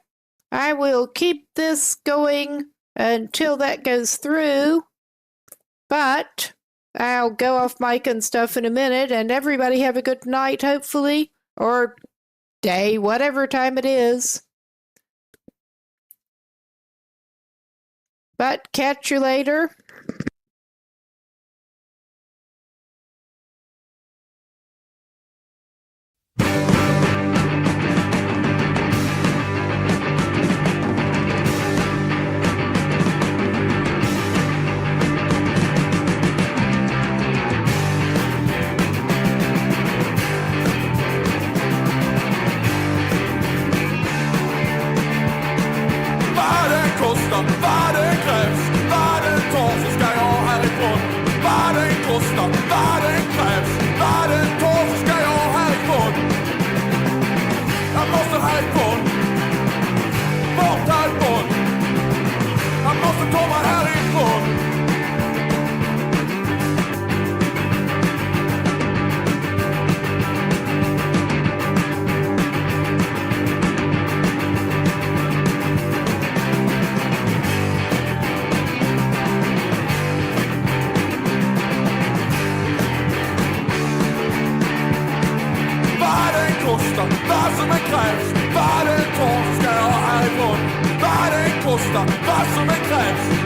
I will keep this going until that goes through. But I'll go off mic and stuff in a minute, and everybody have a good night, hopefully, or day, whatever time it is. But catch you later. Vad det krävs, vad det tar så ska jag härifrån. Vad det kostar, vad det krävs, vad det tar så ska jag härifrån. Jag måste härifrån, bort härifrån. Jag måste ta mig härifrån. Vad som är krävs, vad det tar så ska jag härifrån. Vad det kostar, vad som är krävs.